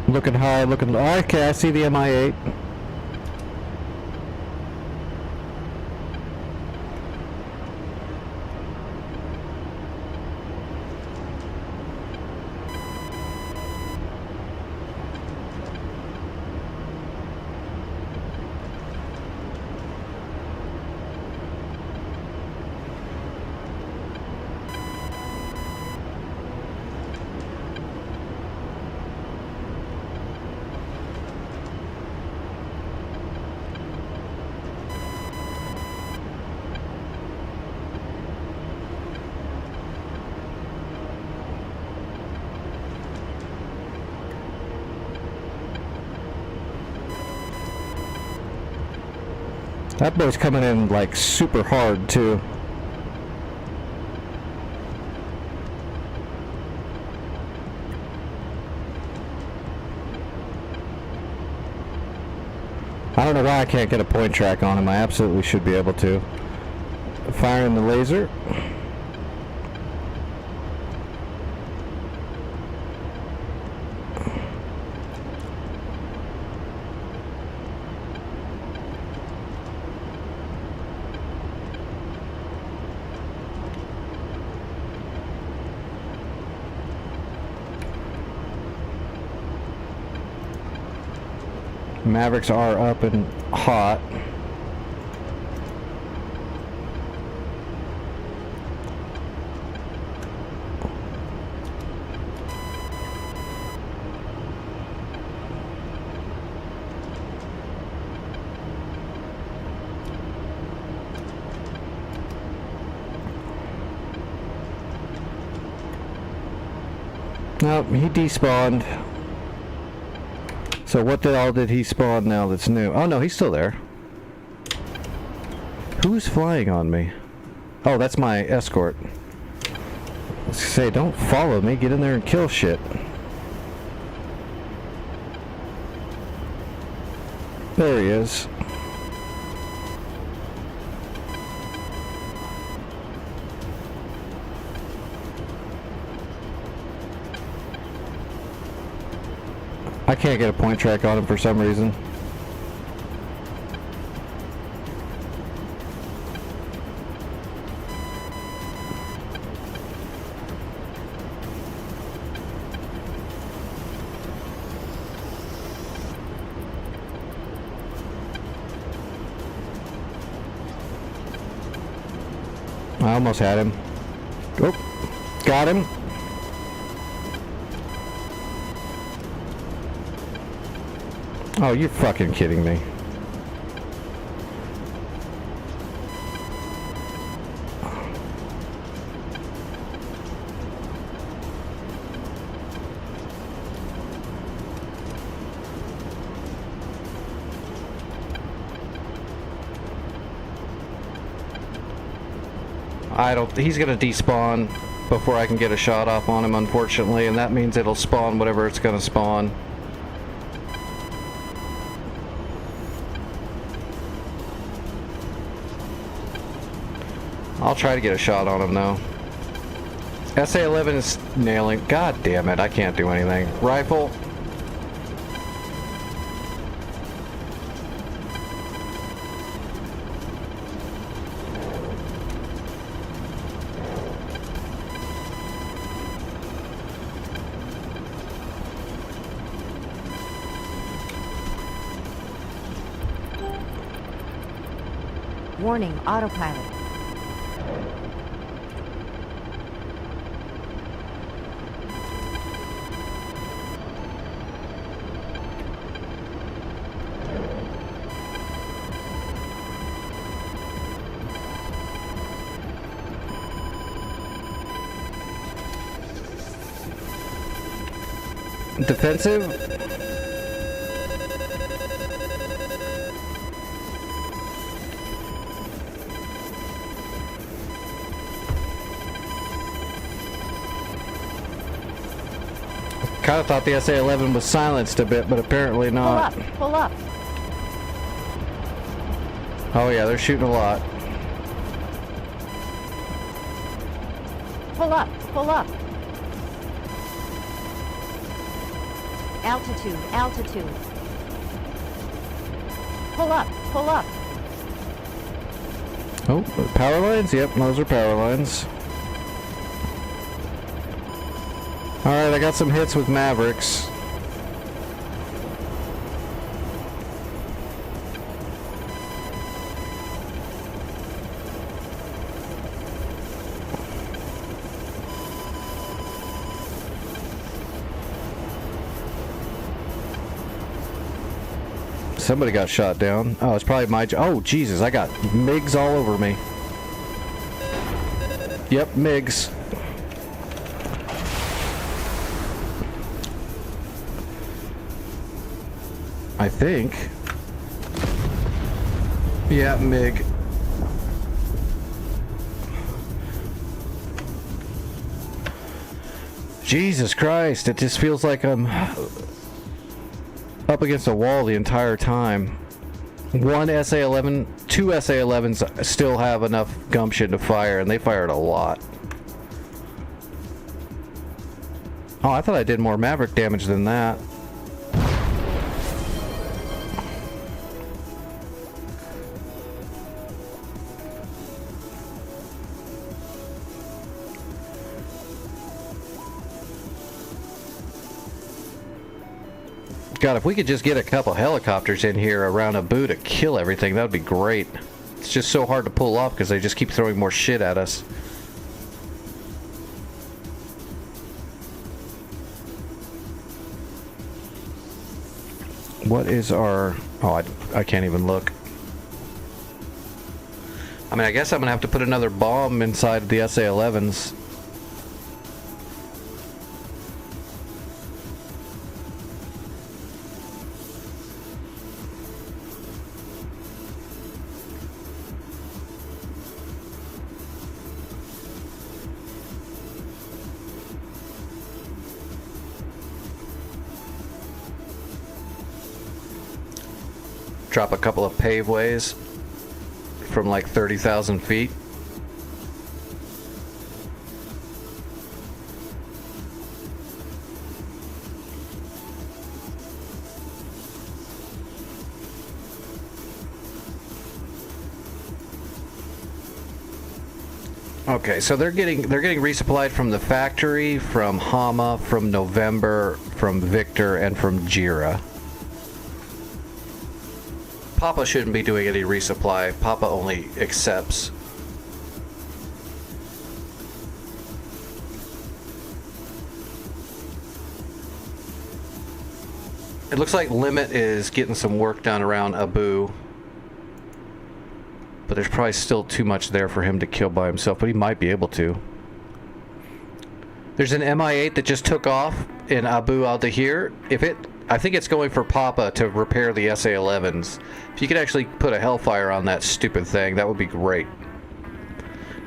Looking high, looking low. Okay, I see the Mi-8. That boy's coming in like super hard too. I don't know why I can't get a point track on him. I absolutely should be able to. Firing the laser. Mavericks are up and hot. Nope, he despawned. So what did he spawn now that's new? Oh no, he's still there. Who's flying on me? Oh, that's my escort. Let's say, don't follow me, get in there and kill shit. There he is. I can't get a point track on him for some reason. I almost had him. Oh, got him. Oh, you're fucking kidding me. He's gonna despawn before I can get a shot off on him, unfortunately, and that means it'll spawn whatever it's gonna spawn. I'll try to get a shot on him though. SA-11 is nailing. God damn it, I can't do anything. Rifle. Warning, autopilot. Defensive? Kinda thought the SA-11 was silenced a bit, but apparently Pull not. up, pull up. Oh yeah, they're shooting a lot. Pull up, pull up. Altitude, altitude. Pull up, pull up. Oh, power lines? Yep, those are power lines. Alright, I got some hits with Mavericks. Somebody got shot down. Oh, it's probably my... Oh, Jesus, I got MiGs all over me. Yep, MiGs. I think. Yeah, MiG. Jesus Christ, it just feels like I'm up against a wall the entire time. One SA-11, two SA-11s still have enough gumption to fire, and they fired a lot. Oh, I thought I did more Maverick damage than that. God, if we could just get a couple helicopters in here around Abu to kill everything, that would be great. It's just so hard to pull off because they just keep throwing more shit at us. What is our... Oh, I can't even look. I mean, I guess I'm going to have to put another bomb inside the SA-11s. Drop a couple of paveways from like 30,000 feet. Okay, so they're getting resupplied from the factory, from Hama, from November, from Victor, and from Jira. Papa shouldn't be doing any resupply. Papa only accepts. It looks like Limit is getting some work done around Abu. But there's probably still too much there for him to kill by himself, but he might be able to. There's an Mi-8 that just took off in Abu al-Dahir. I think it's going for Papa to repair the SA-11s. If you could actually put a Hellfire on that stupid thing, that would be great.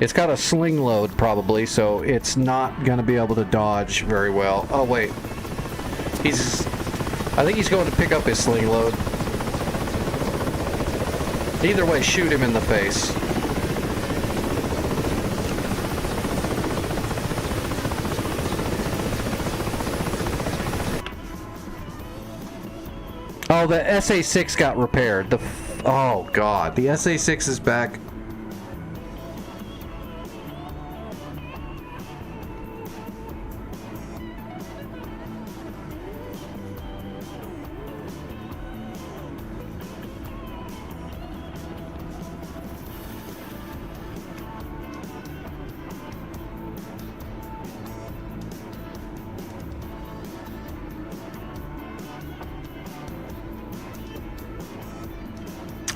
It's got a sling load, probably, so it's not going to be able to dodge very well. Oh, wait. I think he's going to pick up his sling load. Either way, shoot him in the face. Oh, the SA-6 got repaired. Oh, God. The SA-6 is back.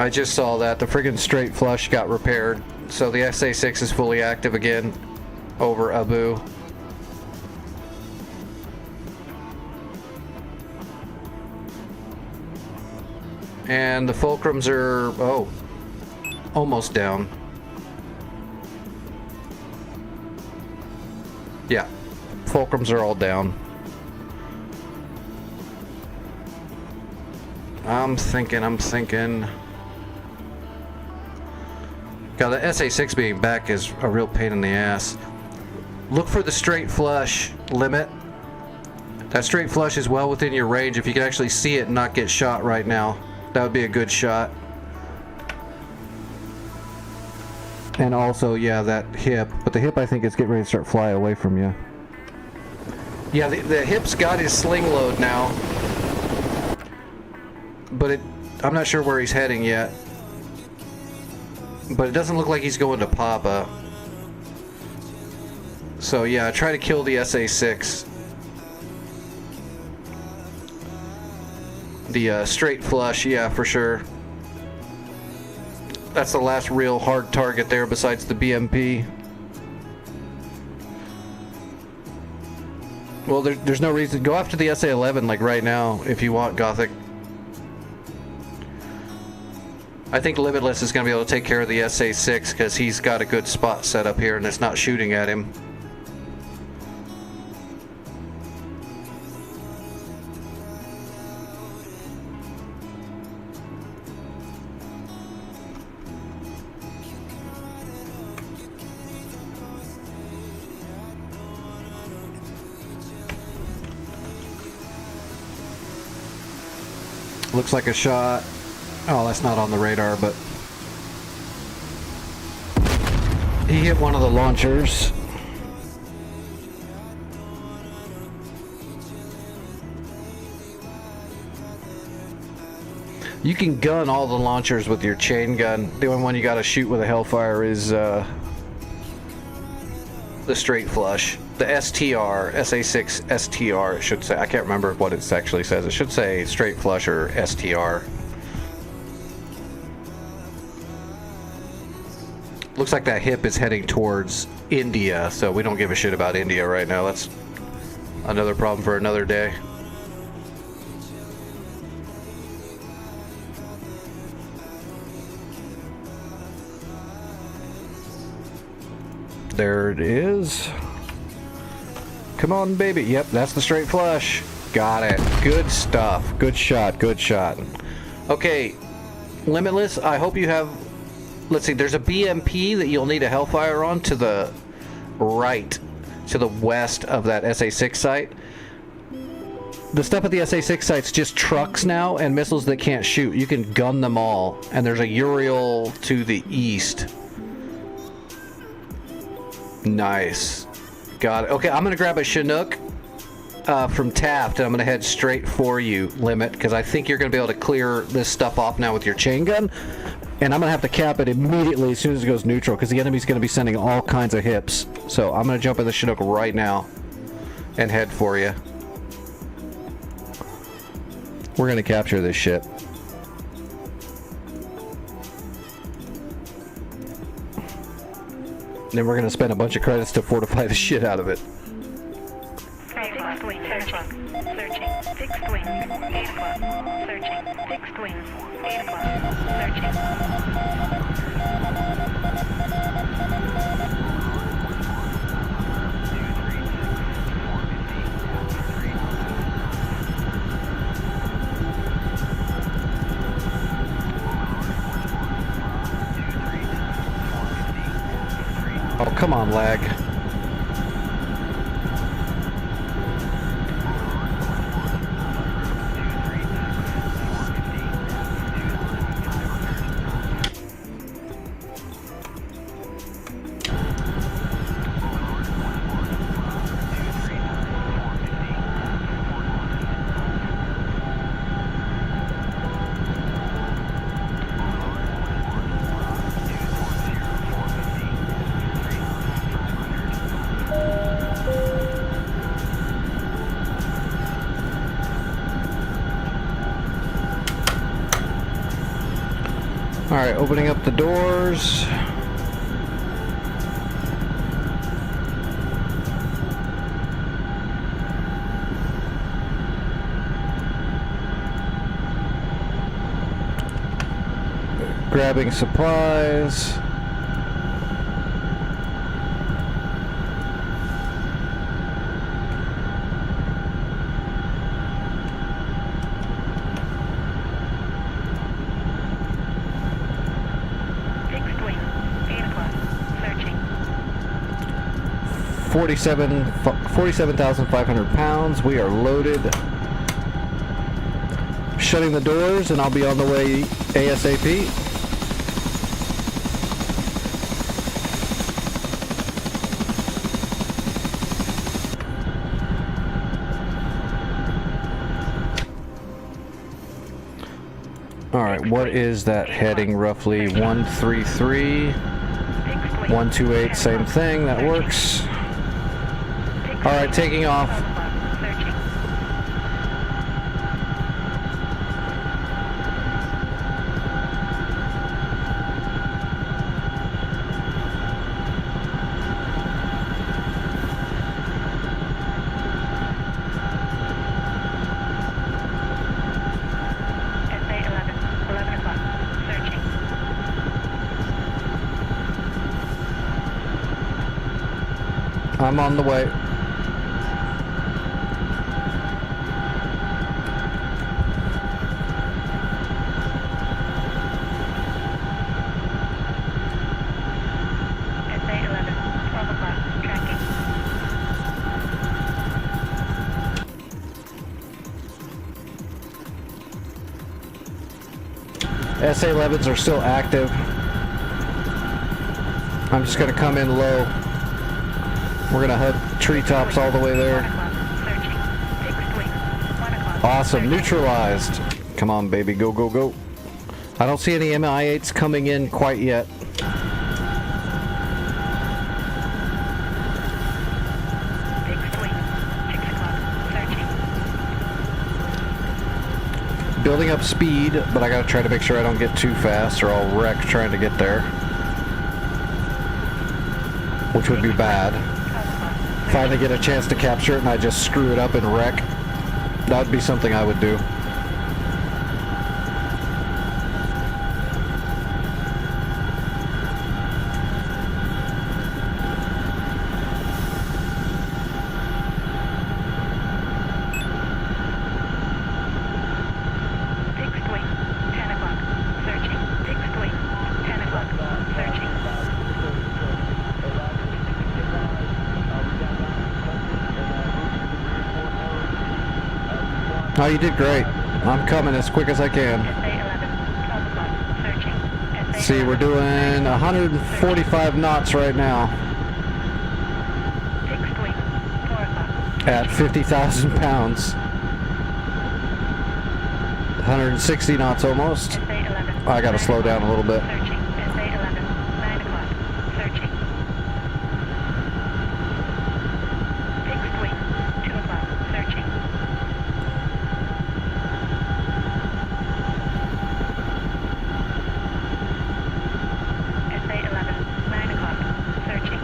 I just saw that. The friggin' straight flush got repaired. So the SA-6 is fully active again over Abu. And the Fulcrums are, almost down. Yeah, Fulcrums are all down. I'm thinking. God, the SA-6 being back is a real pain in the ass. Look for the straight flush, Limit. That straight flush is well within your range. If you can actually see it and not get shot right now, that would be a good shot. And also, yeah, that hip. But the hip, I think, is getting ready to start flying away from you. Yeah, the hip's got his sling load now. But I'm not sure where he's heading yet. But it doesn't look like he's going to Papa. So yeah, try to kill the SA-6. The straight flush, yeah, for sure. That's the last real hard target there besides the BMP. Well, there's no reason. Go after the SA-11 like right now if you want, Gothic. I think Limitless is going to be able to take care of the SA-6 because he's got a good spot set up here and it's not shooting at him. Looks like a shot. Oh, that's not on the radar, but he hit one of the launchers. You can gun all the launchers with your chain gun. The only one you gotta shoot with a Hellfire is the straight flush. The STR, SA-6 STR, it should say. I can't remember what it actually says. It should say straight flush or STR. Looks like that hip is heading towards India, so we don't give a shit about India right now. That's another problem for another day. There it is. Come on, baby. Yep, that's the straight flush. Got it. Good stuff. Good shot. Good shot. Okay, Limitless, I hope you have... Let's see, there's a BMP that you'll need a Hellfire on to the right, to the west of that SA-6 site. The stuff at the SA-6 site's just trucks now and missiles that can't shoot. You can gun them all. And there's a Uriel to the east. Nice. Got it. Okay, I'm going to grab a Chinook from Taft, and I'm going to head straight for you, Limit, because I think you're going to be able to clear this stuff off now with your chain gun. And I'm going to have to cap it immediately as soon as it goes neutral, because the enemy's going to be sending all kinds of hips. So I'm going to jump in the Chinook right now and head for you. We're going to capture this shit. Then we're going to spend a bunch of credits to fortify the shit out of it. 8 o'clock, searching, searching, fixed wing, 8 o'clock, searching, fixed wing, 8 o'clock, searching. Oh, come on, lag. Alright, opening up the doors. Grabbing supplies. Fixed wing, 8 o'clock, searching. 47,500 pounds. We are loaded. Shutting the doors, and I'll be on the way ASAP. Alright, what is that heading roughly? 133, 128, same thing, that works. Alright, taking off. Searching. SA 11, 11 o'clock, searching. I'm on the way. SA-11, 12 o'clock, tracking. SA-11s are still active. I'm just gonna come in low. We're gonna hug treetops all the way 1 there. o'clock, searching. Fixed wing. 1 o'clock. Awesome, searching. neutralized. Come on, baby, go, go, go. I don't see any MI8s coming in quite yet. Fixed wing. 6 o'clock, searching. Building up speed, but I gotta try to make sure I don't get too fast or I'll wreck trying to get there. Which would be bad. 12 o'clock. Finally get a chance to capture it and I just screw it up and wreck. That would be something I would do. Fixed wing. 10 o'clock, searching. Fixed wing. 10 o'clock, searching. Oh, you did great. I'm coming as quick as I can. SA-11, 12 o'clock, searching. See, we're doing 145 knots right now Fixed wing. 4 o'clock. at 50,000 pounds. 160 knots almost. SA-11. I gotta slow down a little bit. Searching. SA-11, 9 o'clock, searching. Fixed wing. 2 o'clock, searching. SA-11, 9 o'clock, searching.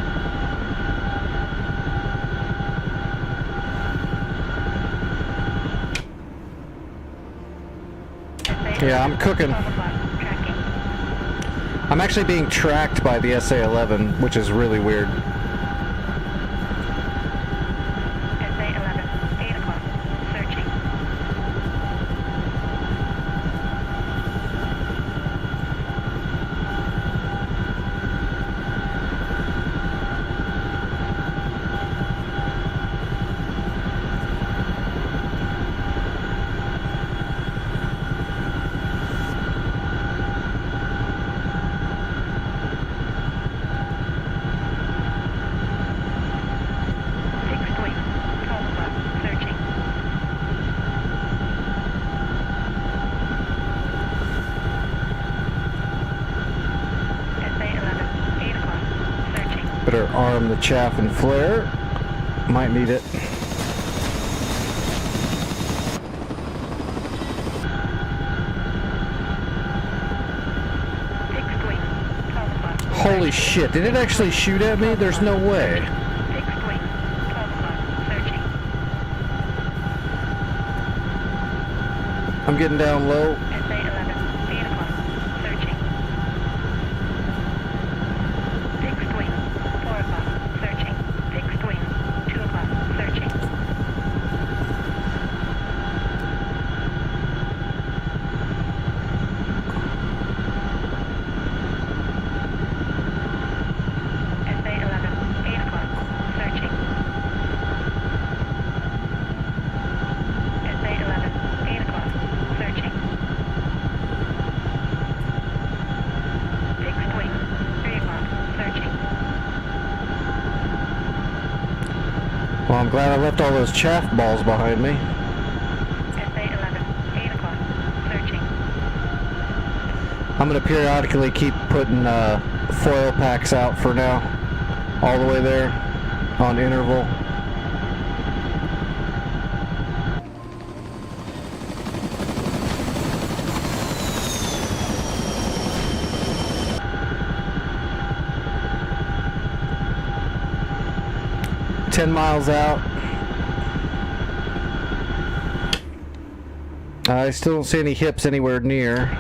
SA-11, Yeah, I'm cooking. 12 o'clock, tracking. I'm actually being tracked by the SA-11, which is really weird. SA-11, 8 o'clock, searching. Fixed wing. 12 o'clock, searching. SA-11, 8 o'clock, searching. Better arm the chaff and flare. Might need it. Fixed wing. 12 o'clock. Holy shit, did it actually shoot at me? There's no way. Fixed wing. 12 o'clock, searching. I'm getting down low. SA-11, 8 o'clock, searching. Fixed wing. 4 o'clock, searching. Fixed wing. 2 o'clock, searching. SA-11, 8 o'clock, searching. SA-11, 8 o'clock, searching. Fixed wing. 3 o'clock, searching. Well, I'm glad I left all those chaff balls behind me. SA-11, 8 o'clock, searching. I'm gonna periodically keep putting foil packs out for now. All the way there on interval. $10 miles out. I still don't see any hips anywhere near.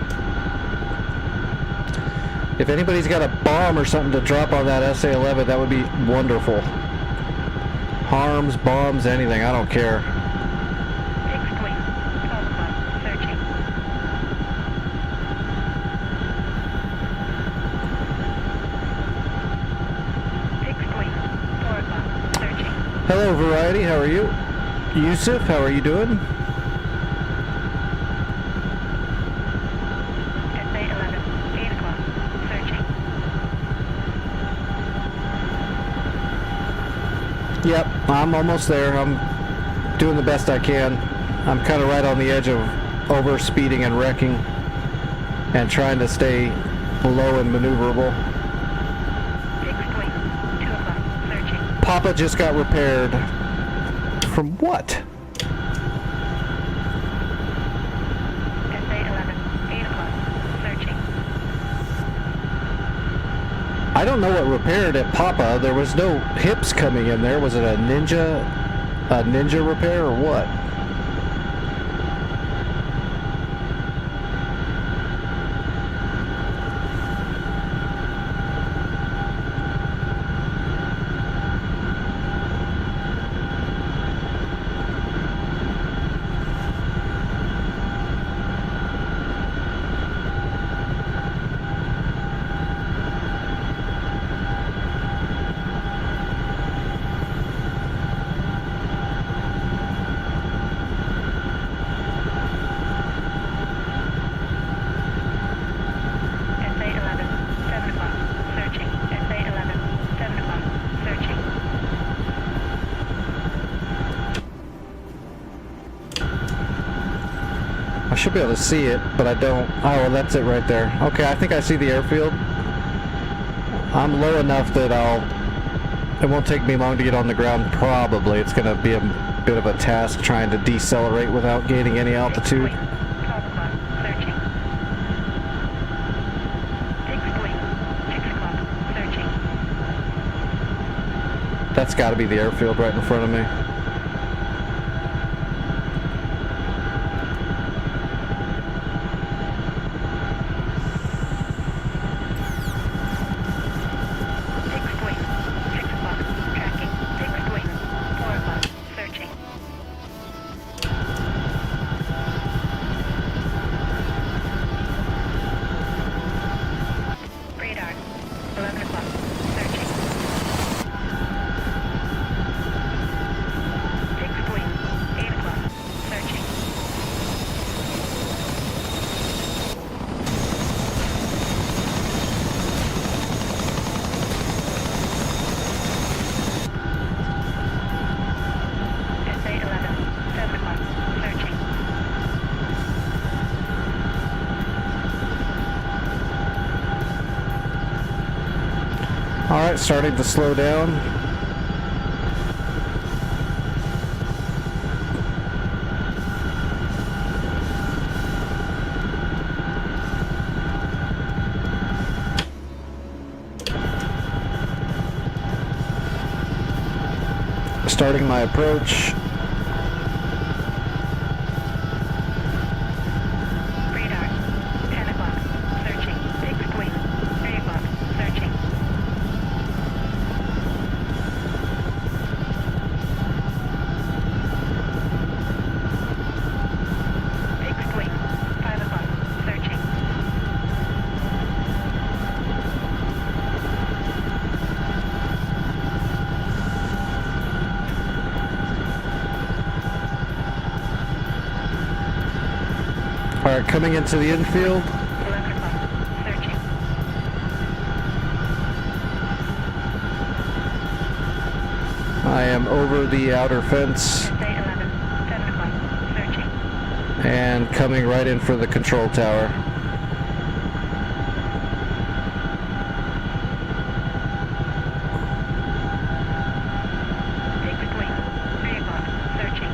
If anybody's got a bomb or something to drop on that SA-11, that would be wonderful. Harms, bombs, anything. I don't care. Fixed wing. 12 o'clock. Searching. Fixed wing. 4 o'clock. Searching. Hello, Variety. How are you? Yusuf, how are you doing? SA 11. 8 o'clock. Searching. Yep, I'm almost there. I'm doing the best I can. I'm kind of right on the edge of over speeding and wrecking and trying to stay low and maneuverable. Fixed wing. 2 o'clock. Searching. Papa just got repaired. From what? SA 11. 8 o'clock. Searching. I don't know what repaired at Papa. There was no hips coming in there. Was it a ninja repair or what? SA 11. 7 o'clock. Searching. SA 11. 7 o'clock. Searching. I should be able to see it, but I don't. Oh, well, that's it right there. Okay, I think I see the airfield. I'm low enough that it won't take me long to get on the ground, probably. It's going to be a bit of a task trying to decelerate without gaining any altitude. 12 o'clock. Searching. Fixed wing. 6 o'clock. Searching. That's got to be the airfield right in front of me. Fixed wing. 6 o'clock. Tracking. Fixed wing. 4 o'clock. Searching. Radar. 11 o'clock. Searching. Fixed wing. 8 o'clock. Searching. SA 11. 7 o'clock. Searching. Alright, starting to slow down. Starting my approach. Radar. 10 o'clock. Searching. Fixed wing. 3 o'clock. Searching. Fixed wing. 5 o'clock. Searching. Alright, coming into the infield. 11 o'clock. Searching. I am over the outer fence SA 11. 7 o'clock. Searching. and coming right in for the control tower. Fixed wing. 3 o'clock. Searching.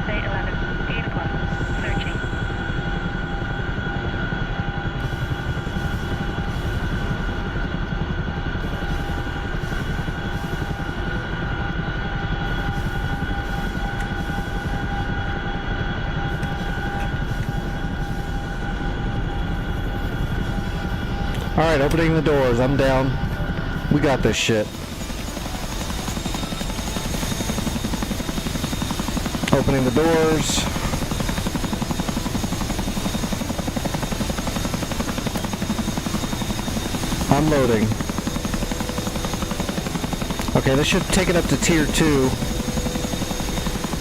SA 11. 8 o'clock. Searching. Alright, opening the doors. I'm down. We got this shit. Opening the doors. Unloading. Okay, this should take it up to tier 2.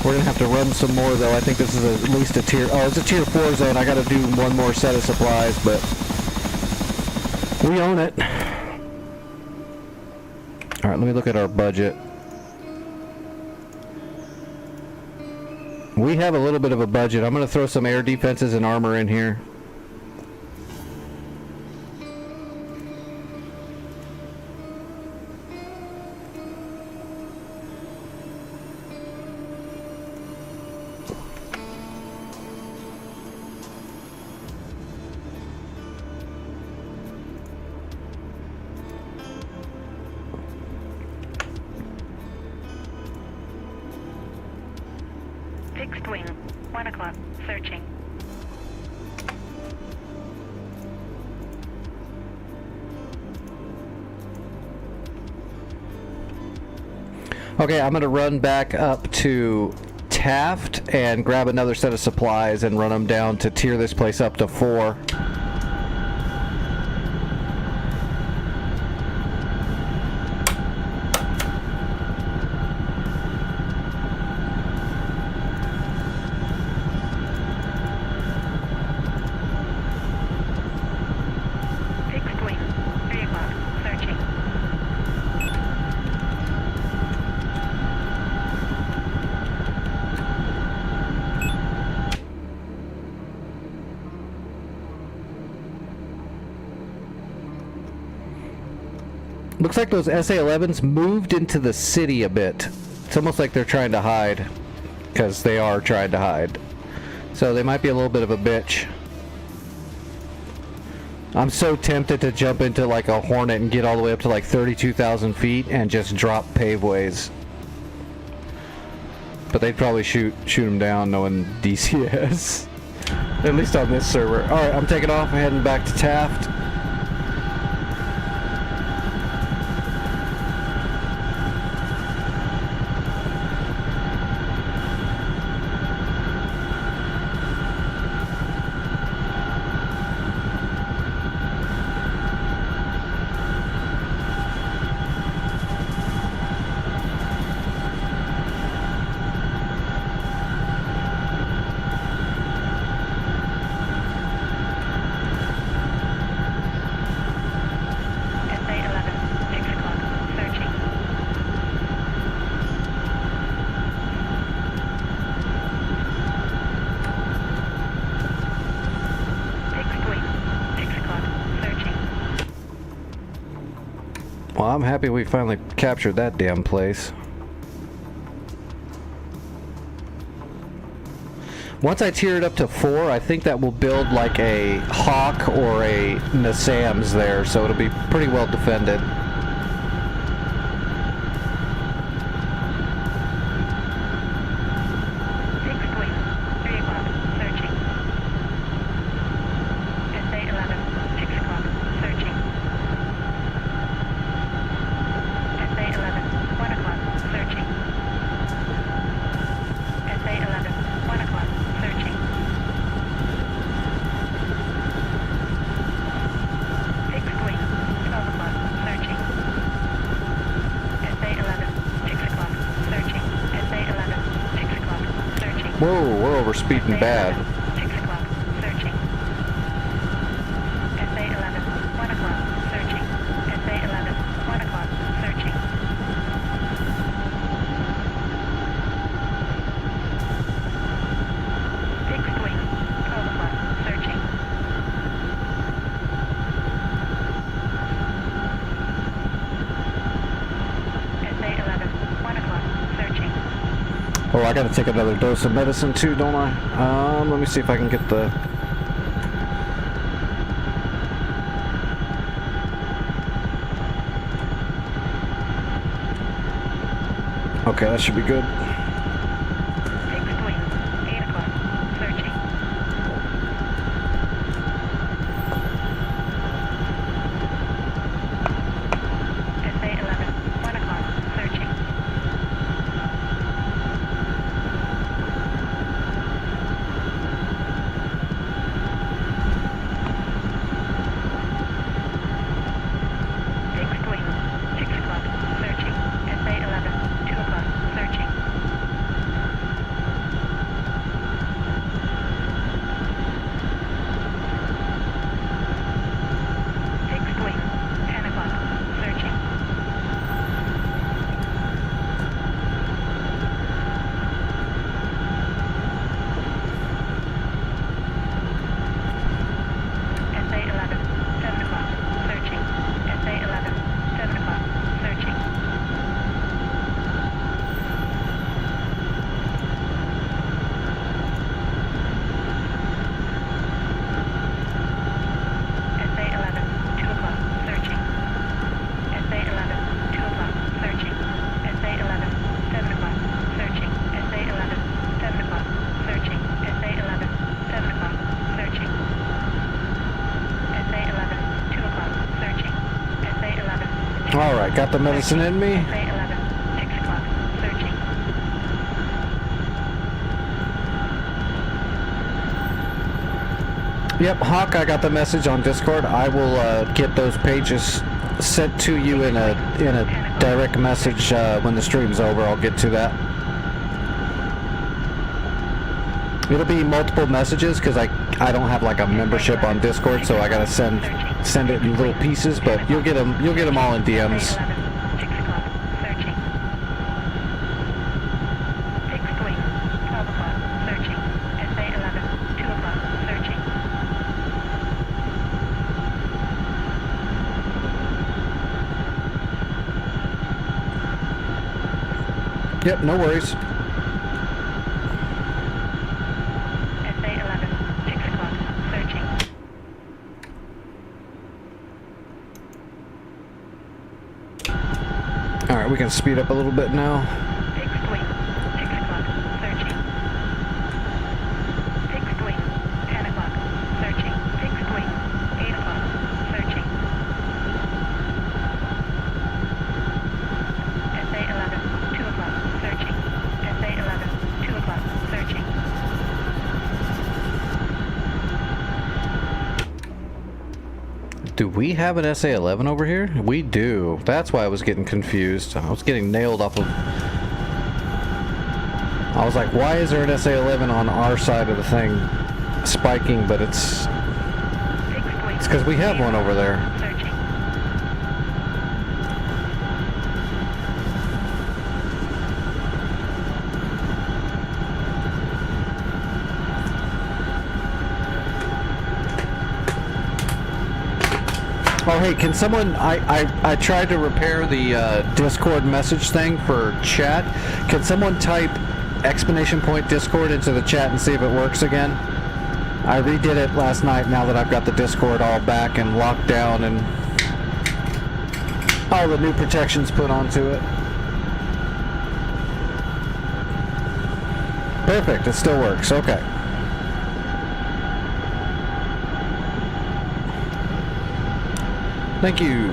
We're gonna have to run some more though. I think this is at least a tier... Oh, it's a tier 4 zone. I gotta do one more set of supplies, but... we own it. Alright, let me look at our budget. We have a little bit of a budget. I'm gonna throw some air defenses and armor in here. Fixed wing, 1 o'clock, searching. Okay, I'm gonna run back up to Taft and grab another set of supplies and run them down to tier this place up to 4. Fixed wing, 3 o'clock, searching. Looks like those SA-11s moved into the city a bit. It's almost like they're trying to hide. Because they are trying to hide. So they might be a little bit of a bitch. I'm so tempted to jump into like a Hornet and get all the way up to like 32,000 feet and just drop paveways. But they'd probably shoot them down knowing DCS. At least on this server. Alright, I'm taking off. I'm heading back to Taft. SA-11, 6 o'clock, searching. Fixed wing, 6 o'clock, searching. Well, I'm happy we finally captured that damn place. Once I tier it up to 4, I think that will build like a Hawk or a Nassams there, so it'll be pretty well defended. Fixed wing, 3 o'clock, searching. SA-11, 6 o'clock, searching. SA-11, 1 o'clock, searching. SA-11, 1 o'clock, searching. Fixed wing, 12 o'clock, searching. SA-11, 6 o'clock, searching. SA-11, 6 o'clock, searching. Whoa, we're over speeding bad. 6 o'clock, searching. SA-11, 1 o'clock, searching. SA-11, 1 o'clock, searching. Fixed wing, 12 o'clock, searching. SA-11, 1 o'clock, searching. Oh, I gotta take another dose of medicine too, don't I? Let me see if I can get the... Okay, that should be good. Fixed wing, 8 o'clock, searching. 6 Alright, got the medicine in me. SA 11, 6 o'clock, searching. Yep, Hawk, I got the message on Discord. I will get those pages sent to you in a direct message when the stream's over. I'll get to that. It'll be multiple messages because I don't have like a membership on Discord, so I gotta send it in little pieces. But you'll get them all in DMs. SA 11, 6 o'clock, searching. Fixed wing, 12 o'clock, searching. SA 11, 2 o'clock, searching. Yep, no worries. SA 11, 6 o'clock, searching. All right, we can speed up a little bit now. Fixed wing, 6 o'clock, searching. Fixed wing, 10 o'clock, searching. Fixed wing, 8 o'clock, searching. SA 11, 2 o'clock, searching. SA 11, 2 o'clock, searching. Do we have an SA-11 over here? We do. That's why I was getting confused. I was getting nailed off of... I was like, why is there an SA-11 on our side of the thing spiking, but it's Fixed wing. because we have one over there. Searching. Oh, hey, can someone... I tried to repair the Discord message thing for chat. Can someone type exclamation point Discord into the chat and see if it works again? I redid it last night now that I've got the Discord all back and locked down and all the new protections put onto it. Perfect, it still works. Okay. Thank you.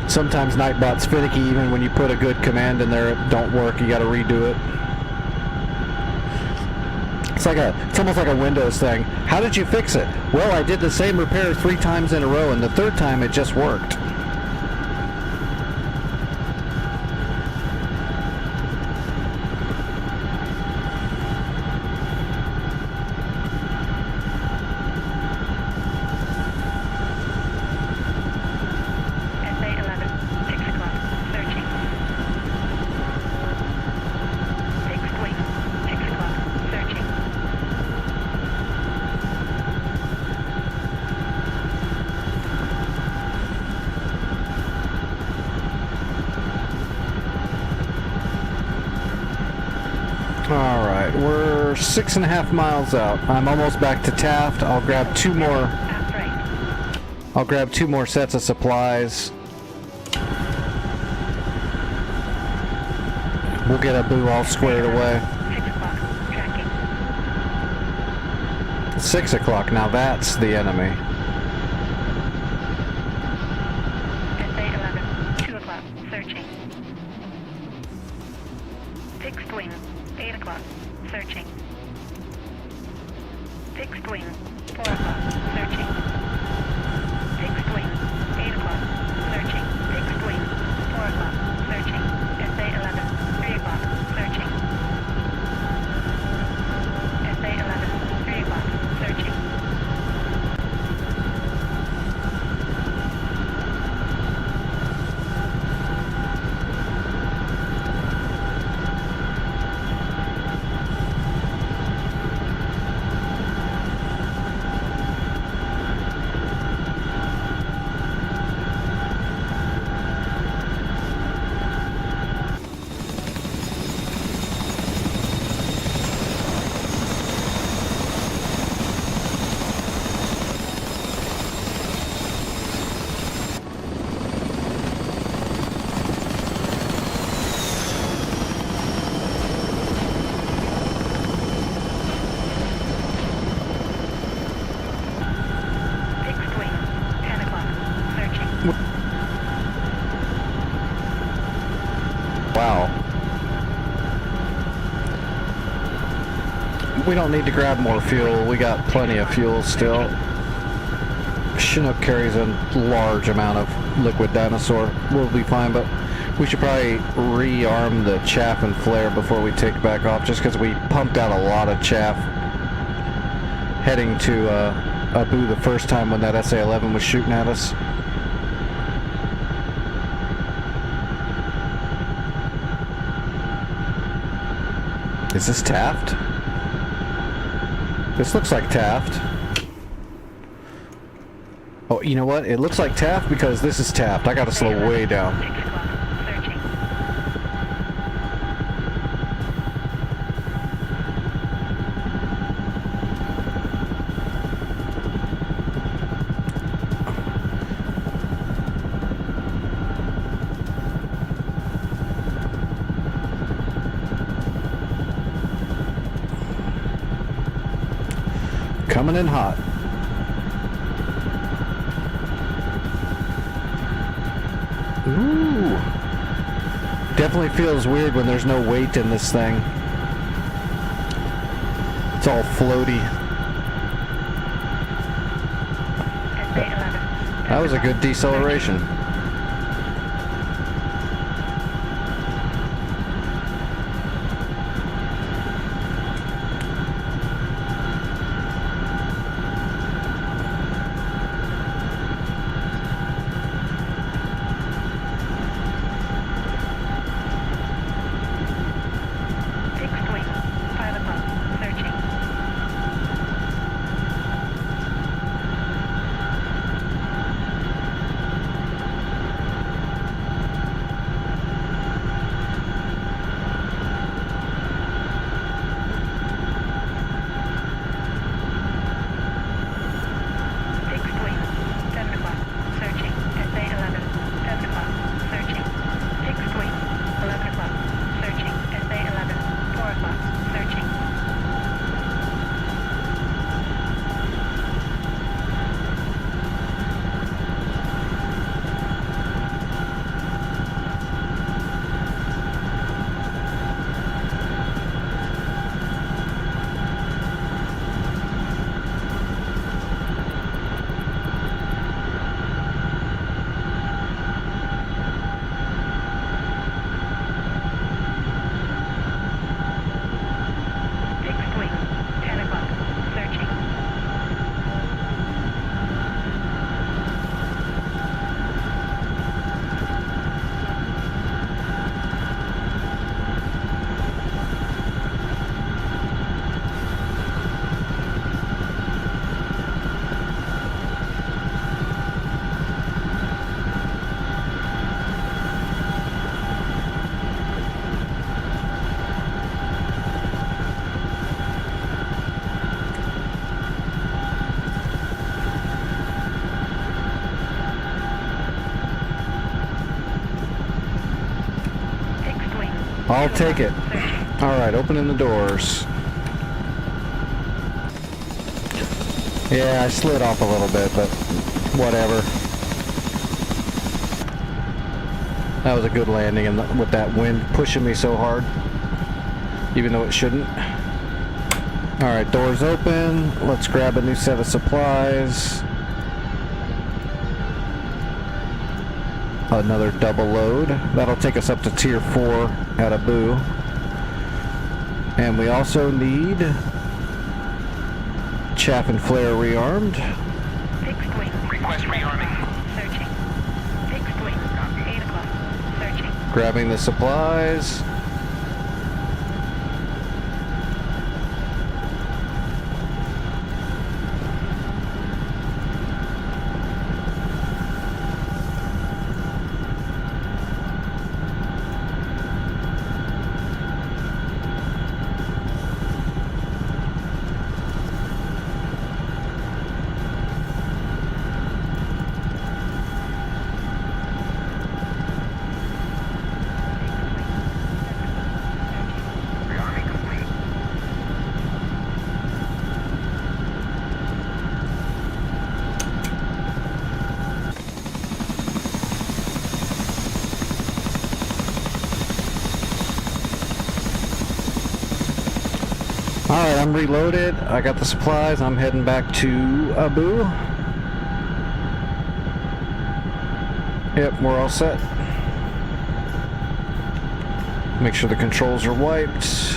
Sometimes Nightbot's finicky even when you put a good command in there, it don't work, you gotta redo it. It's almost like a Windows thing. How did you fix it? Well, I did the same repair 3 times in a row and the 3rd time it just worked. SA 11, 6 o'clock, searching. Fixed wing, 6 o'clock, searching. Alright, we're 6.5 miles out. I'm almost back to Taft. I'll grab 2 more. Aft right. I'll grab 2 more sets of supplies. We'll get Abu all squared away. 6 o'clock, tracking. 6 o'clock, now that's the enemy. SA 11, 2 o'clock, searching. Fixed wing, 8 o'clock, searching. Fixed wing, 4 o'clock, searching. Fixed wing, 8 o'clock, searching. Fixed wing, 4 o'clock, searching. SA 11, 3 o'clock, searching. SA 11, 3 o'clock, searching. Wow. We don't need to grab more fuel. We got plenty of fuel still. Chinook carries a large amount of liquid dinosaur. We'll be fine, but we should probably rearm the chaff and flare before we take back off, just because we pumped out a lot of chaff heading to Abu the first time when that SA-11 was shooting at us. Is this Taft? This looks like Taft. Oh, you know what? It looks like Taft because this is Taft. I gotta slow way down. 6 o'clock. Searching. Coming in hot. Ooh. Definitely feels weird when there's no weight in this thing. It's all floaty. SA-11. That was a good deceleration. Fixed wing. 5 o'clock. Searching. Fixed wing. 7 o'clock. Searching. SA-11. 7 o'clock. Searching. Fixed wing. 11 o'clock. Searching. SA-11. 4 o'clock. Searching. Fixed wing. 10 o'clock. Searching. Fixed wing. I'll 2 take it. o'clock. Searching. Alright, opening the doors. Yeah, I slid off a little bit, but whatever. That was a good landing with that wind pushing me so hard, even though it shouldn't. Alright, doors open. Let's grab a new set of supplies. Another double load. That'll take us up to tier 4 at Abu. And we also need chaff and flare rearmed. Fixed wing. Request rearming. Searching. Fixed wing. 8 o'clock. Searching. Grabbing the supplies. I'm reloaded. I got the supplies. I'm heading back to Abu. Yep, we're all set. Make sure the controls are wiped.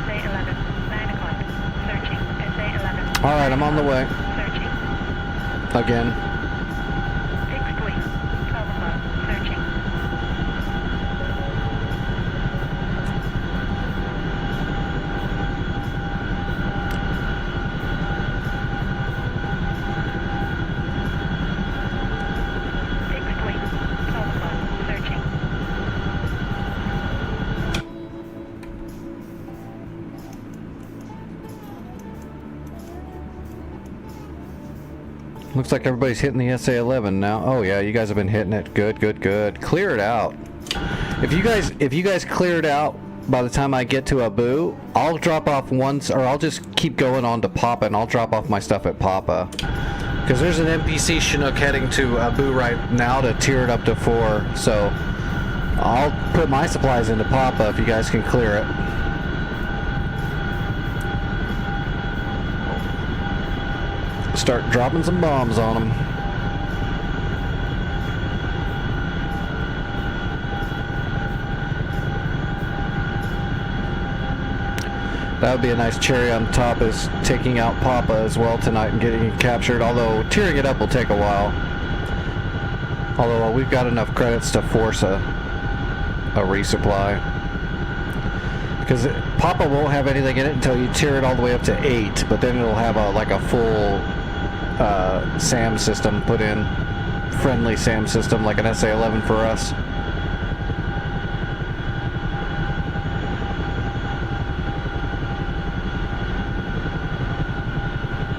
SA-11, 9 o'clock. Searching. SA-11. Alright, I'm on the way. Searching. Again. Fixed wing. 12 o'clock. Searching. Fixed wing. 12 o'clock. Searching. Looks like everybody's hitting the SA-11 now. Oh yeah, you guys have been hitting it. Good, good, good. Clear it out. If you guys clear it out by the time I get to Abu, I'll drop off once, or I'll just keep going on to Papa, and I'll drop off my stuff at Papa. Because there's an NPC Chinook heading to Abu right now to tier it up to 4. So I'll put my supplies into Papa if you guys can clear it. Start dropping some bombs on them. That would be a nice cherry on top, is taking out Papa as well tonight and getting it captured, although tearing it up will take a while. Although we've got enough credits to force a resupply. Because Papa won't have anything in it until you tear it all the way up to 8, but then it'll have a full SAM system put in. Friendly SAM system like an SA-11 for us.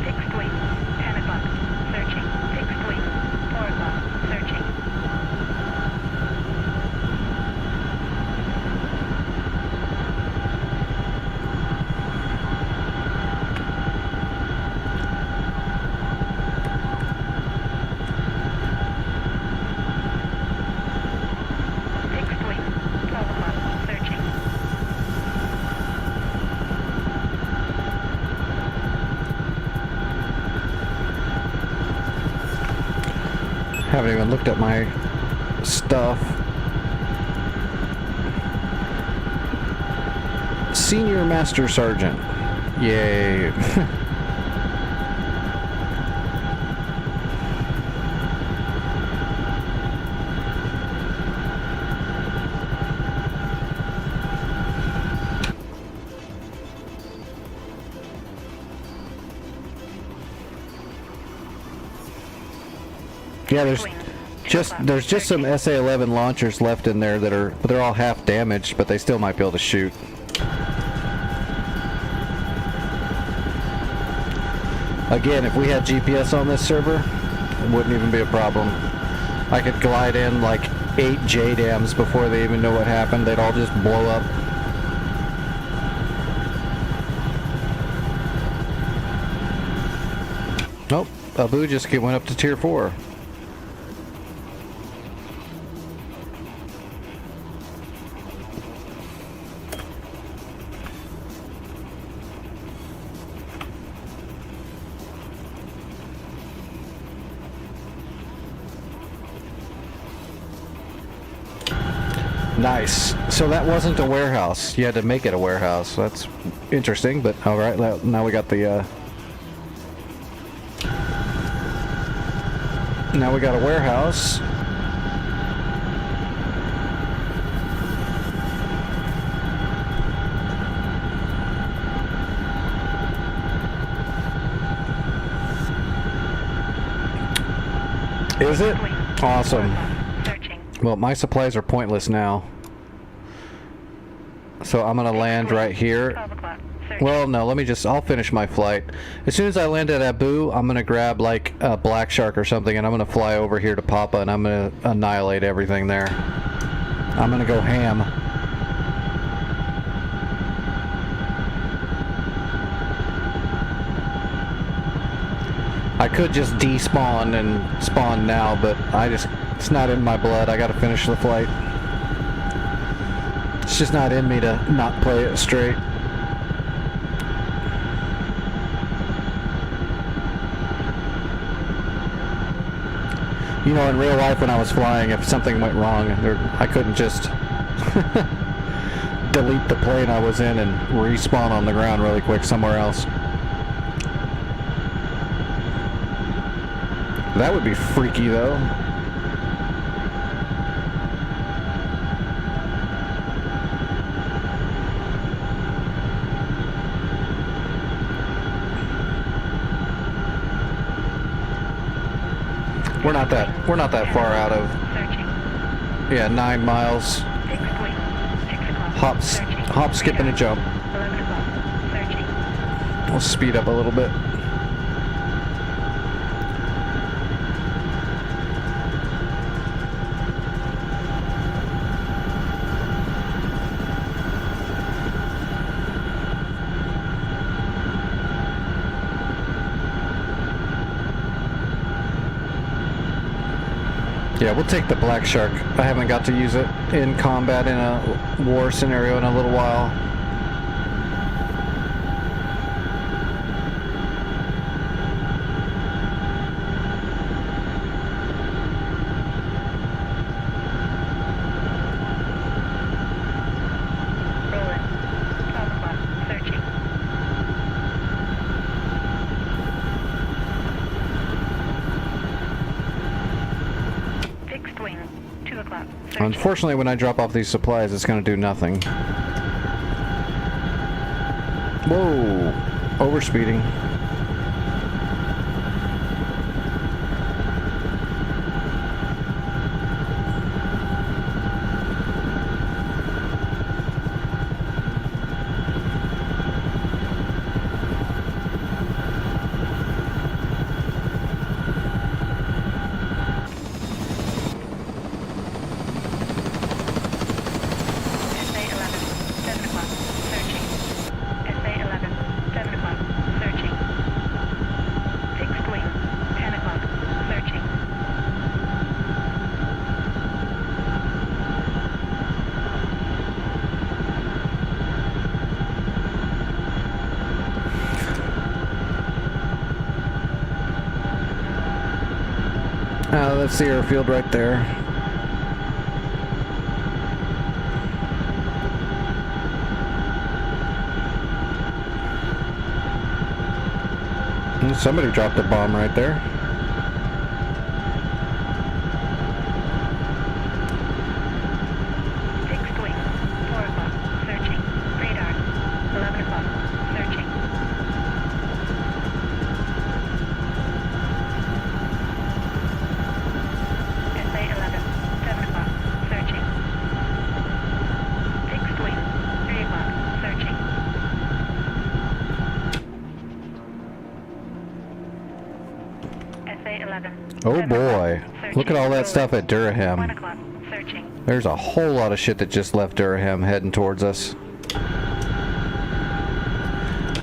Fixed wing. 10 o'clock. Searching. Fixed wing. 4 o'clock. Searching. Fixed wing. 12 o'clock. Searching. Haven't even looked at my stuff. Senior Master Sergeant. Yay. Yeah, there's just some SA-11 launchers left in there but they're all half damaged, but they still might be able to shoot. Again, if we had GPS on this server, it wouldn't even be a problem. I could glide in like 8 JDAMs before they even know what happened. They'd all just blow up. Nope, Abu just went up to tier 4. Nice. So that wasn't a warehouse. You had to make it a warehouse. That's interesting, but all right. Now we got the. Now we got a warehouse. Is it? Fixed wing. Awesome. 4 o'clock. Searching. Well, my supplies are pointless now. So I'm gonna land right here. 12 o'clock. Searching. Well, no, I'll finish my flight. As soon as I land at Abu, I'm gonna grab like a black shark or something and I'm gonna fly over here to Papa and I'm gonna annihilate everything there. I'm gonna go ham. I could just despawn and spawn now, but it's not in my blood. I gotta finish the flight. It's just not in me to not play it straight. You know, in real life when I was flying, if something went wrong, I couldn't just delete the plane I was in and respawn on the ground really quick somewhere else. That would be freaky, though. We're not that far out of, Searching. yeah, 9 miles. Fixed wing. 6 o'clock. Searching. Hop, skip, and a jump. 11 o'clock. Searching. We'll speed up a little bit. Yeah, we'll take the Black Shark. I haven't got to use it in combat in a war scenario in a little while. Rolling. 12 o'clock. Searching. Fixed wing. 2 o'clock. Searching. Unfortunately, when I drop off these supplies, it's going to do nothing. Whoa! Overspeeding. SA-11. 7 o'clock. Searching. SA-11. 7 o'clock. Searching. Fixed wing. 10 o'clock. Searching. That's the airfield right there. Somebody dropped a bomb right there. Fixed wing. 4 o'clock. Searching. Radar. 11 o'clock. Searching. SA-11. 7 o'clock. Searching. Fixed wing. 3 o'clock. Searching. SA-11. Oh 7 boy. o'clock. Searching. Look at all that stuff at 1 Durham. o'clock. Searching. There's a whole lot of shit that just left Durham heading towards us.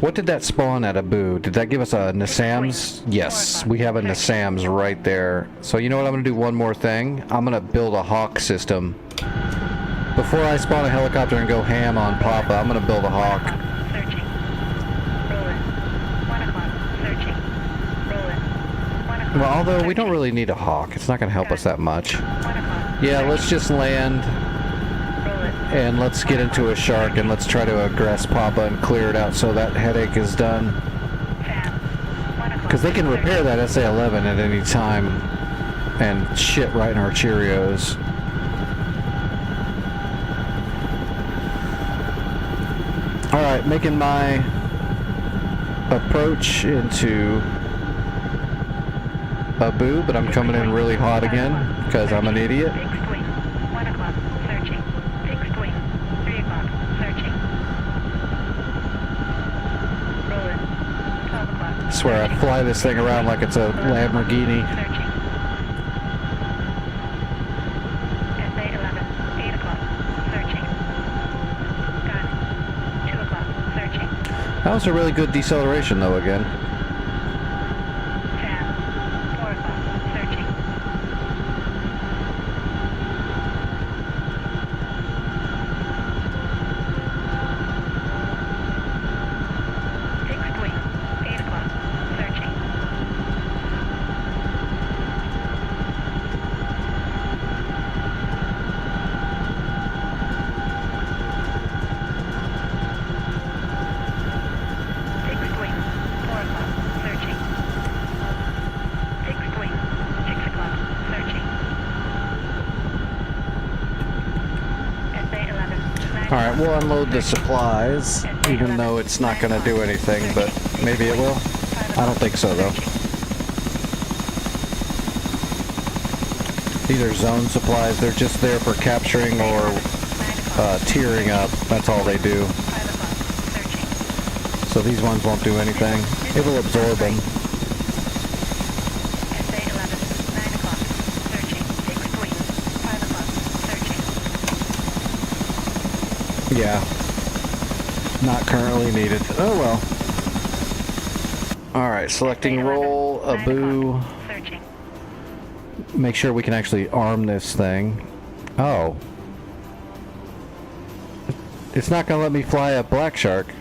What did that spawn at Abu? Did that give us a Nassams? Yes, we have a Nassams right there. So you know what, I'm going to do one more thing. I'm going to build a Hawk system. Before I spawn a helicopter and go ham on Papa, I'm going to build a Hawk. Searching. Rolling. 1 o'clock. Searching. Rolling. 1 o'clock. Well, although we don't really need a Hawk. It's not going to help us that much. 1 o'clock. Yeah, let's just land Rolling. and let's get into a shark and let's try to aggress Papa and clear it out so that headache is done. Fab. 1 o'clock. Because they can repair that SA-11 at any time and shit right in our Cheerios. Alright, making my Abu, but I'm coming in really hot again because I'm an idiot. Fixed wing. 1 o'clock. Searching. Fixed wing. 3 o'clock. Searching. Rolling. 12 o'clock. I swear I fly this thing around like it's a Lamborghini. Searching. SA-11. 8 o'clock. Searching. Gun. 2 o'clock. Searching. That was a really good deceleration though again. Tab. 4 o'clock. Searching. Fixed wing. 8 o'clock. Searching. Fixed wing. 4 o'clock. Searching. Fixed wing. 6 o'clock. Searching. SA-11. Alright, we'll unload the supplies, even though it's not going to do anything, but maybe it will. I don't think so though. These are zone supplies, they're just there for capturing or tearing up. That's all they do. 5 o'clock. Searching. So these ones won't do anything. It'll absorb them. SA-11. 9 o'clock. Searching. Fixed wing. 5 o'clock. Searching. Yeah. Not currently needed. Oh well. Alright, selecting SA-11. roll, 9 Abu. o'clock. Searching. Make sure we can actually arm this thing. Oh. It's not gonna let me fly a Black Shark.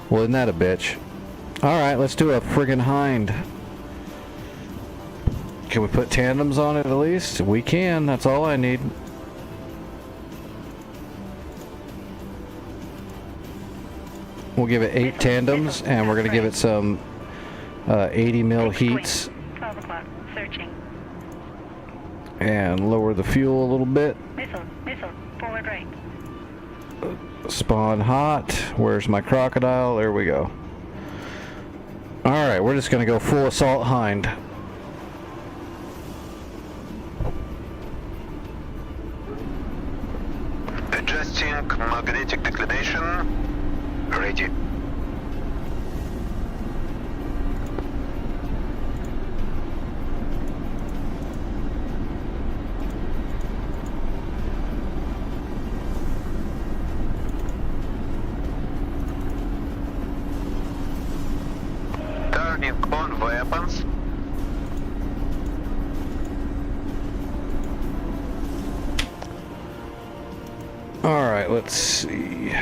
Well, isn't that a bitch? Alright, let's do a friggin' Hind. Can we put tandems on it at least? We can, that's all I need. We'll give it 8 tandems, and we're gonna give it some 80 mil Fixed wing. heats 12 o'clock. Searching. and lower the fuel a little bit. Missile. Missile. Forward right. Spawn hot. Where's my crocodile? There we go. Alright, we're just gonna go full assault Hind. Adjusting magnetic declination. Ready. Turning on weapons. Alright, let's see.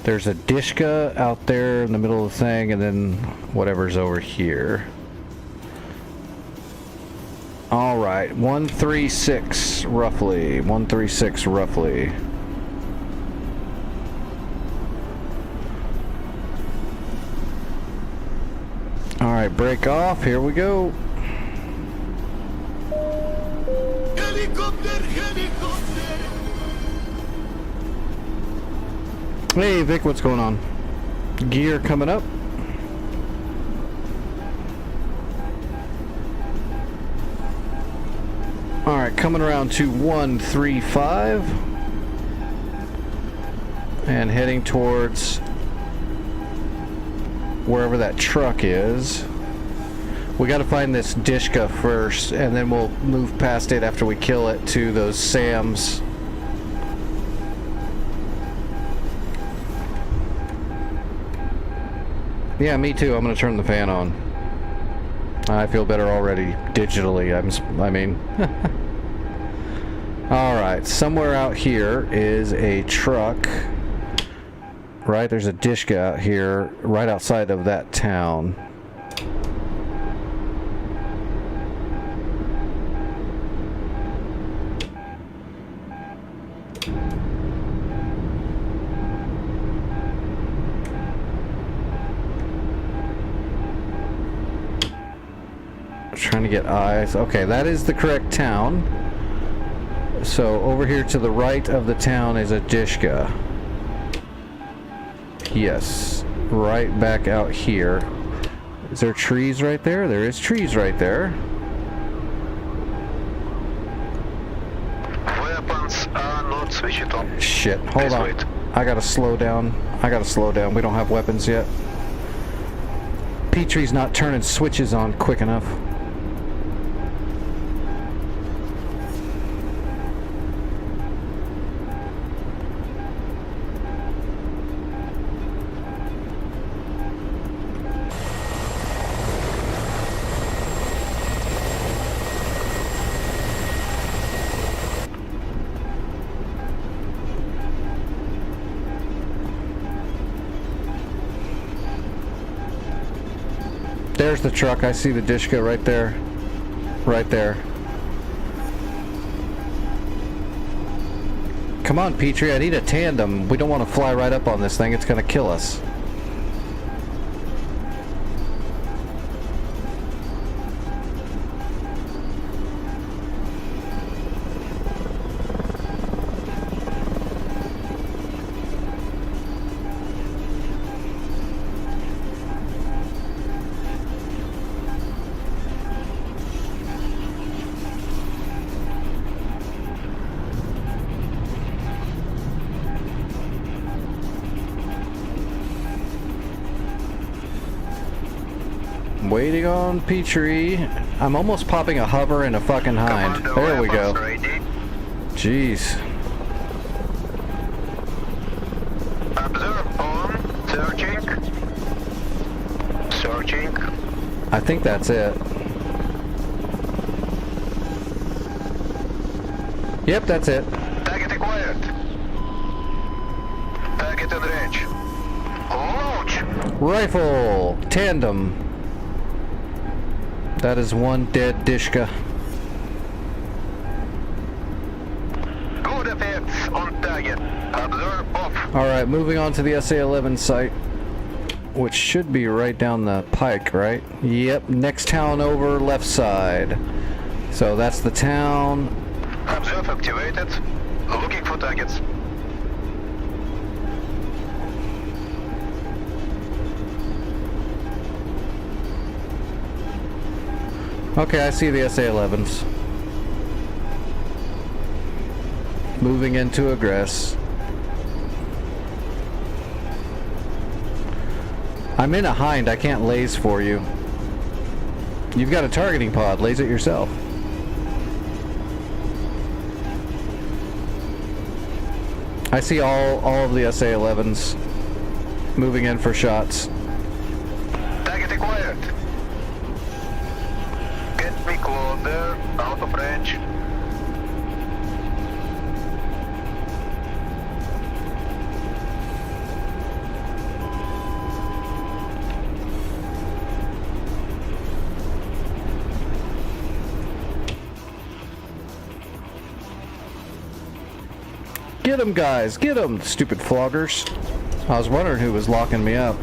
There's a Dishka out there in the middle of the thing, and then whatever's over here. Alright, 136 roughly. 136 roughly. Alright, break off. Here we go. Helicopter, helicopter! Hey Vic, what's going on? Gear coming up. Alright, coming around to 135. And heading towards wherever that truck is. We gotta find this Dishka first, and then we'll move past it after we kill it to those SAMs. Yeah, me too. I'm gonna turn the fan on. I feel better already digitally. I mean. Alright, somewhere out here is a truck. Right, there's a Dishka out here, right outside of that town. Trying to get eyes. Okay, that is the correct town. So over here to the right of the town is a Dishka. Yes, right back out here. Is there trees right there? There is trees right there. Weapons are not switched on. Shit, hold Please on. wait. I gotta slow down. We don't have weapons yet. Petrie's not turning switches on quick enough. There's the truck. I see the Dishka right there. Right there. Come on, Petrie. I need a tandem. We don't want to fly right up on this thing. It's going to kill us. Waiting on Petrie. I'm almost popping a hover and a fucking hind. Commando, There we go. weapons ready. Jeez. Observe on. Searching. I think that's it. Yep, that's it. Target acquired. Target in range. Launch. Rifle! Tandem. That is one dead Dishka. Good effects on target. Observe off. Alright, moving on to the SA-11 site, which should be right down the pike, right? Yep, next town over, left side. So that's the town. Observe activated. Looking for targets. Okay, I see the SA-11s. Moving into aggress. I'm in a hind, I can't laze for you. You've got a targeting pod, laze it yourself. I see all of the SA-11s moving in for shots. Target acquired. Get me closer. Out of range. Get them, guys! Get them, stupid floggers! I was wondering who was locking me up.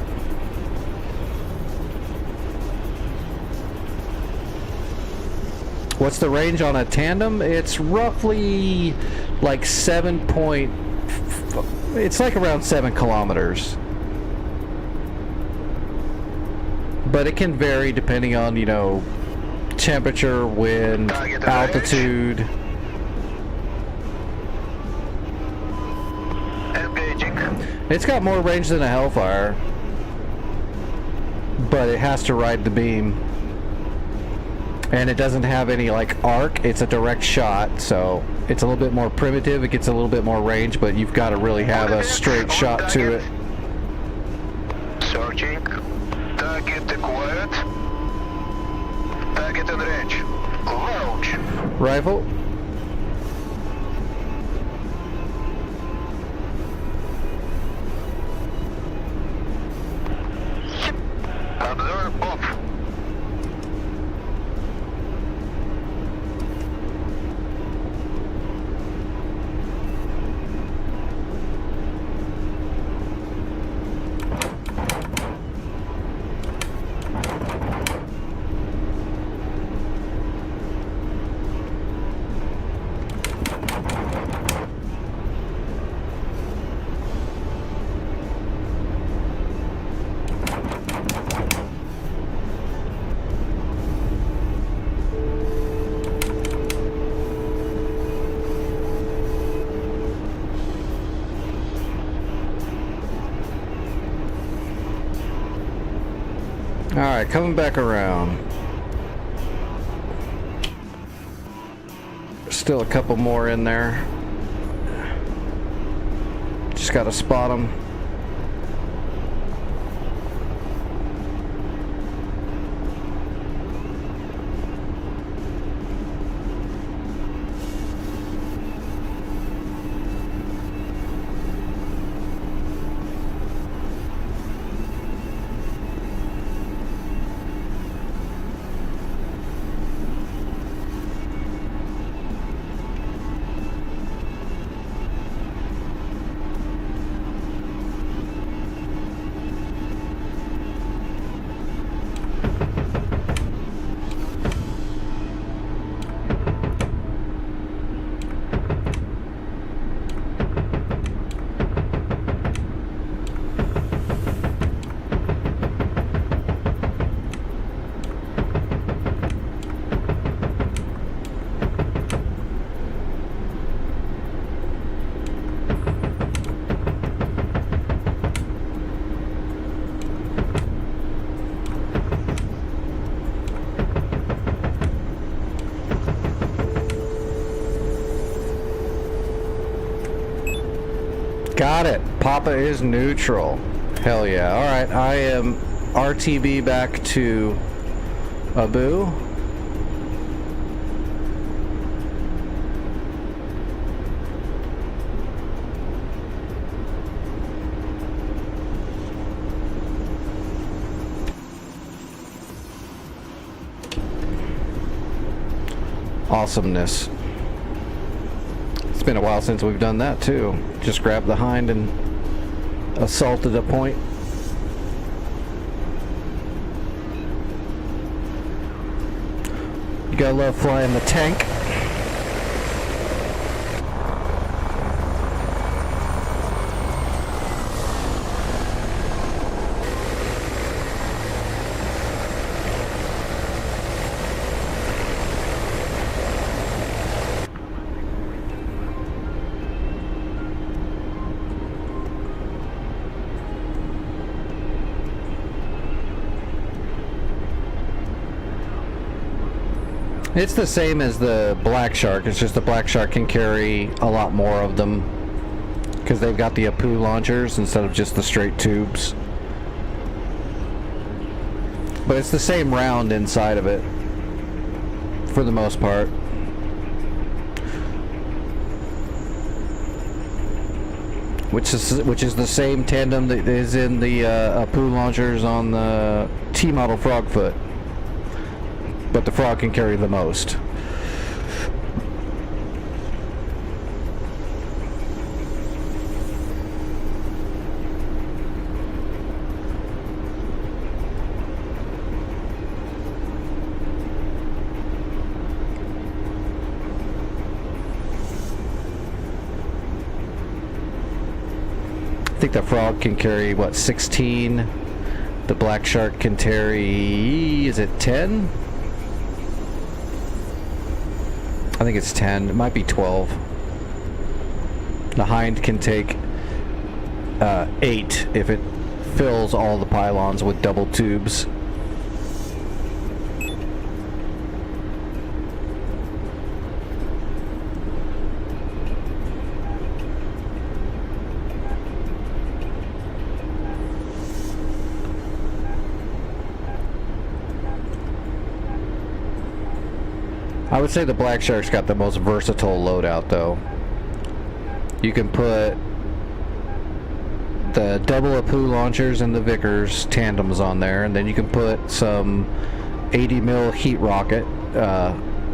What's the range on a tandem? It's roughly like it's like around 7 kilometers. But it can vary depending on, you know, temperature, wind, Target range. altitude. Engaging. It's got more range than a Hellfire, but it has to ride the beam. And it doesn't have any like arc, it's a direct shot, so it's a little bit more primitive, it gets a little bit more range, but you've got to really have a straight shot to it. Searching. Target acquired. Target in range. Launch. Rifle. Observe off. Alright, coming back around. Still a couple more in there. Just gotta spot them. Got it. Papa is neutral. Hell yeah. Alright, I am RTB back to Abu. Awesomeness. It's been a while since we've done that too. Just grabbed the hind and assaulted a point. You gotta love flying the tank. It's the same as the Black Shark, it's just the Black Shark can carry a lot more of them because they've got the Apu launchers instead of just the straight tubes. But it's the same round inside of it for the most part. Which is the same tandem that is in the Apu launchers on the T-model Frogfoot. But the Frog can carry the most. I think the Frog can carry, what, 16? The Black Shark can carry, is it 10? I think it's 10. It might be 12. The hind can take 8 if it fills all the pylons with double tubes. I would say the Black Shark's got the most versatile loadout though. You can put the double Apu launchers and the Vickers tandems on there, and then you can put some 80 mil heat rocket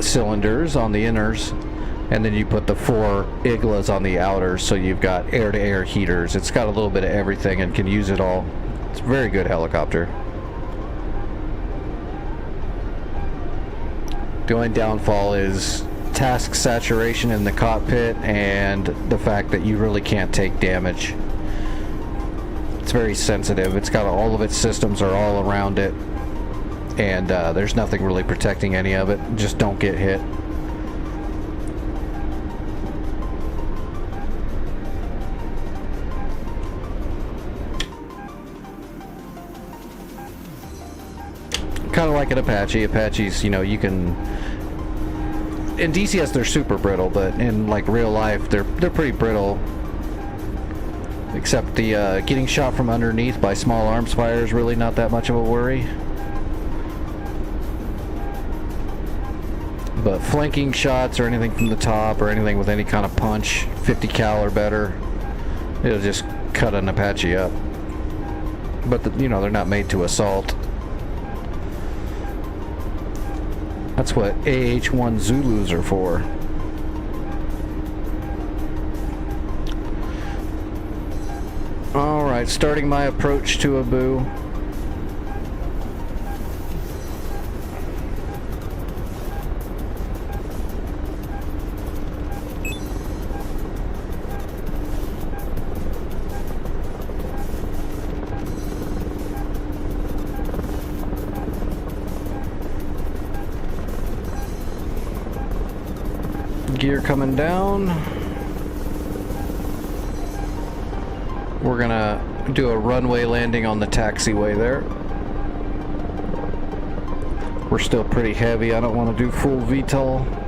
cylinders on the inners, and then you put the 4 Iglas on the outers, so you've got air-to-air heaters. It's got a little bit of everything and can use it all. It's a very good helicopter. The only downfall is task saturation in the cockpit and the fact that you really can't take damage. It's very sensitive. It's got all of its systems are all around it, and there's nothing really protecting any of it. Just don't get hit. kind of like an Apache. Apaches, you know, you can... In DCS, they're super brittle, but in, like, real life, they're pretty brittle. Except the getting shot from underneath by small arms fire is really not that much of a worry. But flanking shots or anything from the top or anything with any kind of punch, 50 cal or better, it'll just cut an Apache up. But, you know, they're not made to assault. That's what AH-1 Zulus are for. Alright, starting my approach to Abu. Gear coming down. We're gonna do a runway landing on the taxiway there. We're still pretty heavy. I don't want to do full VTOL.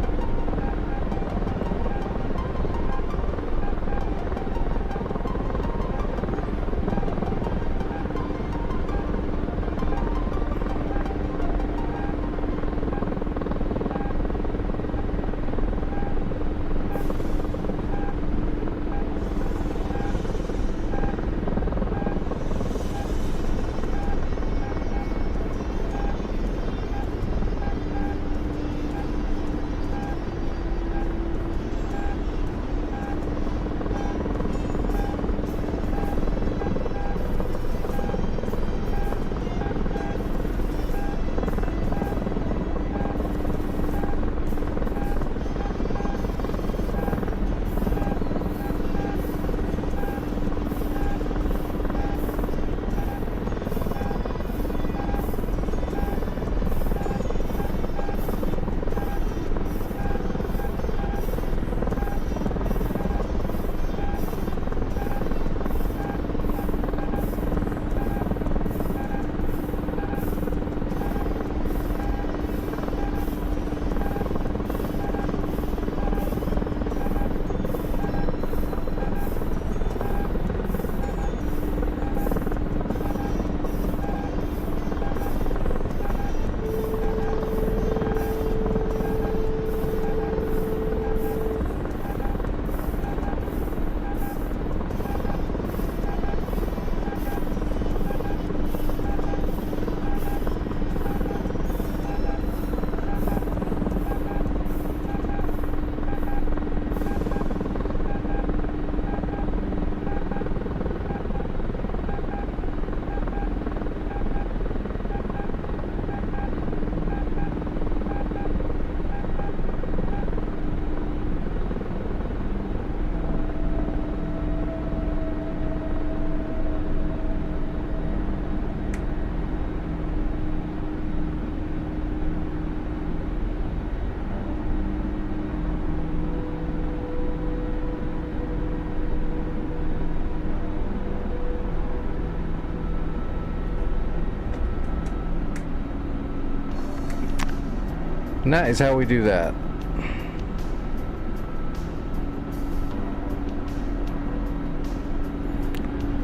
And that is how we do that.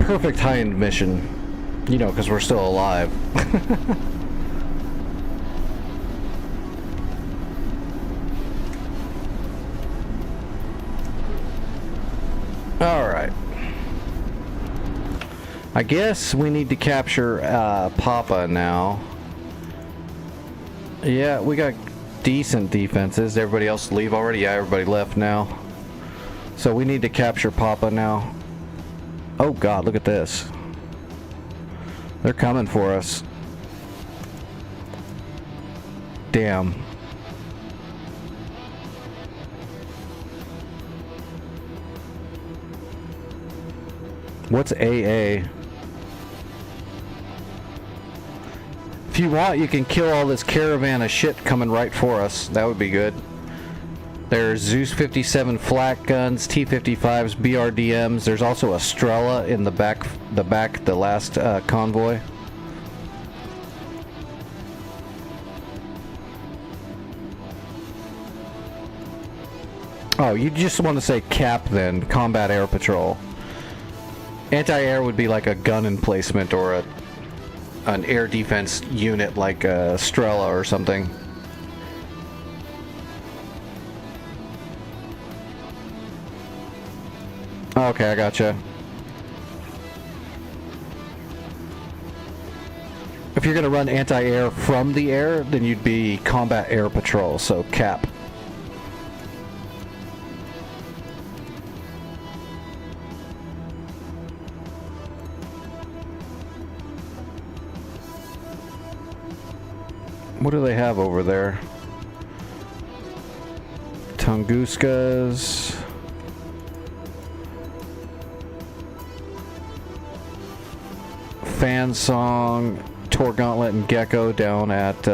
Perfect high-end mission. You know, because we're still alive. Alright. I guess we need to capture Papa now. Yeah, we got decent defenses. Everybody else leave already? Yeah, everybody left now. So we need to capture Papa now. Oh god, look at this. They're coming for us. Damn. What's AA? If you want, you can kill all this caravan of shit coming right for us. That would be good. There's Zeus 57 flak guns, T-55s, BRDMs. There's also a Strela in the last convoy. Oh, you just want to say CAP then, Combat Air Patrol. Anti-air would be like a gun emplacement or an air defense unit like Strela or something. Okay, I gotcha. If you're gonna run anti-air from the air, then you'd be Combat Air Patrol, so CAP. What do they have over there? Tunguskas. Fan Song, Tor Gauntlet, and Gecko down at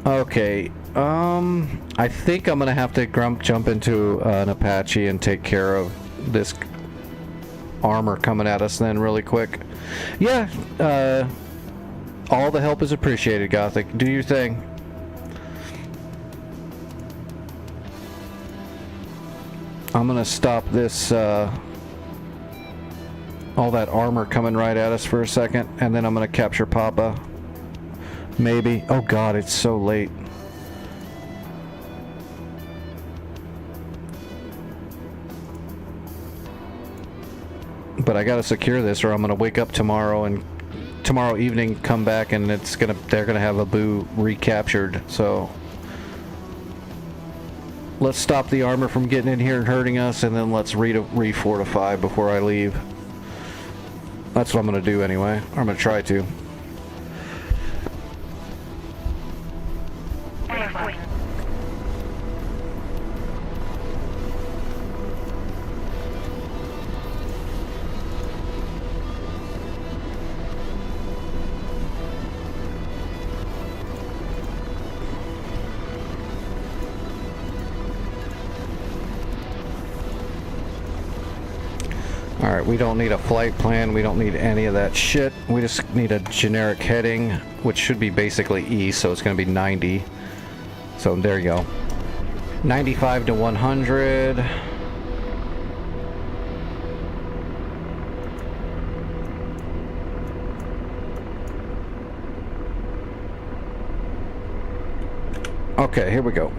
okay, I think I'm gonna have to jump into an Apache and take care of this armor coming at us then really quick. Yeah, all the help is appreciated, Gothic. Do your thing. I'm gonna stop this, all that armor coming right at us for a second, and then I'm gonna capture Papa. Maybe. Oh god, it's so late. But I gotta secure this or I'm gonna wake up tomorrow and tomorrow evening come back and they're gonna have Abu recaptured, so let's stop the armor from getting in here and hurting us, and then let's refortify before I leave. That's what I'm gonna do anyway. Or I'm gonna try to. Alright, we don't need a flight plan, we don't need any of that shit. We just need a generic heading, which should be basically east, so it's going to be 90. So there you go. 95 to 100. Okay, here we go.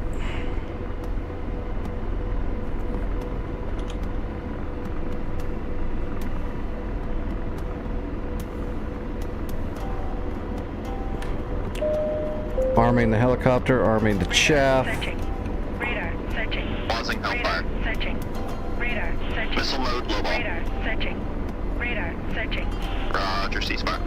Arming the helicopter, arming the chaff. Searching. Radar, searching. Pausing Hellfire. Radar, searching. Radar, searching. Missile mode, low ball. Radar, searching. Radar, searching. Roger, ceasefire.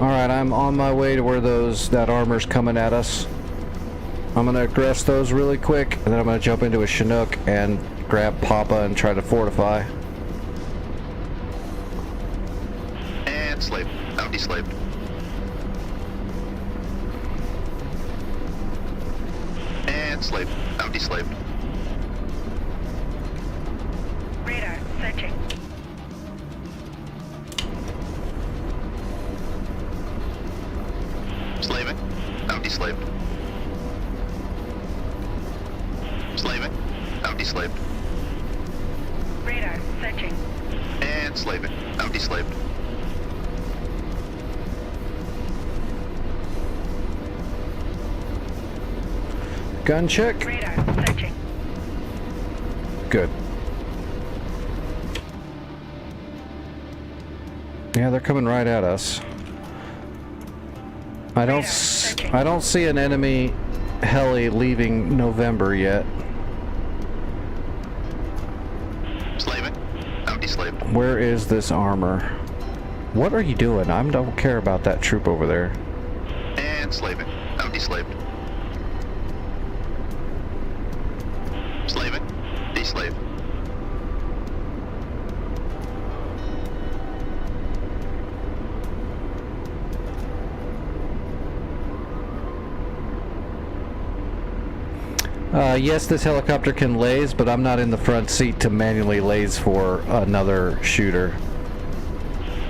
Alright, I'm on my way to where that armor's coming at us. I'm gonna aggress those really quick, and then I'm gonna jump into a Chinook and grab Papa and try to fortify. And slave. Bounty slave. And slave. Bounty slave. Radar, searching. Slaving. Bounty slave. Slaving. Bounty slave. Radar, searching. And slaving. Bounty slave. Gun check. Radar, searching. Good. Yeah, they're coming right at us. I don't see an enemy heli leaving November yet. Slaving. Bounty slave. Where is this armor? What are you doing? I don't care about that troop over there. And slaving. Bounty slave. Slaving. Deslave. Yes, this helicopter can laze, but I'm not in the front seat to manually laze for another shooter.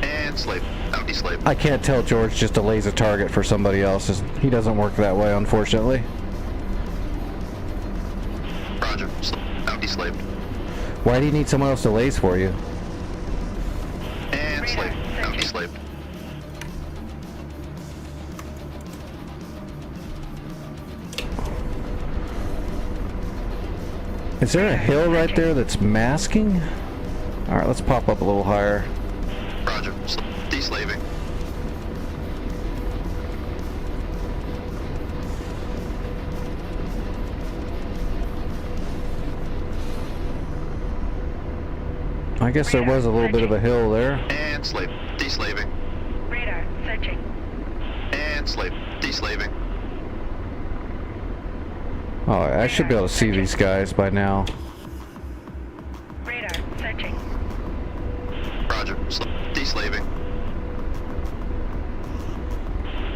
And slave. Empty slave. I can't tell George just to laze a target for somebody else. He doesn't work that way, unfortunately. Roger. Empty slave. Why do you need someone else to laze for you? And slave. Empty slave. Is there a hill right there that's masking? Alright, let's pop up a little higher. Roger. Deslaving. I guess there was a little bit of a hill there. And slave. Deslaving. Radar searching. And slave. Deslaving. Oh, I should be able to see these guys by now. Radar searching. Roger. Deslaving.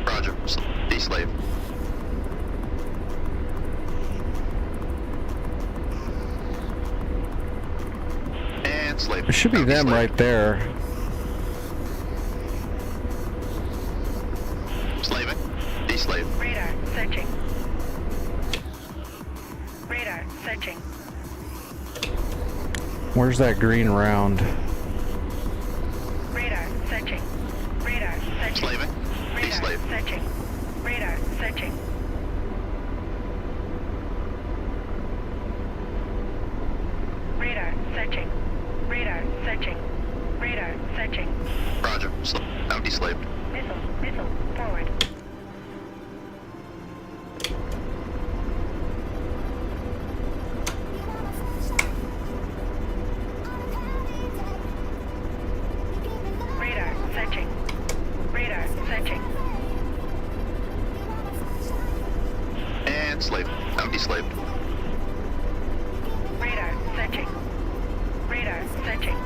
Roger. Deslave. And slave. There should be them right there. Slaving. Deslave. Radar searching. Radar searching. Where's that green round? Radar searching. Radar searching. Slaving. Radar Deslave. searching. Radar searching. Radar searching. Radar searching. Radar searching. Roger. Empty slave. Missile forward. Radar searching. Radar searching. And slave. Empty slave. Radar searching. Radar searching.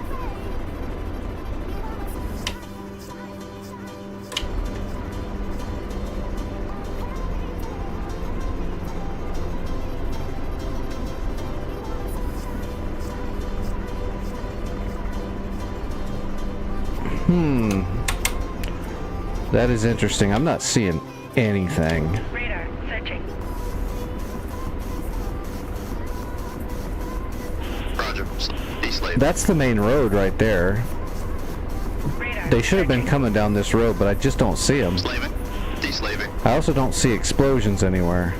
That is interesting. I'm not seeing anything. Radar searching. Roger. Deslave. That's the main road right there. Radar They should have been searching. coming down this road, but I just don't see them. Slaving. Deslaving. I also don't see explosions anywhere.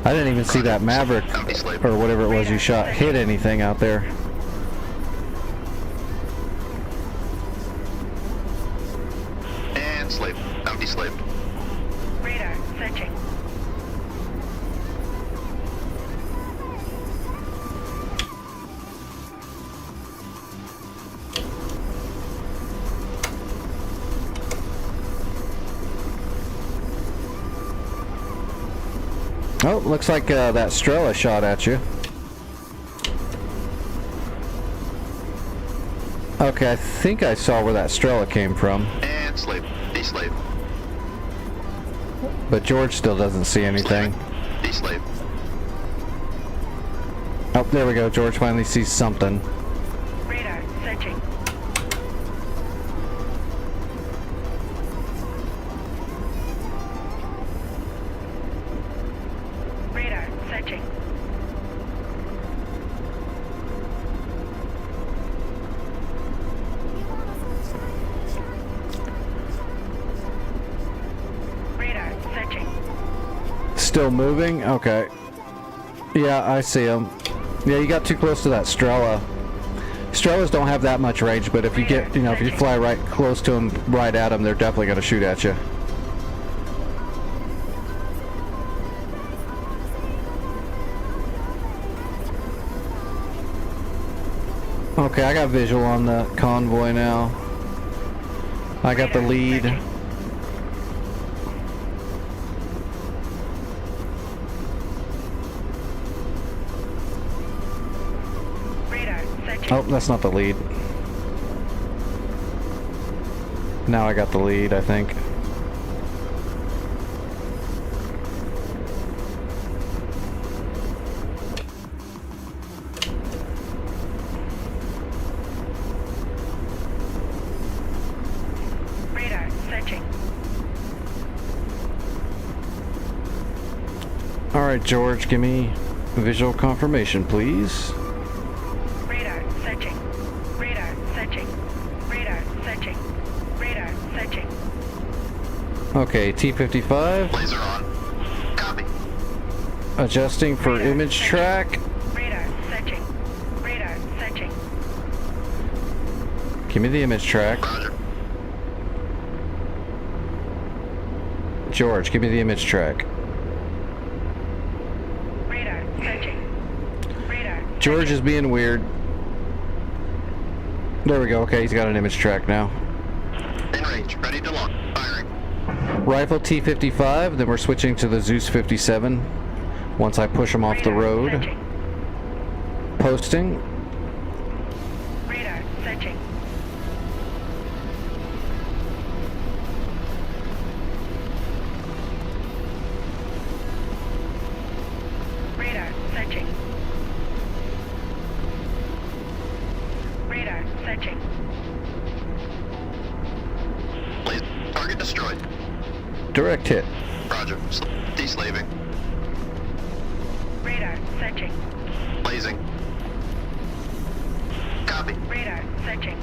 I didn't even see that Maverick, or whatever it was you shot, hit anything out there. And slave. Empty slave. Radar searching. Oh, looks like that Strela shot at you. Okay, I think I saw where that Strela came from, And slave. Deslave. but George still doesn't see anything. Deslave. Oh, there we go. George finally sees something. Radar searching. Radar searching. Radar searching. Still moving? Okay. Yeah, I see him. Yeah, you got too close to that Strela. Strelas don't have that much range, but if you get, if you fly right close to them, right at them, they're definitely going to shoot at you. Okay, I got visual on the convoy now. I got the lead. Radar searching. Oh, that's not the lead. Now I got the lead, I think. Radar searching. Alright, George, give me visual confirmation, please. Radar searching. Radar searching. Radar searching. Radar searching. Okay, T-55. Laser on. Copy. Adjusting for Radar image searching. track. Radar searching. Radar searching. Give me the image track. Roger. George, give me the image track. Radar searching. Radar. George is being weird. There we go. Okay, he's got an image track now. In range. Ready to lock. Firing. Rifle T-55, then we're switching to the Zeus 57 once I push him off the Radar road. searching. Posting. Radar searching. Radar searching. Radar searching. Laser. Target destroyed. Direct hit. Roger. Deslaving. Radar searching. Blazing. Copy. Radar searching.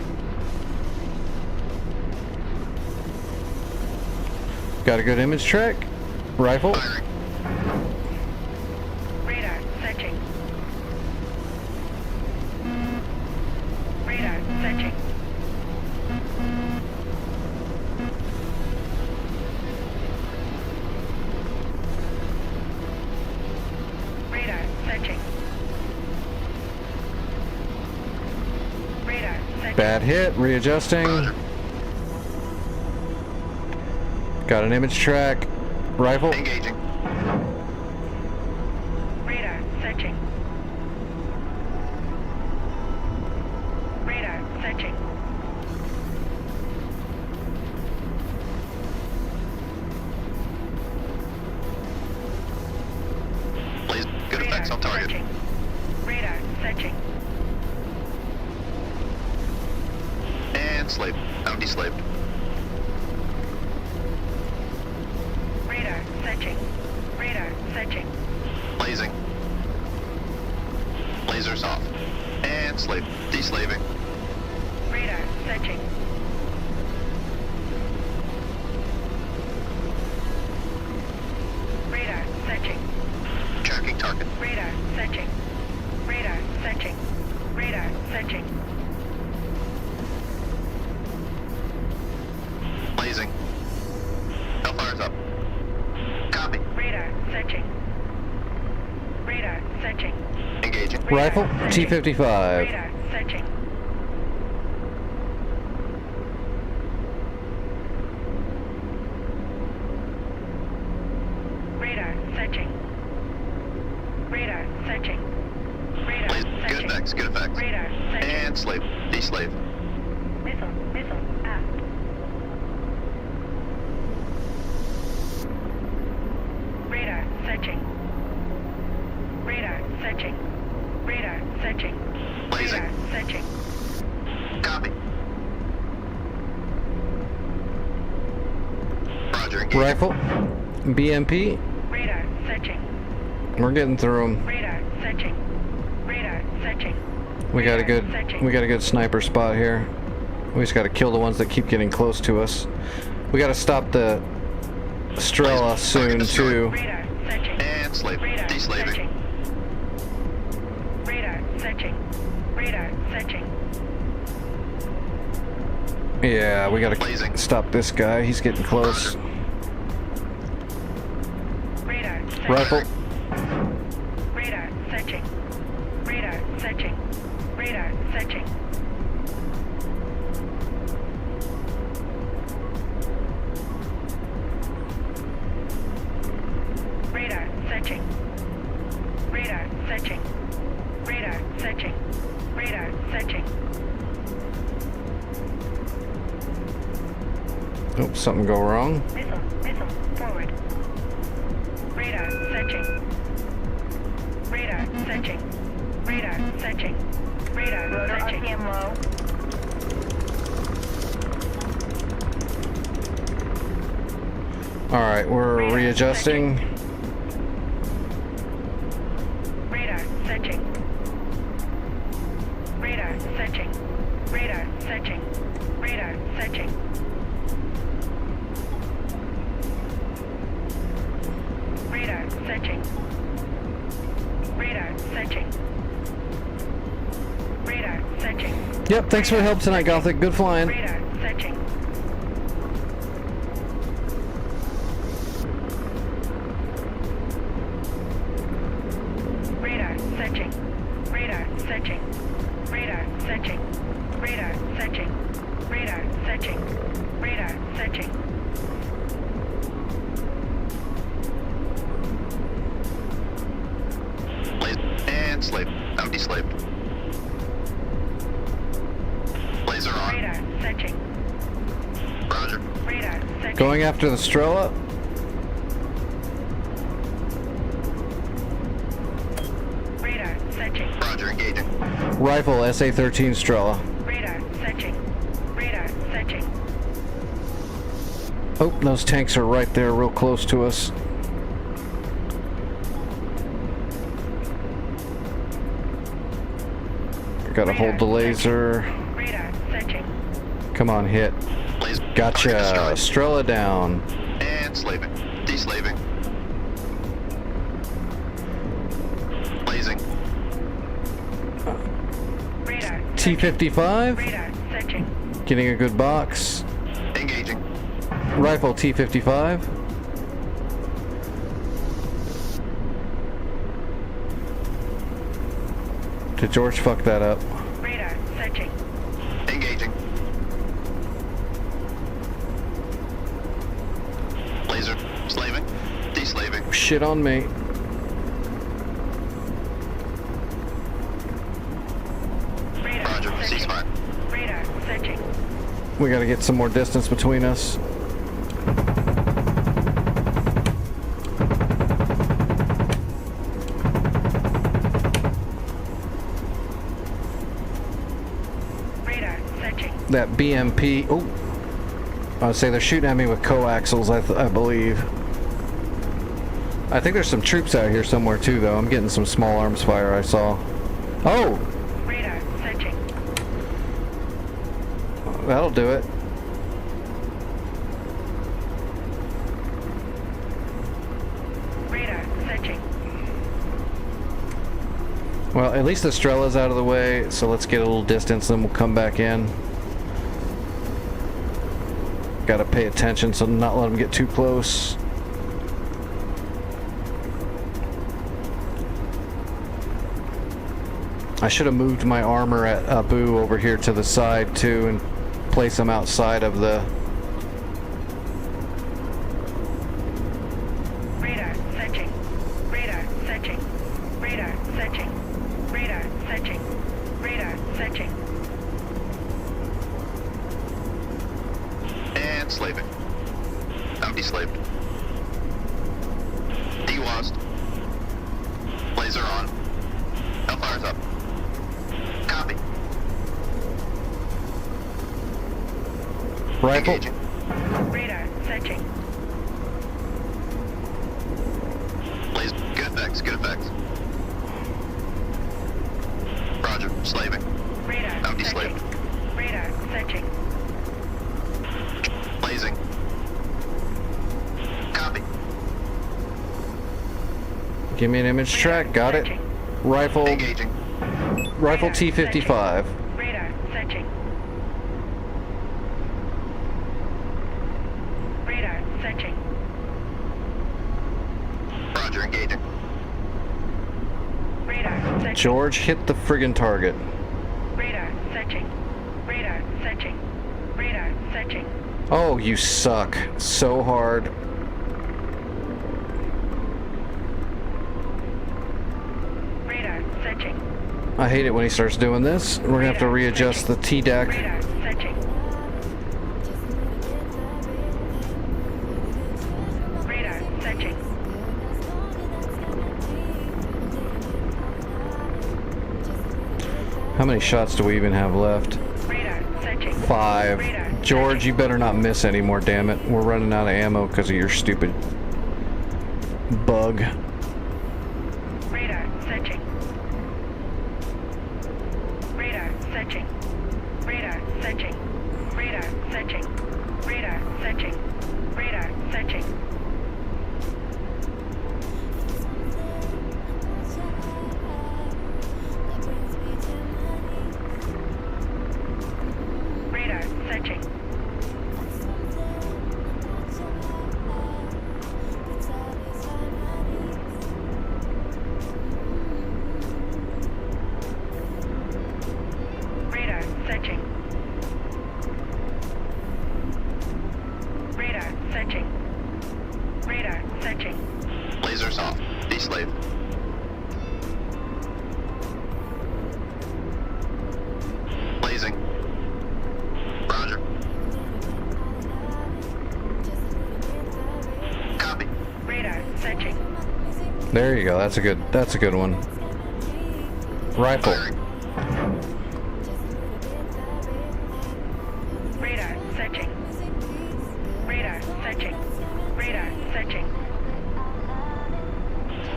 Got a good image track. Rifle. Firing. Radar searching. Radar searching. Radar searching. Radar searching. Bad hit. Readjusting. Roger. Got an image track. Rifle. Engaging. Radar searching. Radar searching. Laser. Good effects on target. Searching. Radar searching. And slave. Now deslaved. Radar searching. Radar searching. Blazing. Lasers off. And slave. Deslaving. Radar searching. Radar searching. Tracking target. Radar searching. Radar searching. Radar searching. Blazing. Hellfire's up. Copy. Radar searching. Radar searching. Engaging. Rifle. Radar searching. T-55. Radar searching. Radar searching. Radar searching. Radar Blaze. Good searching. effects. Good effects. Radar searching. And slave. Deslave. Missile out. Radar searching. Radar searching. Radar searching. Blazing. Radar searching. Copy. Roger. Engaging. Rifle. BMP. Radar searching. We're getting through them. Radar searching. Radar searching. We got a Radar good. searching. We got a good sniper spot here. We just got to kill the ones that keep getting close to us. We got to stop the Strela soon too. Radar searching. And slave. Radar Deslaving. searching. Radar searching. Radar searching. Yeah, we got Blazing. to stop this guy. He's getting close. Radar searching. Rifle. Radar searching. Radar searching. Radar searching. Radar searching. Radar searching. Radar searching. Radar searching. Oh, something go wrong. Missile, forward. Radar, searching. Radar, searching. Radar, searching. Radar, searching. RPM low. Alright, we're Radar, readjusting. Radar, searching. Radar, searching. Radar, searching. Radar, searching. Radar, searching. Radar, searching. Radar, searching. Yep, thanks for the help tonight, Gothic. Good flying. Radar, searching. Radar, searching. Radar, searching. Radar, searching. Radar, searching. Radar, searching. Radar, searching. Blaze and slave. Empty slave. Laser on. Radar, searching. Roger. Radar, searching. Going after the Strela. Radar, searching. Roger, engaging. Rifle SA-13 Strela. Radar, searching. Radar, searching. Oh, those tanks are right there, real close to us. Gotta hold the laser. Radar, searching. Come on, hit. Blaze. Gotcha. Target destroyed. Strela down. And slaving. Deslaving. Blazing. Radar, T-55. radar, searching. Getting a good box. Engaging. Rifle T-55. Did George fuck that up? Radar, searching. Engaging. Laser. Slaving. Deslaving. Shit on me. Radar, Roger. searching. Ceasefire. Radar, searching. We gotta get some more distance between us. Radar, searching. That BMP. Oh, I would say they're shooting at me with coaxials. I believe. I think there's some troops out here somewhere too, though. I'm getting some small arms fire. I saw. Oh, Radar, searching. that'll do it. Radar, searching. Well, at least the Strela's out of the way, so let's get a little distance, then we'll come back in. Gotta pay attention, so not let them get too close. I should have moved my armor at Abu over here to the side too, and place them outside of the... Radar, searching. Radar, searching. Radar, searching. Radar, searching. Radar, searching. And slaving. Empty slaved. Dewast. Laser on. Hellfire's up. Copy. Rifle. Engaging. Radar, searching. Blaze. Good effects. Good effects. Roger. Slaving. Radar, Empty searching. slave. Radar, searching. Blazing. Copy. Give me an image track. Got it. Searching. Rifle. Engaging. Rifle Radar, T-55. Radar, searching. Radar, searching. Roger. Engaging. Radar, searching. George, hit the friggin' target. Radar, searching. Radar, searching. Radar, searching. Oh, you suck so hard. Radar, searching. I hate it when he starts doing this. We're gonna have to readjust the TDAC. Radar, searching. How many shots do we even have left? Radar searching. 5. Radar George, you better not miss anymore, damn it. We're running out of ammo because of your stupid bug. Radar searching. Radar searching. Radar searching. Radar searching. Radar searching. Radar searching. Radar searching. Radar searching. Radar searching. Radar searching. Lasers off. D-slave. Blazing. Roger. Copy. Radar searching. There you go. That's a good one. Rifle. Firing. Radar searching. Radar searching. Radar searching.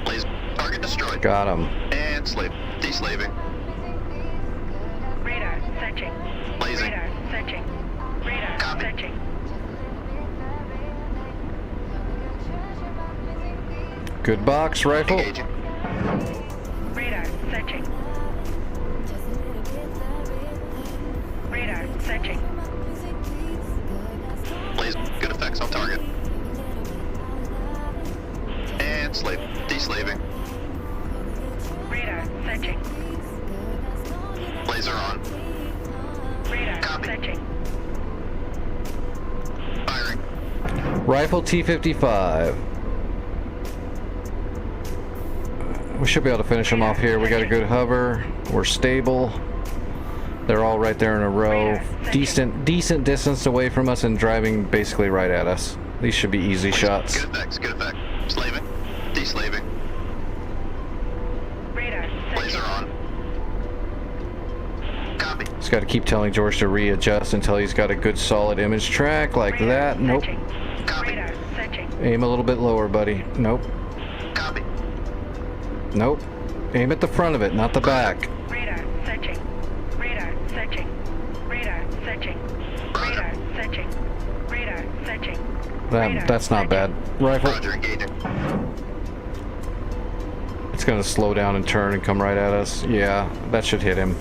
Laser. Target destroyed. Got him. And slave. D-slaving. Radar searching. Blazing. Radar searching. Radar Copy. searching. Good box rifle. Engaging. Radar searching. Radar searching. Blaze. Good effects on target. And slave. D-slaving. Radar searching. Laser on. Radar Copy. searching. Firing. Rifle T-55. We should be able to finish them off here. We got a good hover. We're stable. They're all right there in a row. Decent distance away from us and driving basically right at us. These should be easy shots. Good effects. Good effect. Slaving. D-slaving. Radar Laser searching. on. Copy. Just got to keep telling George to readjust until he's got a good solid image track like Radar that. Nope. searching. Copy. Radar searching. Aim a little bit lower, buddy. Nope. Copy. Nope. Aim at the front of it, not the back. Radar searching. Radar searching. Radar searching. Radar searching. Radar searching. That's not bad. Rifle. Roger. Engaging. It's gonna slow down and turn and come right at us. Yeah, that should hit him.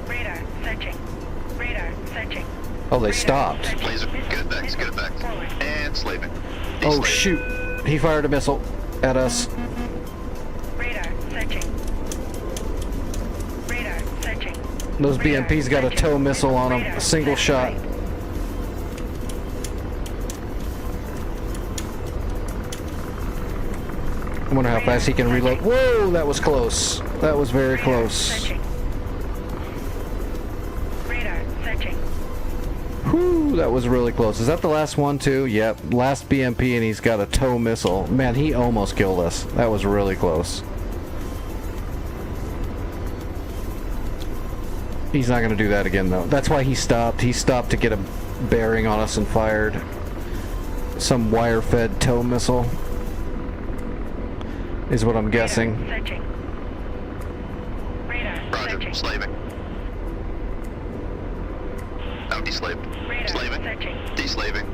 Radar searching. Radar searching. Oh, they Radar stopped. searching. Laser. Good effects. Good effects. Forward. And slaving. Oh D-slaving. shoot. He fired a missile at us. Radar searching. Radar searching. Those Radar BMPs got a searching. tow missile on them. Radar A single shot. searching. I wonder how fast he can reload. Whoa, that was close. That was very Radar close. searching. Radar searching. Whew, that was really close. Is that the last one too? Yep, last BMP and he's got a tow missile. Man, he almost killed us. That was really close. He's not going to do that again though. That's why he stopped. He stopped to get a bearing on us and fired some wire-fed tow missile. Is what I'm guessing. Radar searching. Radar Roger. searching. Slaving. Oh, D-slave. Radar Slaving. searching. D-slaving.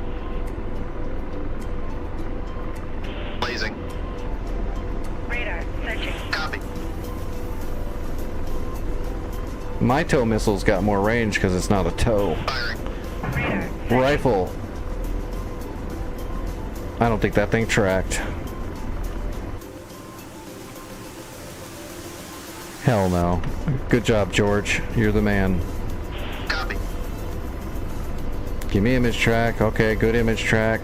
Blazing. Radar searching. Copy. My tow missile's got more range because it's not a tow. Firing. Radar searching. Rifle. I don't think that thing tracked. Hell no. Good job, George. You're the man. Copy. Give me image track. Okay, good image track.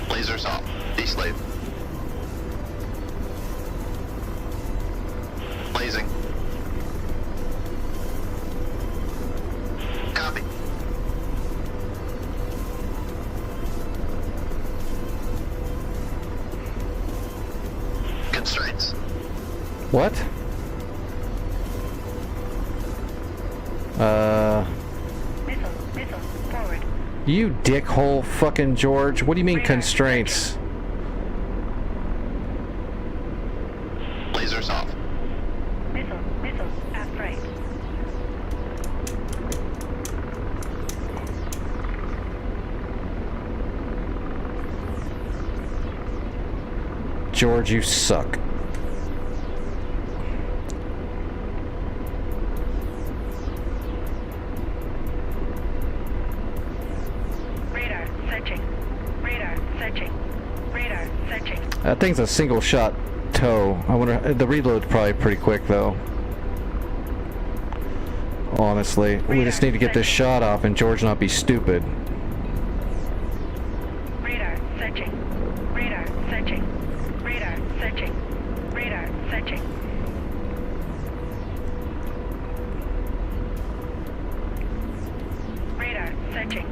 Lasers off. D-slave. Blazing. Copy. constraints. What? Missile, forward. You dickhole fucking George. What do you mean constraints? Lasers off. Missile, aft right. George, you suck. Radar, searching. Radar, searching. Radar, searching. That thing's a single shot tow. I wonder, the reload's probably pretty quick though. Honestly, we just need to get this shot off and George not be stupid. Radar, searching. Radar, searching. Radar, searching. Radar, searching. Radar, searching.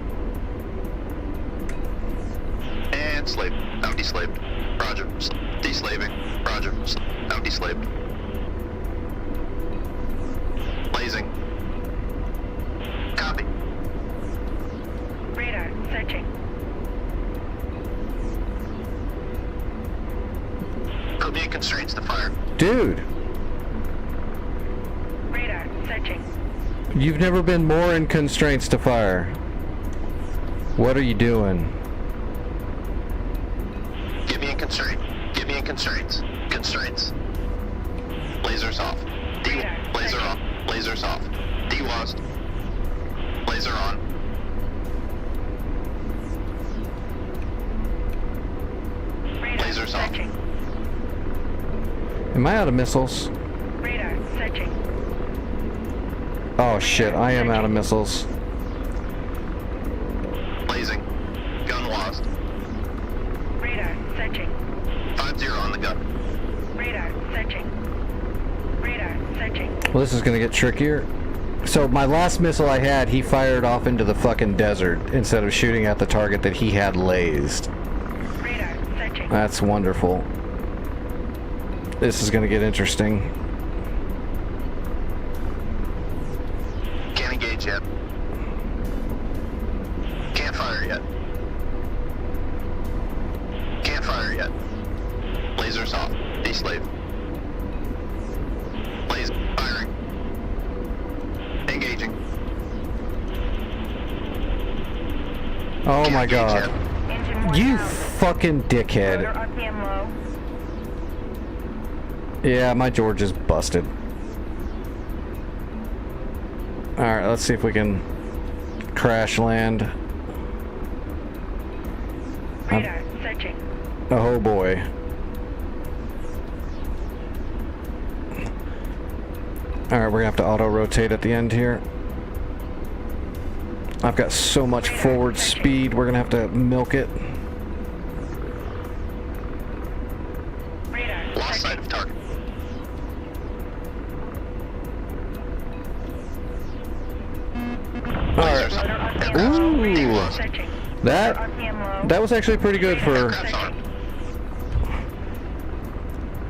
And slave. Out deslaved. Roger. Deslaving. Roger. Out deslaved. Blazing. Copy. Radar, searching. Put me in constraints to fire. Dude, Radar, searching. you've never been more in constraints to fire. What are you doing? Get me in constraint. Get me in constraints. Constraints. Lasers off. Laser off. Lasers off. DWAS. Laser on. Radar, Lasers off. searching. Am I out of missiles? Radar, searching. Oh shit, I am out of missiles. Blazing. Gun lost. Radar, searching. 5-0 on the gun. Radar, searching. Radar, searching. Well, this is gonna get trickier. So my last missile I had, he fired off into the fucking desert instead of shooting at the target that he had lased. Radar, searching. That's wonderful. This is gonna get interesting. Can't engage yet. Can't fire yet. Can't fire yet. Lasers off. Deslave. Blaze. Firing. Engaging. Oh Can't my engage god. yet. Engine one You down. fucking Rotor dickhead. RPM low. Yeah, my George is busted. Alright, let's see if we can crash land. Radar, searching. Oh boy. Alright, we're gonna have to auto-rotate at the end here. I've got so much forward speed, we're gonna have to milk it. Radar, Lost sight searching. of target. Alright. Lasers Rotor on. RPM Aircraft's low. on. Ooh. Radar, DWAS. searching. That Rotor RPM low. that was actually pretty good for Aircraft's on.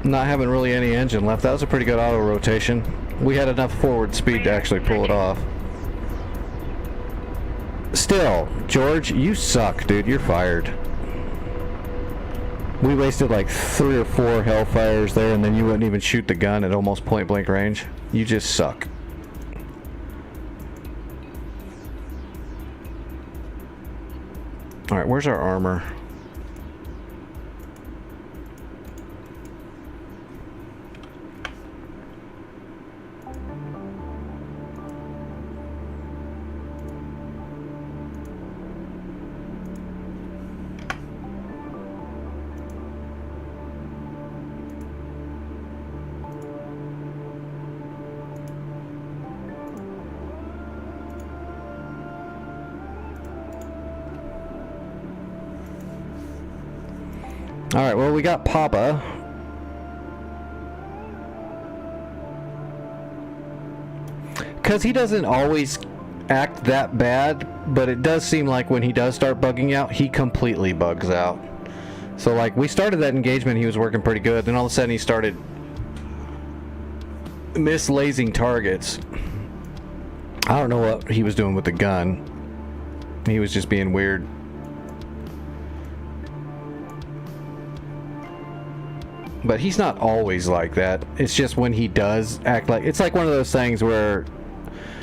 not having really any engine left. That was a pretty good auto rotation. We had enough forward speed to actually pull it off. Still, George, you suck, dude. You're fired. We wasted like 3 or 4 Hellfires there, and then you wouldn't even shoot the gun at almost point blank range. You just suck. Alright, where's our armor? Alright, well, we got Papa. Because he doesn't always act that bad, but it does seem like when he does start bugging out, he completely bugs out. So like we started that engagement, he was working pretty good. Then all of a sudden he started mislazing targets. I don't know what he was doing with the gun. He was just being weird. But he's not always like that. It's just when he does act like... It's like one of those things where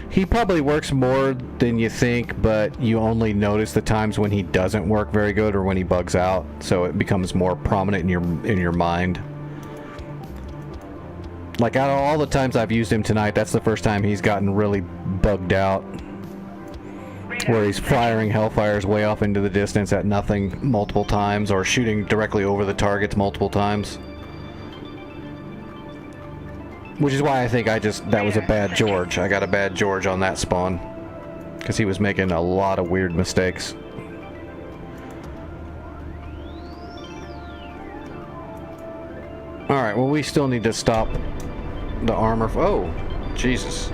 he probably works more than you think, but you only notice the times when he doesn't work very good or when he bugs out, so it becomes more prominent in your mind. Like out of all the times I've used him tonight, that's the first time he's gotten really bugged out. Where he's firing Hellfires way off into the distance at nothing multiple times, or shooting directly over the targets multiple times. Which is why I think that was a bad George. I got a bad George on that spawn. Because he was making a lot of weird mistakes. Alright, well we still need to stop the armor. Oh, Jesus.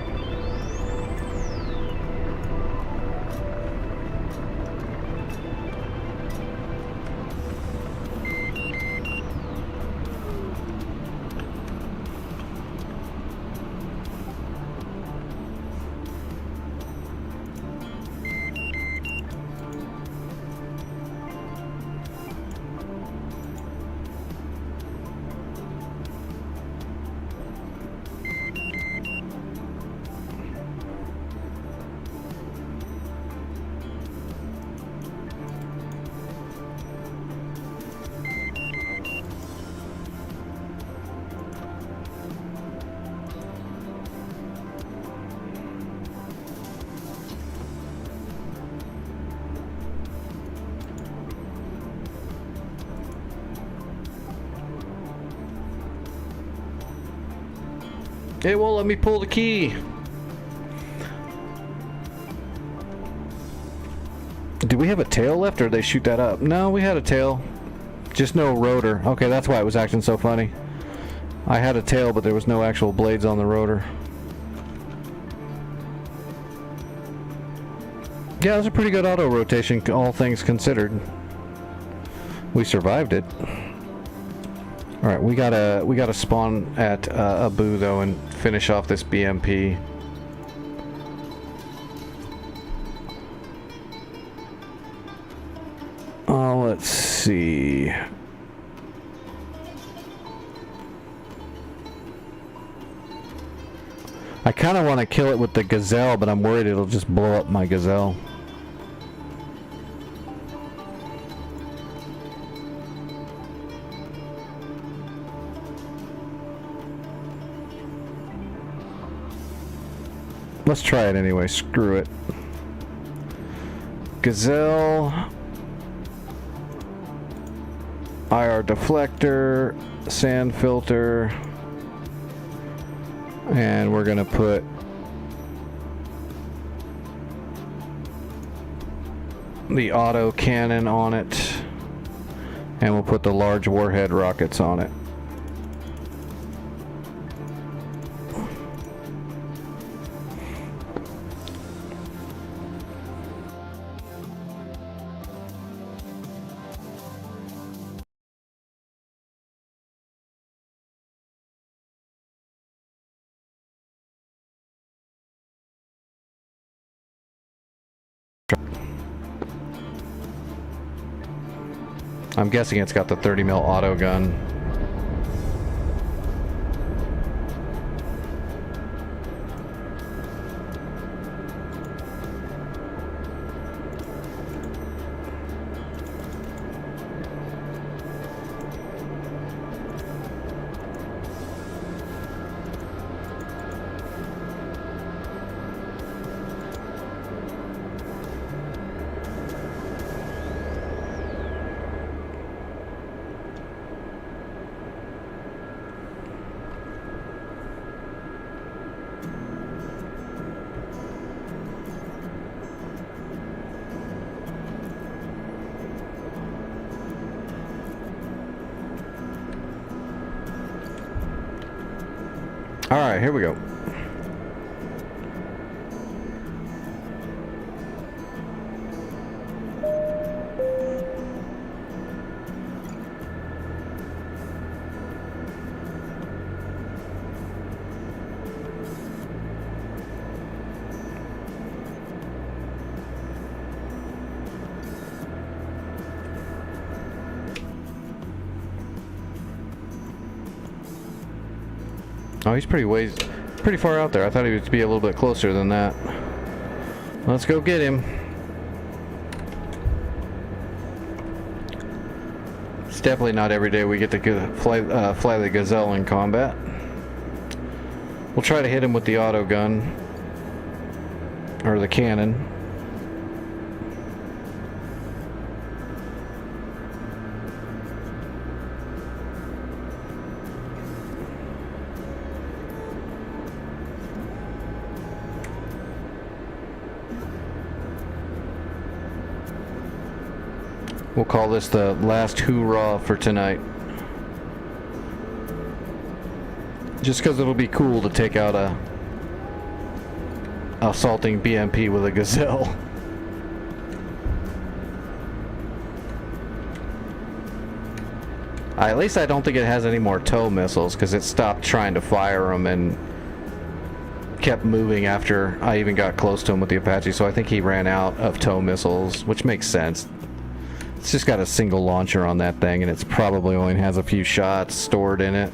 It won't let me pull the key. Do we have a tail left, or did they shoot that up? No, we had a tail. Just no rotor. Okay, that's why it was acting so funny. I had a tail, but there was no actual blades on the rotor. Yeah, it was a pretty good auto rotation, all things considered. We survived it. All right, we gotta spawn at Abu though and finish off this BMP. Let's see. I kind of want to kill it with the Gazelle, but I'm worried it'll just blow up my Gazelle. Let's try it anyway, screw it. Gazelle, IR deflector, sand filter, and we're gonna put the auto cannon on it, and we'll put the large warhead rockets on it. I'm guessing it's got the 30 mil auto gun. Alright, here we go. Oh, he's pretty far out there. I thought he would be a little bit closer than that. Let's go get him. It's definitely not every day we get to fly the Gazelle in combat. We'll try to hit him with the auto gun. Or the cannon. We'll call this the last hoorah for tonight. Just because it'll be cool to take out a assaulting BMP with a Gazelle. At least I don't think it has any more tow missiles, because it stopped trying to fire them and kept moving after I even got close to him with the Apache, so I think he ran out of tow missiles, which makes sense. It's just got a single launcher on that thing, and it's probably only has a few shots stored in it.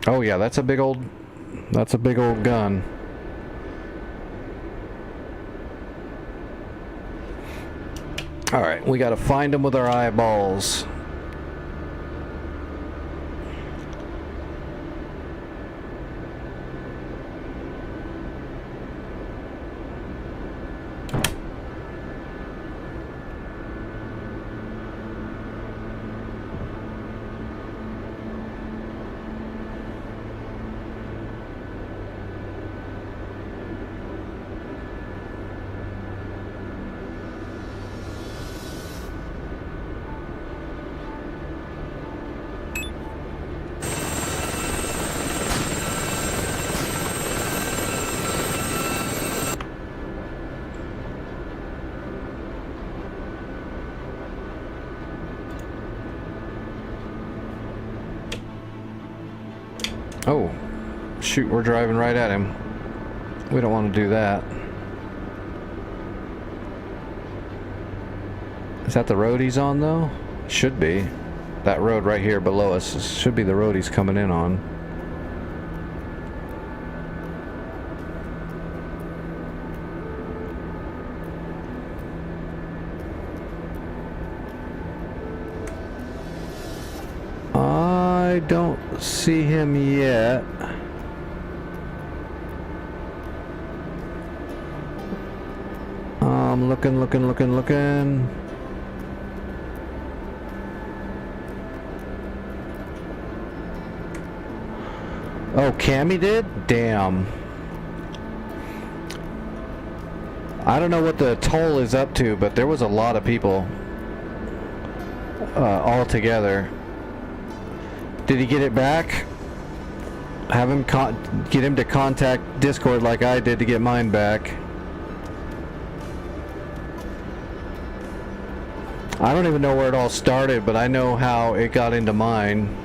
Oh yeah, that's a big old gun. All right, we got to find them with our eyeballs. Oh, shoot, we're driving right at him. We don't want to do that. Is that the road he's on, though? Should be. That road right here below us should be the road he's coming in on. I don't see him yet. I'm looking. Oh, Cammy did? Damn. I don't know what the toll is up to, but there was a lot of people all together. Did he get it back? Have him get him to contact Discord like I did to get mine back. I don't even know where it all started, but I know how it got into mine.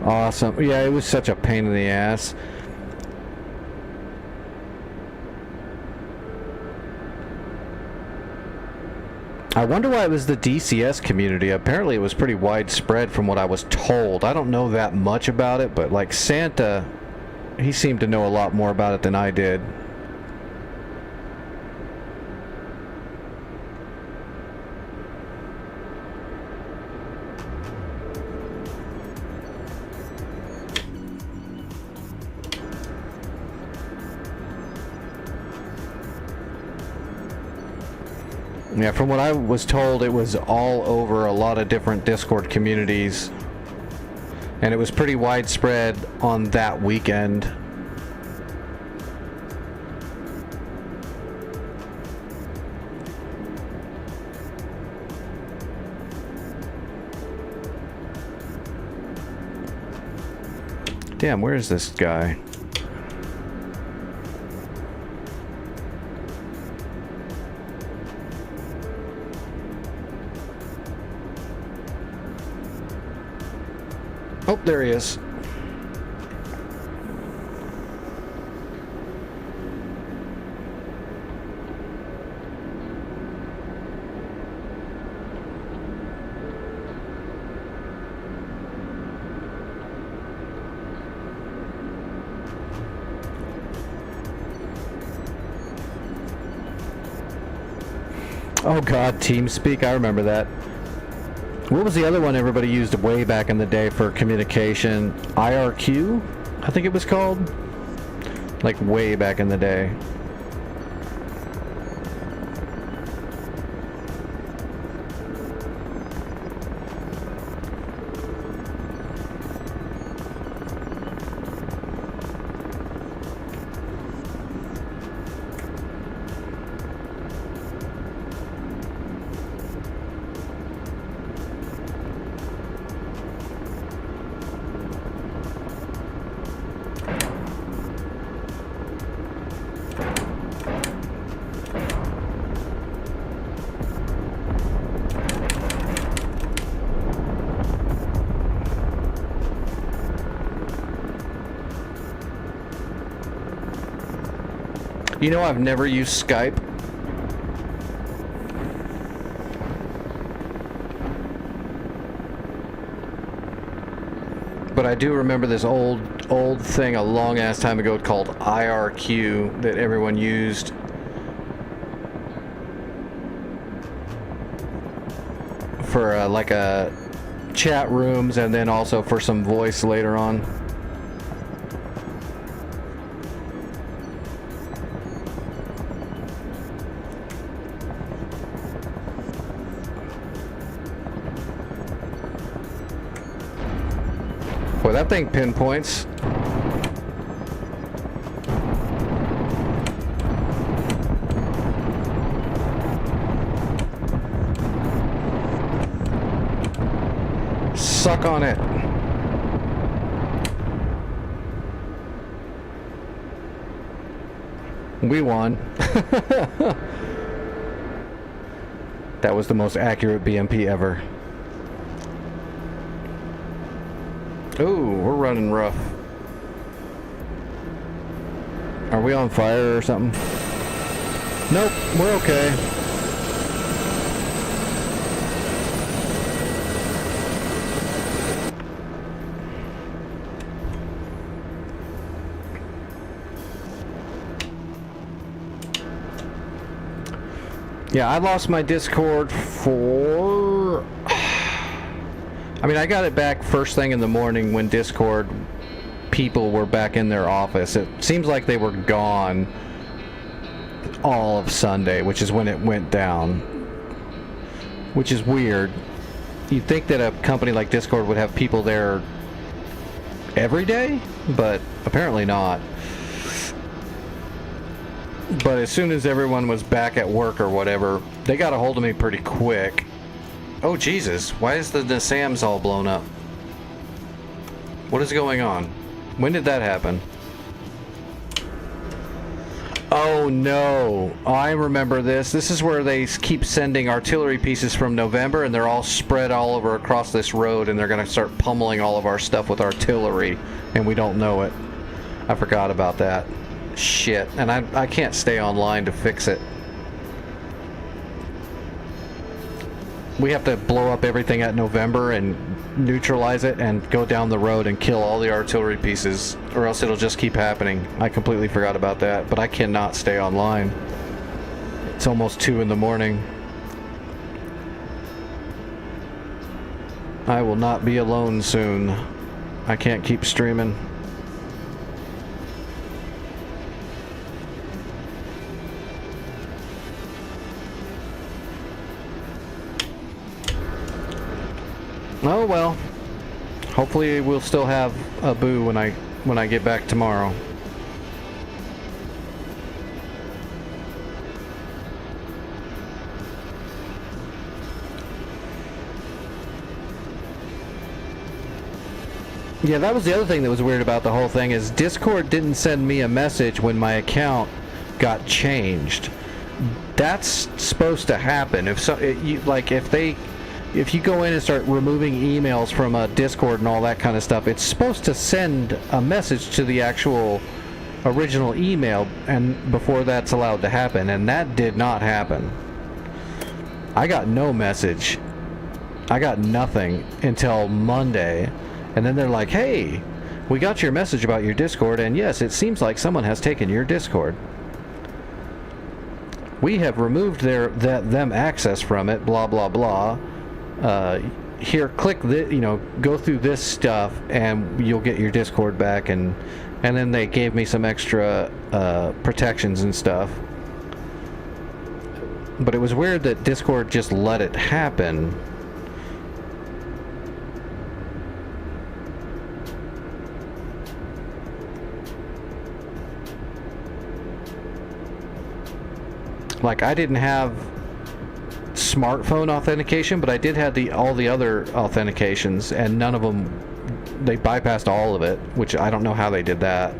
Awesome. Yeah, it was such a pain in the ass. I wonder why it was the DCS community. Apparently it was pretty widespread from what I was told. I don't know that much about it, but like Santa, he seemed to know a lot more about it than I did. Yeah, from what I was told, it was all over a lot of different Discord communities, and it was pretty widespread on that weekend. Damn, where is this guy? Oh, there he is. Oh god, TeamSpeak, I remember that. What was the other one everybody used way back in the day for communication? IRQ? I think it was called? Like way back in the day. You know, I've never used Skype. But I do remember this old thing a long ass time ago called IRQ that everyone used. For like chat rooms, and then also for some voice later on. Boy, that thing pinpoints. Suck on it. We won. That was the most accurate BMP ever. Ooh, we're running rough. Are we on fire or something? Nope, we're okay. Yeah, I lost my Discord for... I mean, I got it back first thing in the morning when Discord people were back in their office. It seems like they were gone all of Sunday, which is when it went down. Which is weird. You'd think that a company like Discord would have people there every day, but apparently not. But as soon as everyone was back at work or whatever, they got a hold of me pretty quick. Oh Jesus, why is the Nassams all blown up? What is going on? When did that happen? Oh no, I remember this. This is where they keep sending artillery pieces from November, and they're all spread all over across this road, and they're gonna start pummeling all of our stuff with artillery, and we don't know it. I forgot about that. Shit, and I can't stay online to fix it. We have to blow up everything at November and neutralize it and go down the road and kill all the artillery pieces, or else it'll just keep happening. I completely forgot about that, but I cannot stay online. It's almost 2 in the morning. I will not be alone soon. I can't keep streaming. Oh well. Hopefully we'll still have a boo when I get back tomorrow. Yeah, that was the other thing that was weird about the whole thing is Discord didn't send me a message when my account got changed. That's supposed to happen. If you go in and start removing emails from a Discord and all that kind of stuff, it's supposed to send a message to the actual original email and before that's allowed to happen, and that did not happen. I got no message. I got nothing until Monday. And then they're like, hey, we got your message about your Discord, and yes, it seems like someone has taken your Discord. We have removed them access from it, blah, blah, blah. Here, click this, go through this stuff, and you'll get your Discord back. And then they gave me some extra protections and stuff. But it was weird that Discord just let it happen. Like, I didn't have smartphone authentication, but I did have all the other authentications, and none of them, they bypassed all of it, which I don't know how they did that.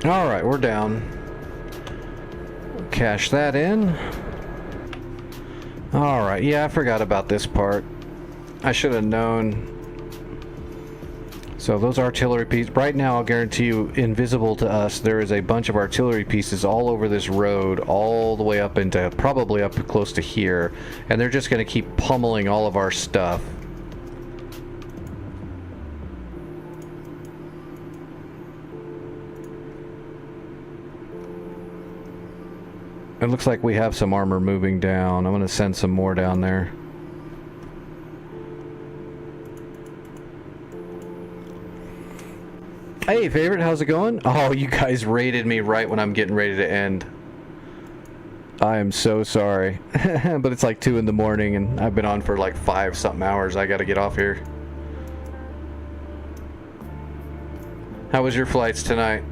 Alright, we're down. Cash that in. Alright, yeah, I forgot about this part. I should have known. So those artillery pieces, right now I'll guarantee you, invisible to us, there is a bunch of artillery pieces all over this road, all the way up into, probably up close to here, and they're just going to keep pummeling all of our stuff. It looks like we have some armor moving down. I'm going to send some more down there. Hey, favorite, how's it going? Oh, you guys raided me right when I'm getting ready to end. I am so sorry. But it's like 2 in the morning and I've been on for like 5-something hours. I gotta get off here. How was your flights tonight?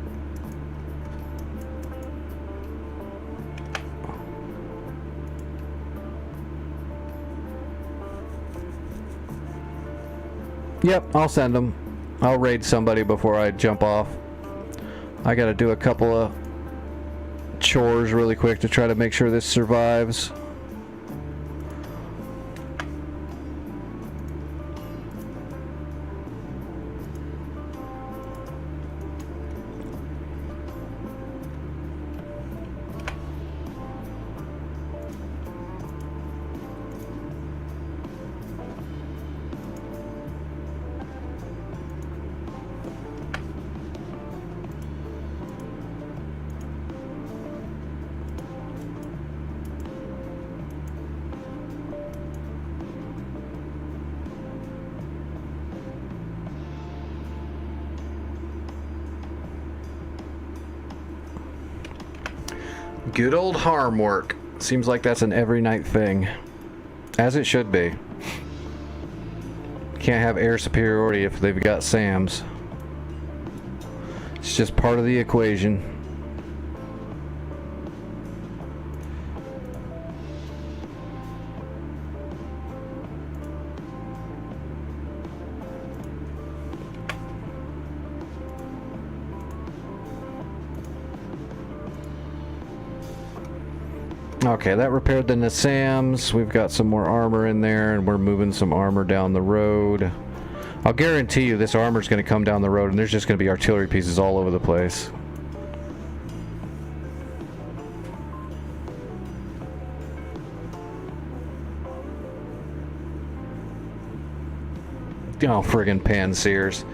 Yep, I'll send them. I'll raid somebody before I jump off. I gotta do a couple of chores really quick to try to make sure this survives. Good old harm work. Seems like that's an every night thing. As it should be. Can't have air superiority if they've got SAMs. It's just part of the equation. Okay, that repaired the Nassams. We've got some more armor in there, and we're moving some armor down the road. I'll guarantee you this armor's going to come down the road, and there's just going to be artillery pieces all over the place. Oh, friggin' Pansirs.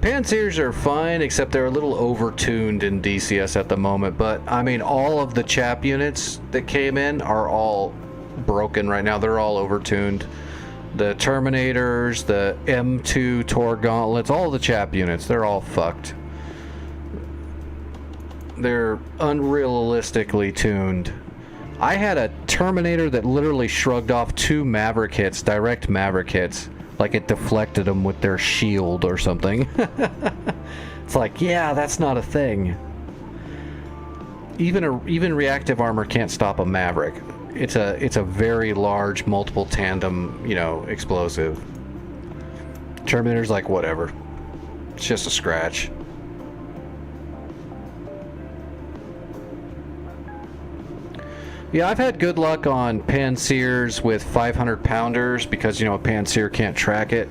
Pansirs are fine, except they're a little over-tuned in DCS at the moment, but, I mean, all of the chap units that came in are all broken right now. They're all over-tuned. The Terminators, the M2 Tor Gauntlets, all the chap units, they're all fucked. They're unrealistically tuned. I had a Terminator that literally shrugged off 2 Maverick hits, direct Maverick hits. Like it deflected them with their shield or something. It's like, yeah, that's not a thing. Even reactive armor can't stop a Maverick. It's a very large multiple tandem, you know, explosive. Terminator's like, whatever. It's just a scratch. Yeah, I've had good luck on Pansirs with 500 pounders because, you know, a Pansir can't track it.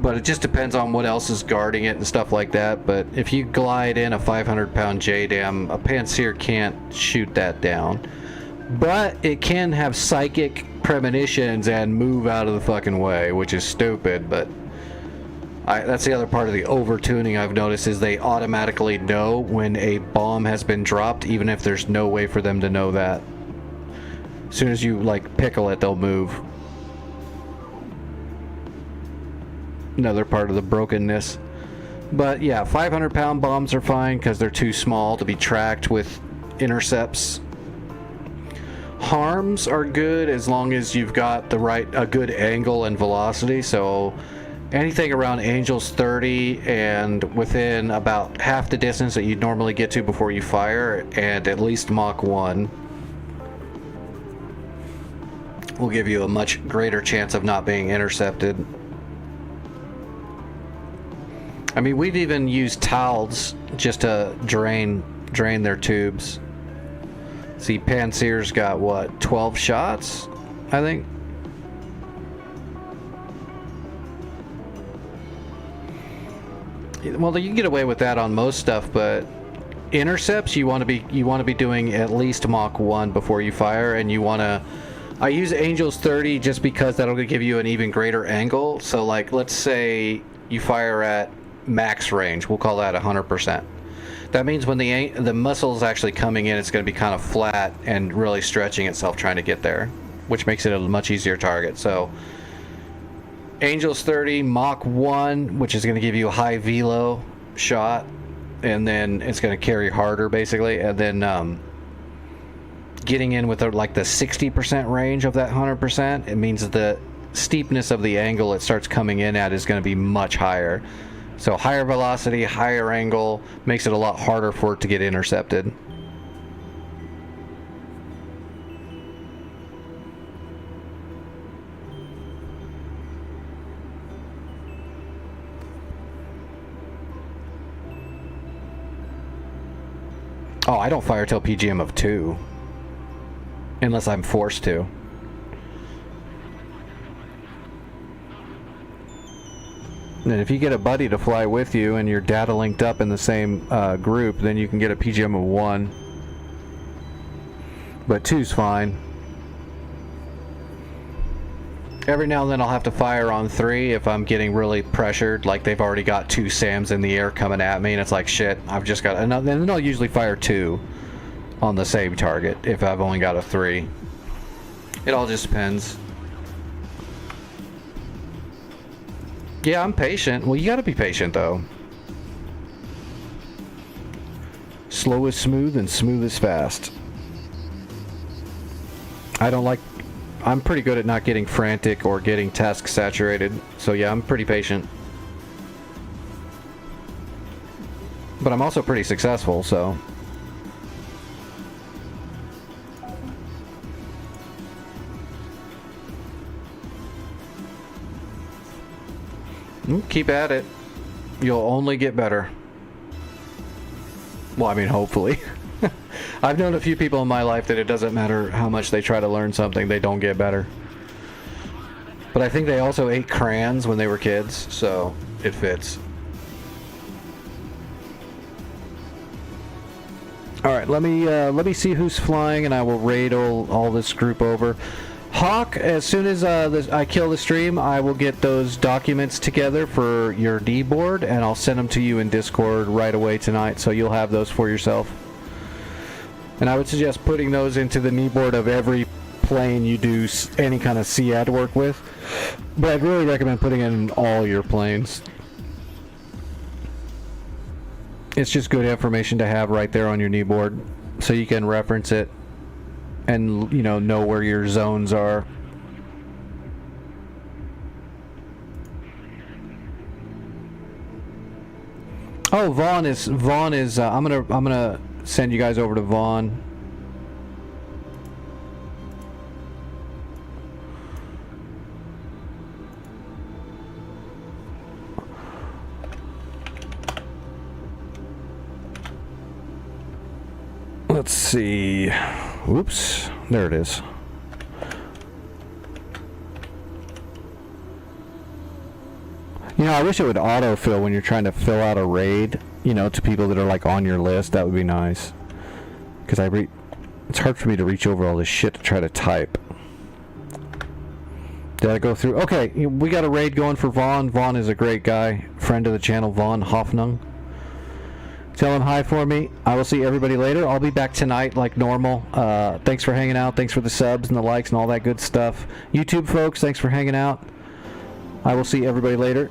But it just depends on what else is guarding it and stuff like that. But if you glide in a 500 pound JDAM, a Pansir can't shoot that down. But it can have psychic premonitions and move out of the fucking way, which is stupid, but that's the other part of the over-tuning I've noticed is they automatically know when a bomb has been dropped, even if there's no way for them to know that. As soon as you, like, pickle it, they'll move. Another part of the brokenness. But, yeah, 500-pound bombs are fine because they're too small to be tracked with intercepts. Harms are good as long as you've got a good angle and velocity, so anything around Angels 30 and within about half the distance that you'd normally get to before you fire, and at least Mach 1, will give you a much greater chance of not being intercepted. I mean, we've even used towels just to drain their tubes. See, Pansir's got, what, 12 shots, I think? Well, you can get away with that on most stuff, but intercepts you want to be doing at least Mach 1 before you fire, and you want to. I use Angels 30 just because that'll give you an even greater angle. So, like, let's say you fire at max range, we'll call that 100%. That means when the muzzle's actually coming in, it's going to be kind of flat and really stretching itself trying to get there, which makes it a much easier target. So. Angels 30, Mach 1, which is going to give you a high velo shot, and then it's going to carry harder, basically, and then getting in with like the 60% range of that 100%, it means the steepness of the angle it starts coming in at is going to be much higher. So higher velocity, higher angle, makes it a lot harder for it to get intercepted. Oh, I don't fire till PGM of 2. Unless I'm forced to. And if you get a buddy to fly with you and you're data linked up in the same group, then you can get a PGM of 1. But 2's fine. Every now and then I'll have to fire on 3 if I'm getting really pressured, like they've already got 2 SAMs in the air coming at me, and it's like, shit, I've just got another. And then I'll usually fire 2 on the same target if I've only got a 3. It all just depends. Yeah, I'm patient. Well, you gotta be patient, though. slow is smooth and smooth is fast. I'm pretty good at not getting frantic or getting task saturated, so yeah, I'm pretty patient. But I'm also pretty successful, so... Keep at it. You'll only get better. Well, I mean, hopefully. I've known a few people in my life that it doesn't matter how much they try to learn something, they don't get better. But I think they also ate crayons when they were kids, so it fits. Alright, let me see who's flying, and I will raid all this group over. Hawk, as soon as I kill the stream, I will get those documents together for your D board, and I'll send them to you in Discord right away tonight, so you'll have those for yourself. And I would suggest putting those into the knee board of every plane you do any kind of SEAD work with. But I'd really recommend putting it in all your planes. It's just good information to have right there on your knee board, so you can reference it and, you know where your zones are. Oh, Vaughn is I'm gonna send you guys over to Vaughn. Let's see. Whoops. There it is. I wish it would autofill when you're trying to fill out a raid, to people that are like on your list. That would be nice. Because it's hard for me to reach over all this shit to try to type. Did I go through? Okay, we got a raid going for Vaughn. Vaughn is a great guy. Friend of the channel, Vaughn Hoffnung. Tell him hi for me. I will see everybody later. I'll be back tonight like normal. Thanks for hanging out. Thanks for the subs and the likes and all that good stuff. YouTube folks, thanks for hanging out. I will see everybody later.